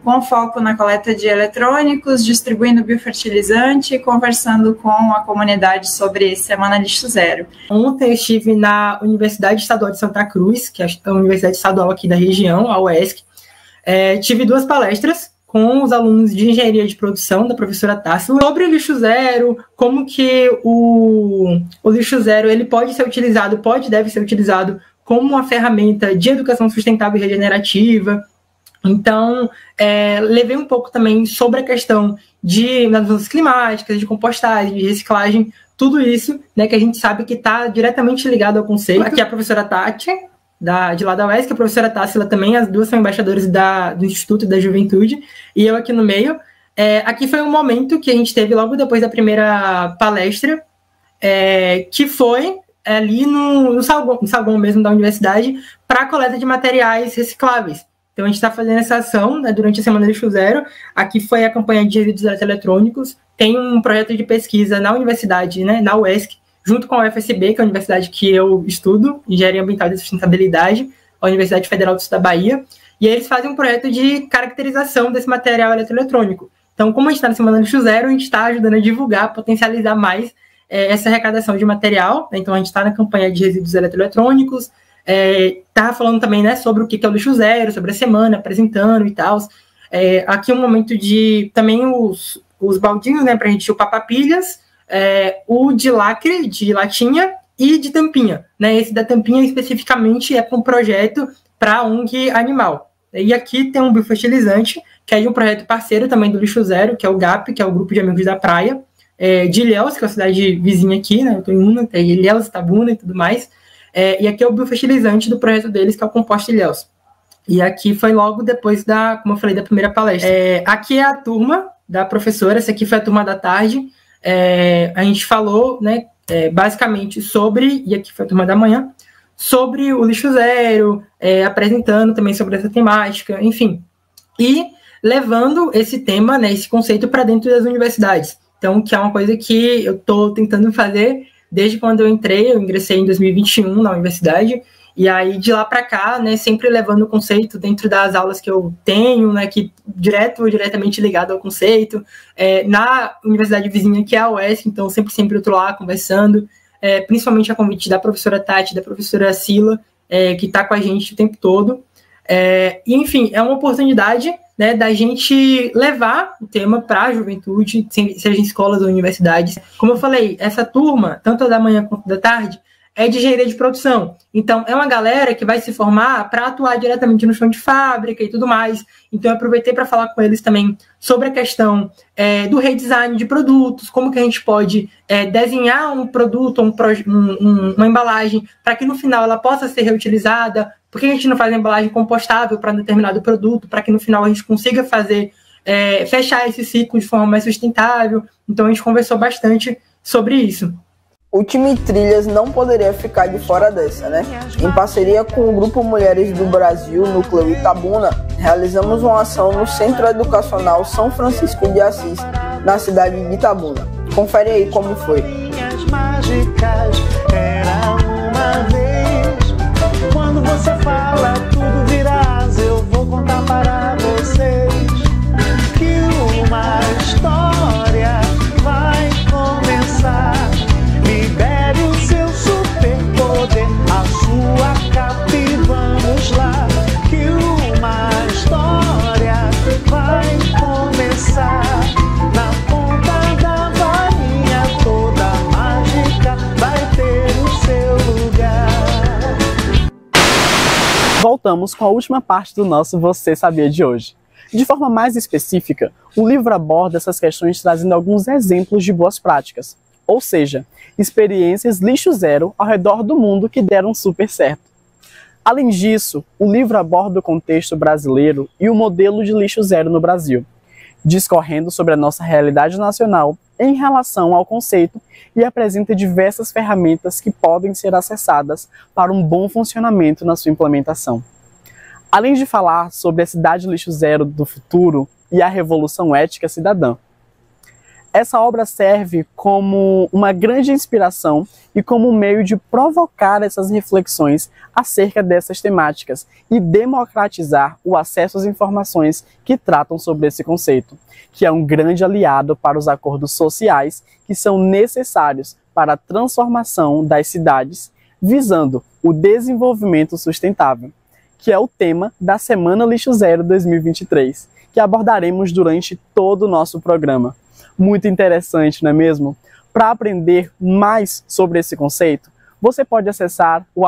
com foco na coleta de eletrônicos, distribuindo biofertilizante e conversando com a comunidade sobre Semana Lixo Zero. Ontem eu estive na Universidade Estadual de Santa Cruz, que é a universidade estadual aqui da região, a UESC. Tive 2 palestras com os alunos de engenharia de produção da professora Tássila sobre o lixo zero, como que o lixo zero ele deve ser utilizado como uma ferramenta de educação sustentável e regenerativa. Então, levei um pouco também sobre a questão de mudanças climáticas, de compostagem, de reciclagem, tudo isso, né, que a gente sabe que está diretamente ligado ao conceito. Aqui a professora Tati, de lá da UESC, a professora Tássila também, as 2 são embaixadores do Instituto da Juventude, e eu aqui no meio. Aqui foi um momento que a gente teve logo depois da primeira palestra, que foi ali no saguão mesmo da universidade, para a coleta de materiais recicláveis. Então a gente está fazendo essa ação, né, durante a Semana Lixo Zero. Aqui foi a campanha de resíduos eletrônicos. Tem um projeto de pesquisa na universidade, né, na UESC, junto com a UFSB, que é a universidade que eu estudo, Engenharia Ambiental e Sustentabilidade, a Universidade Federal do Sul da Bahia, e eles fazem um projeto de caracterização desse material eletroeletrônico. Então, como a gente está na Semana Lixo Zero, a gente está ajudando a divulgar, potencializar mais essa arrecadação de material, né? Então a gente está na campanha de resíduos eletroeletrônicos, estava falando também, né, sobre o que é o lixo zero, sobre a semana, apresentando e tal. Aqui é um momento de também os baldinhos, né, para a gente chupar papilhas, o de lacre, de latinha e de tampinha, né? Esse da tampinha especificamente é para um projeto para a ONG Animal. E aqui tem um biofertilizante, que é um projeto parceiro também do Lixo Zero, que é o GAP, que é o Grupo de Amigos da Praia, de Ilhéus, que é a cidade vizinha aqui, né? Eu estou em Una, tem Ilhéus, Itabuna e tudo mais. E aqui é o biofertilizante do projeto deles, que é o Composta Ilhéus. E aqui foi logo depois como eu falei, da primeira palestra. Aqui é a turma da professora, essa aqui foi a turma da tarde. A gente falou, né, basicamente sobre, e aqui foi a turma da manhã, sobre o lixo zero, apresentando também sobre essa temática, enfim. E levando esse tema, né, esse conceito para dentro das universidades. Então, que é uma coisa que eu estou tentando fazer desde quando eu ingressei em 2021 na universidade, e aí de lá para cá, né, sempre levando o conceito dentro das aulas que eu tenho, né, que diretamente ligado ao conceito, na universidade vizinha que é a UESC, então sempre eu estou lá conversando, principalmente a convite da professora Tati, da professora Sila, que está com a gente o tempo todo. E, enfim, é uma oportunidade, né, da gente levar o tema para a juventude, seja em escolas ou universidades. Como eu falei, essa turma, tanto a da manhã quanto da tarde, é de engenharia de produção. Então, é uma galera que vai se formar para atuar diretamente no chão de fábrica e tudo mais. Então, eu aproveitei para falar com eles também sobre a questão do redesign de produtos, como que a gente pode desenhar um produto, uma embalagem, para que no final ela possa ser reutilizada. Por que a gente não faz uma embalagem compostável para determinado produto, para que no final a gente consiga fazer, fechar esse ciclo de forma mais sustentável. Então, a gente conversou bastante sobre isso. O time Trilhas não poderia ficar de fora dessa, né? Em parceria com o Grupo Mulheres do Brasil, Núcleo Itabuna, realizamos uma ação no Centro Educacional São Francisco de Assis, na cidade de Itabuna. Confere aí como foi. Mágicas, era uma vez. Quando você fala, tudo virás. Eu vou contar para vocês que uma história vai começar. Libere o seu superpoder, a sua capa e vamos lá, que uma história vai começar. Na ponta da varinha toda mágica vai ter o seu lugar. Voltamos com a última parte do nosso Você Sabia de hoje. De forma mais específica, o livro aborda essas questões trazendo alguns exemplos de boas práticas. Ou seja, experiências lixo zero ao redor do mundo que deram super certo. Além disso, o livro aborda o contexto brasileiro e o modelo de lixo zero no Brasil, discorrendo sobre a nossa realidade nacional em relação ao conceito e apresenta diversas ferramentas que podem ser acessadas para um bom funcionamento na sua implementação. Além de falar sobre a cidade lixo zero do futuro e a revolução ética cidadã. Essa obra serve como uma grande inspiração e como um meio de provocar essas reflexões acerca dessas temáticas e democratizar o acesso às informações que tratam sobre esse conceito, que é um grande aliado para os acordos sociais que são necessários para a transformação das cidades, visando o desenvolvimento sustentável, que é o tema da Semana Lixo Zero 2023, que abordaremos durante todo o nosso programa. Muito interessante, não é mesmo? Para aprender mais sobre esse conceito, você pode acessar o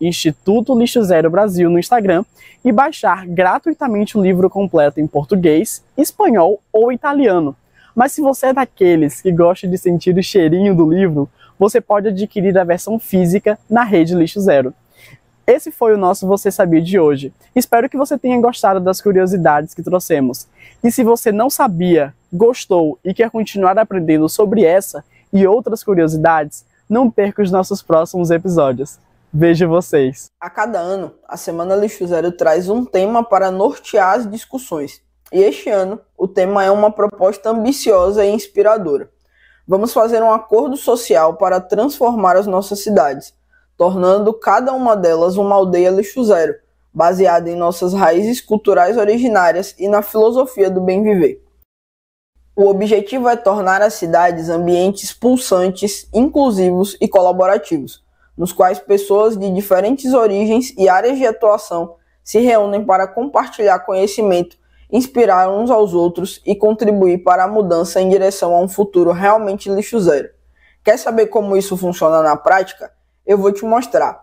@Instituto Lixo Zero Brasil no Instagram e baixar gratuitamente o livro completo em português, espanhol ou italiano. Mas se você é daqueles que gosta de sentir o cheirinho do livro, você pode adquirir a versão física na Rede Lixo Zero. Esse foi o nosso Você Sabia de hoje. Espero que você tenha gostado das curiosidades que trouxemos. E se você não sabia, gostou e quer continuar aprendendo sobre essa e outras curiosidades, não perca os nossos próximos episódios. Vejo vocês! A cada ano, a Semana Lixo Zero traz um tema para nortear as discussões. E este ano, o tema é uma proposta ambiciosa e inspiradora. Vamos fazer um acordo social para transformar as nossas cidades, tornando cada uma delas uma aldeia lixo zero, baseada em nossas raízes culturais originárias e na filosofia do bem viver. O objetivo é tornar as cidades ambientes pulsantes, inclusivos e colaborativos, nos quais pessoas de diferentes origens e áreas de atuação se reúnem para compartilhar conhecimento, inspirar uns aos outros e contribuir para a mudança em direção a um futuro realmente lixo zero. Quer saber como isso funciona na prática? Eu vou te mostrar.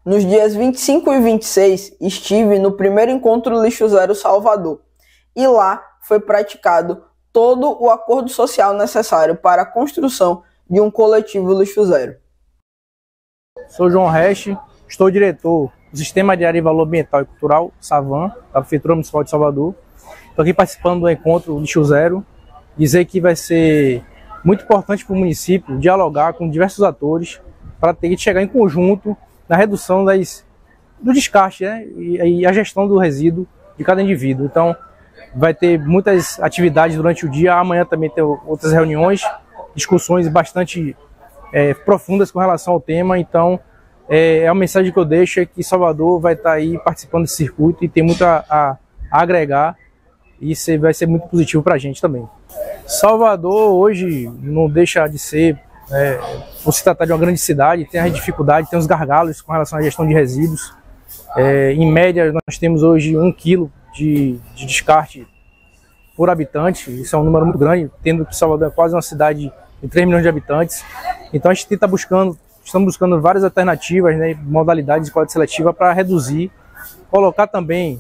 Nos dias 25 e 26, estive no primeiro encontro Lixo Zero Salvador, e lá foi praticado todo o acordo social necessário para a construção de um coletivo Lixo Zero. Sou João Reste, estou diretor do Sistema de Área e Valor Ambiental e Cultural, SAVAM, da Prefeitura Municipal de Salvador. Estou aqui participando do encontro Lixo Zero, dizer que vai ser muito importante para o município dialogar com diversos atores para ter que chegar em conjunto na redução do descarte, né, e a gestão do resíduo de cada indivíduo. Então, vai ter muitas atividades durante o dia. Amanhã também tem outras reuniões, discussões bastante profundas com relação ao tema. Então, a mensagem que eu deixo é que Salvador vai estar aí participando desse circuito e tem muito a agregar, e isso vai ser muito positivo para a gente também. Salvador hoje não deixa de ser, por se tratar de uma grande cidade, tem as dificuldades, tem os gargalos com relação à gestão de resíduos. Em média, nós temos hoje 1 quilo de descarte por habitante. Isso é um número muito grande, tendo que Salvador é quase uma cidade de 3 milhões de habitantes. Então a gente estamos buscando várias alternativas, né, modalidades de coleta seletiva para reduzir, colocar também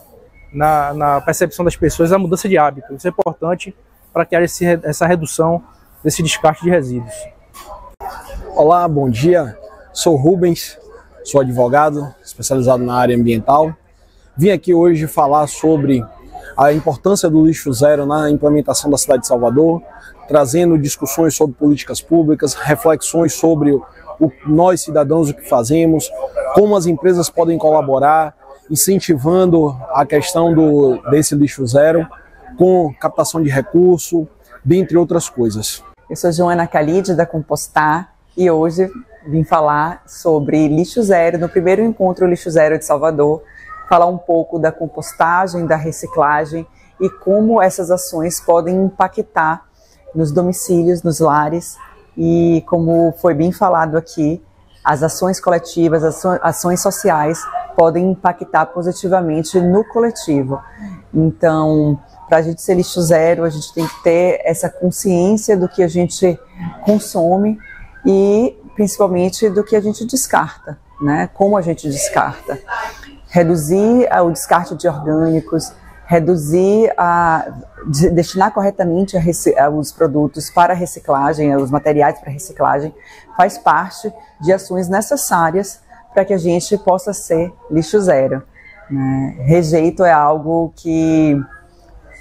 na percepção das pessoas a mudança de hábito. Isso é importante para que haja essa redução desse descarte de resíduos. Olá, bom dia. Sou Rubens, sou advogado especializado na área ambiental. Vim aqui hoje falar sobre a importância do lixo zero na implementação da cidade de Salvador, trazendo discussões sobre políticas públicas, reflexões sobre nós cidadãos o que fazemos, como as empresas podem colaborar, incentivando a questão desse lixo zero, com captação de recurso, dentre outras coisas. Eu sou Joana Khalid, da Compostar, e hoje vim falar sobre lixo zero, no primeiro encontro Lixo Zero de Salvador, falar um pouco da compostagem, da reciclagem e como essas ações podem impactar nos domicílios, nos lares, e como foi bem falado aqui, as ações coletivas, as ações sociais podem impactar positivamente no coletivo. Então, para a gente ser lixo zero, a gente tem que ter essa consciência do que a gente consome e principalmente do que a gente descarta, né? Como a gente descarta. Reduzir o descarte de orgânicos, destinar corretamente os produtos para reciclagem, os materiais para reciclagem, faz parte de ações necessárias para que a gente possa ser lixo zero, né? Rejeito é algo que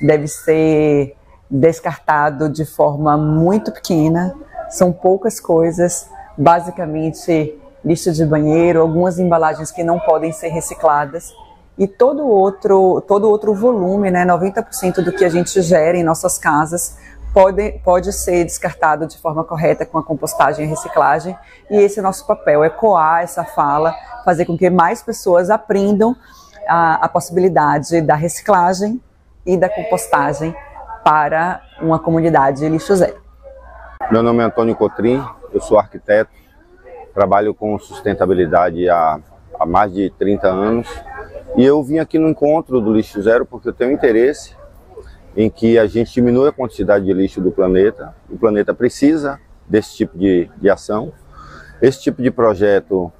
deve ser descartado de forma muito pequena, são poucas coisas, basicamente lixo de banheiro, algumas embalagens que não podem ser recicladas e todo outro volume, né, 90% do que a gente gera em nossas casas pode ser descartado de forma correta com a compostagem e a reciclagem, e esse é o nosso papel, ecoar essa fala, fazer com que mais pessoas aprendam a possibilidade da reciclagem e da compostagem para uma comunidade lixo zero. Meu nome é Antônio Cotrim, eu sou arquiteto, trabalho com sustentabilidade há mais de 30 anos e eu vim aqui no encontro do Lixo Zero porque eu tenho interesse em que a gente diminua a quantidade de lixo do planeta. O planeta precisa desse tipo de ação. Esse tipo de projeto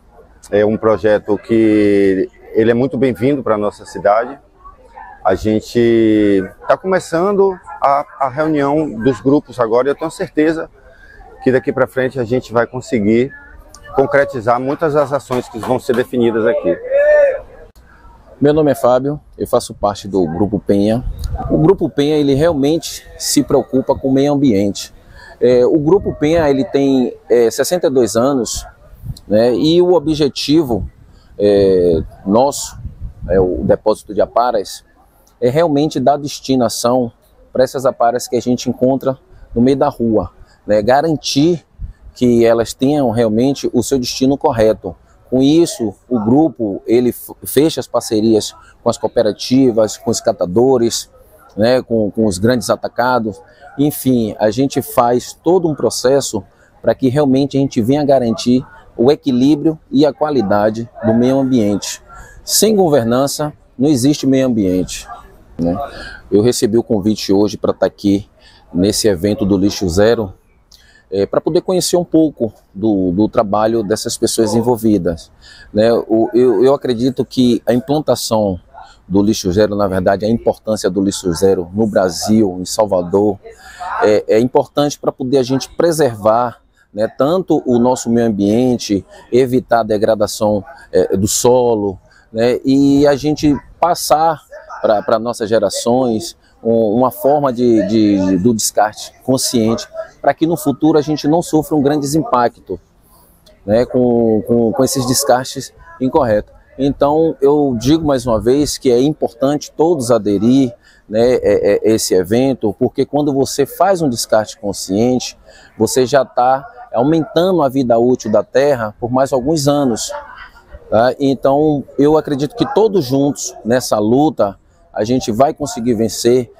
é um projeto que ele é muito bem-vindo para a nossa cidade. A gente está começando a reunião dos grupos agora e eu tenho certeza que daqui para frente a gente vai conseguir concretizar muitas das ações que vão ser definidas aqui. Meu nome é Fábio, eu faço parte do Grupo Penha. O Grupo Penha ele realmente se preocupa com o meio ambiente. O Grupo Penha ele tem 62 anos, né, e o objetivo nosso, o depósito de aparas, é realmente dar destinação para essas aparas que a gente encontra no meio da rua, né, garantir que elas tenham realmente o seu destino correto. Com isso, o grupo ele fecha as parcerias com as cooperativas, com os catadores, né, com os grandes atacados. Enfim, a gente faz todo um processo para que realmente a gente venha garantir o equilíbrio e a qualidade do meio ambiente. Sem governança, não existe meio ambiente, né? Eu recebi o convite hoje para estar aqui nesse evento do Lixo Zero, para poder conhecer um pouco do trabalho dessas pessoas envolvidas, né? Eu acredito que a implantação do lixo zero, na verdade, a importância do lixo zero no Brasil, em Salvador, é importante para poder a gente preservar, né, tanto o nosso meio ambiente, evitar a degradação do solo, né, e a gente passar para nossas gerações uma forma do descarte consciente, para que no futuro a gente não sofra um grande impacto, né, com esses descartes incorretos. Então eu digo mais uma vez que é importante todos aderir, né, esse evento, porque quando você faz um descarte consciente, você já está aumentando a vida útil da terra por mais alguns anos. Tá? Então eu acredito que todos juntos nessa luta a gente vai conseguir vencer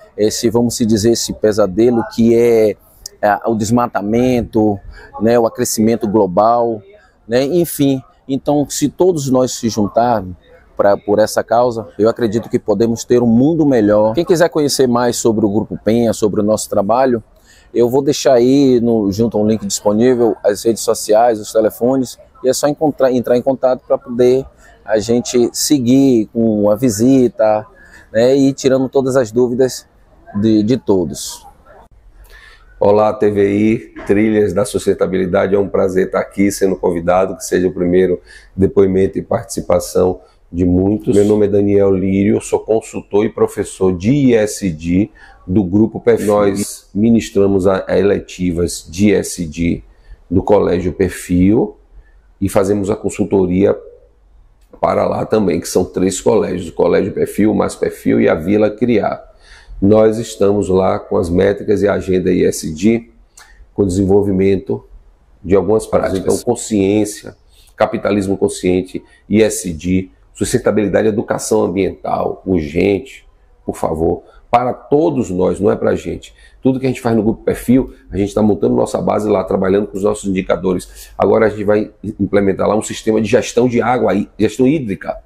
vamos dizer, esse pesadelo que é o desmatamento, né, o aquecimento global, né, enfim. Então, se todos nós se juntarmos por essa causa, eu acredito que podemos ter um mundo melhor. Quem quiser conhecer mais sobre o Grupo Penha, sobre o nosso trabalho, Eu vou deixar aí, junto ao link disponível, as redes sociais, os telefones, e é só entrar em contato para poder a gente seguir com a visita, né, e tirando todas as dúvidas de todos. Olá, TVI, Trilhas da Sustentabilidade, é um prazer estar aqui sendo convidado, que seja o primeiro depoimento e participação de muitos. Meu nome é Daniel Lírio, sou consultor e professor de ISD do Grupo Perfil. Nós ministramos a eletivas de ISD do Colégio Perfil e fazemos a consultoria para lá também, que são 3 colégios, o Colégio Perfil, Mais Perfil e a Vila Criar. Nós estamos lá com as métricas e a agenda ISD, com desenvolvimento de algumas práticas. Então, consciência, capitalismo consciente, ISD, sustentabilidade, educação ambiental, urgente, por favor, para todos nós, não é para a gente. Tudo que a gente faz no Grupo Perfil, a gente está montando nossa base lá, trabalhando com os nossos indicadores. Agora a gente vai implementar lá um sistema de gestão de água, gestão hídrica,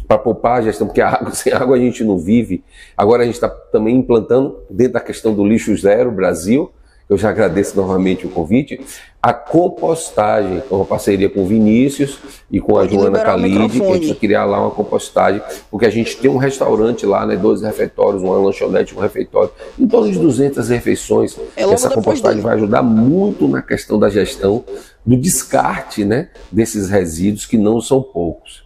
para poupar a gestão, porque a água, sem água a gente não vive. Agora a gente está também implantando, dentro da questão do lixo zero Brasil, eu já agradeço novamente o convite, a compostagem, uma parceria com o Vinícius e com a Joana Khalid, que a gente vai criar lá uma compostagem, porque a gente tem um restaurante lá, né, 2 refeitórios, uma lanchonete, um refeitório, em torno de 200 refeições. Essa compostagem vai ajudar muito na questão da gestão, do descarte, né, desses resíduos, que não são poucos.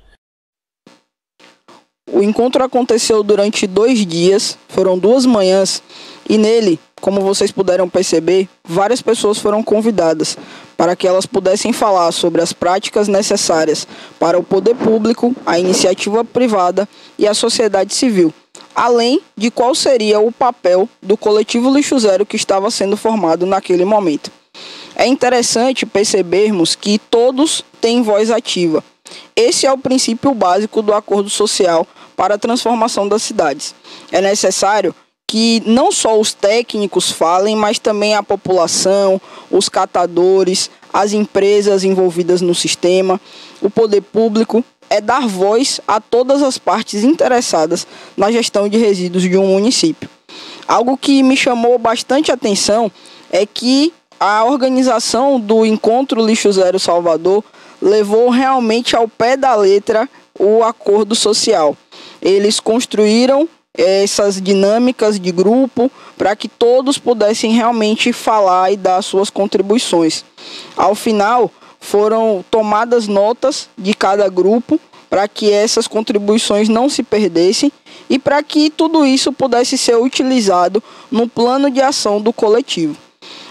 O encontro aconteceu durante 2 dias, foram 2 manhãs, e nele, como vocês puderam perceber, várias pessoas foram convidadas para que elas pudessem falar sobre as práticas necessárias para o poder público, a iniciativa privada e a sociedade civil, além de qual seria o papel do coletivo Lixo Zero que estava sendo formado naquele momento. É interessante percebermos que todos têm voz ativa. Esse é o princípio básico do acordo social para a transformação das cidades. É necessário que não só os técnicos falem, mas também a população, os catadores, as empresas envolvidas no sistema, o poder público, é dar voz a todas as partes interessadas na gestão de resíduos de um município. Algo que me chamou bastante atenção é que a organização do Encontro Lixo Zero Salvador levou realmente ao pé da letra o acordo social. Eles construíram essas dinâmicas de grupo para que todos pudessem realmente falar e dar suas contribuições. Ao final, foram tomadas notas de cada grupo para que essas contribuições não se perdessem e para que tudo isso pudesse ser utilizado no plano de ação do coletivo.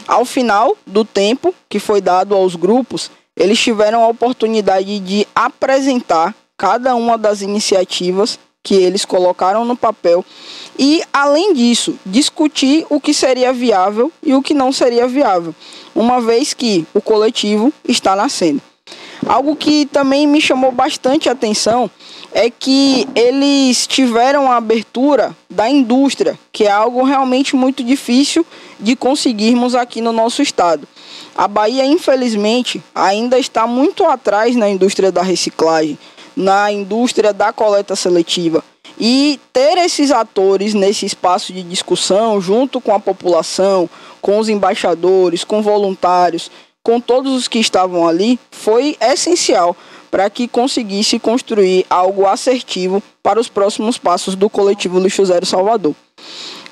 Ao final do tempo que foi dado aos grupos, eles tiveram a oportunidade de apresentar cada uma das iniciativas que eles colocaram no papel e, além disso, discutir o que seria viável e o que não seria viável, uma vez que o coletivo está nascendo. Algo que também me chamou bastante atenção é que eles tiveram a abertura da indústria, que é algo realmente muito difícil de conseguirmos aqui no nosso estado. A Bahia, infelizmente, ainda está muito atrás na indústria da reciclagem, na indústria da coleta seletiva. E ter esses atores nesse espaço de discussão, junto com a população, com os embaixadores, com voluntários, com todos os que estavam ali, foi essencial para que conseguisse construir algo assertivo para os próximos passos do coletivo Lixo Zero Salvador.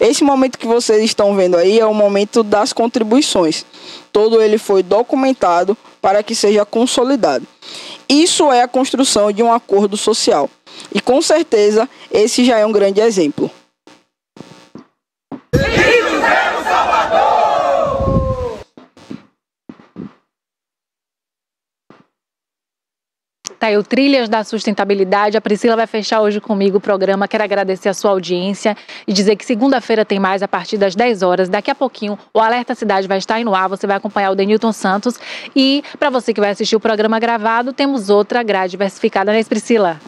Esse momento que vocês estão vendo aí é o momento das contribuições. Todo ele foi documentado para que seja consolidado. Isso é a construção de um acordo social. E com certeza esse já é um grande exemplo. Lixo Zero Salvador! Tá aí o Trilhas da Sustentabilidade. A Priscila vai fechar hoje comigo o programa. Quero agradecer a sua audiência e dizer que segunda-feira tem mais a partir das 10 horas. Daqui a pouquinho o Alerta Cidade vai estar aí no ar. Você vai acompanhar o Denilton Santos. E para você que vai assistir o programa gravado, temos outra grade diversificada, né, Priscila?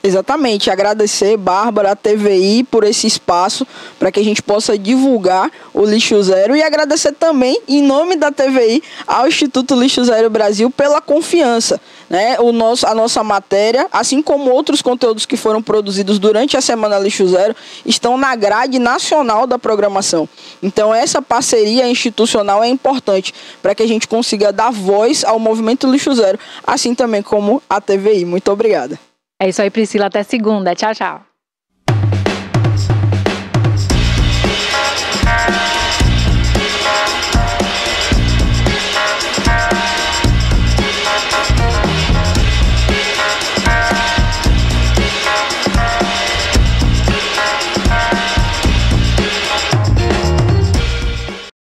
Exatamente, agradecer, Bárbara, a TVI, por esse espaço para que a gente possa divulgar o Lixo Zero e agradecer também, em nome da TVI, ao Instituto Lixo Zero Brasil pela confiança. Né? A nossa matéria, assim como outros conteúdos que foram produzidos durante a Semana Lixo Zero, estão na grade nacional da programação. Então essa parceria institucional é importante para que a gente consiga dar voz ao movimento Lixo Zero, assim também como a TVI. Muito obrigada. É isso aí, Priscila. Até segunda. Tchau, tchau.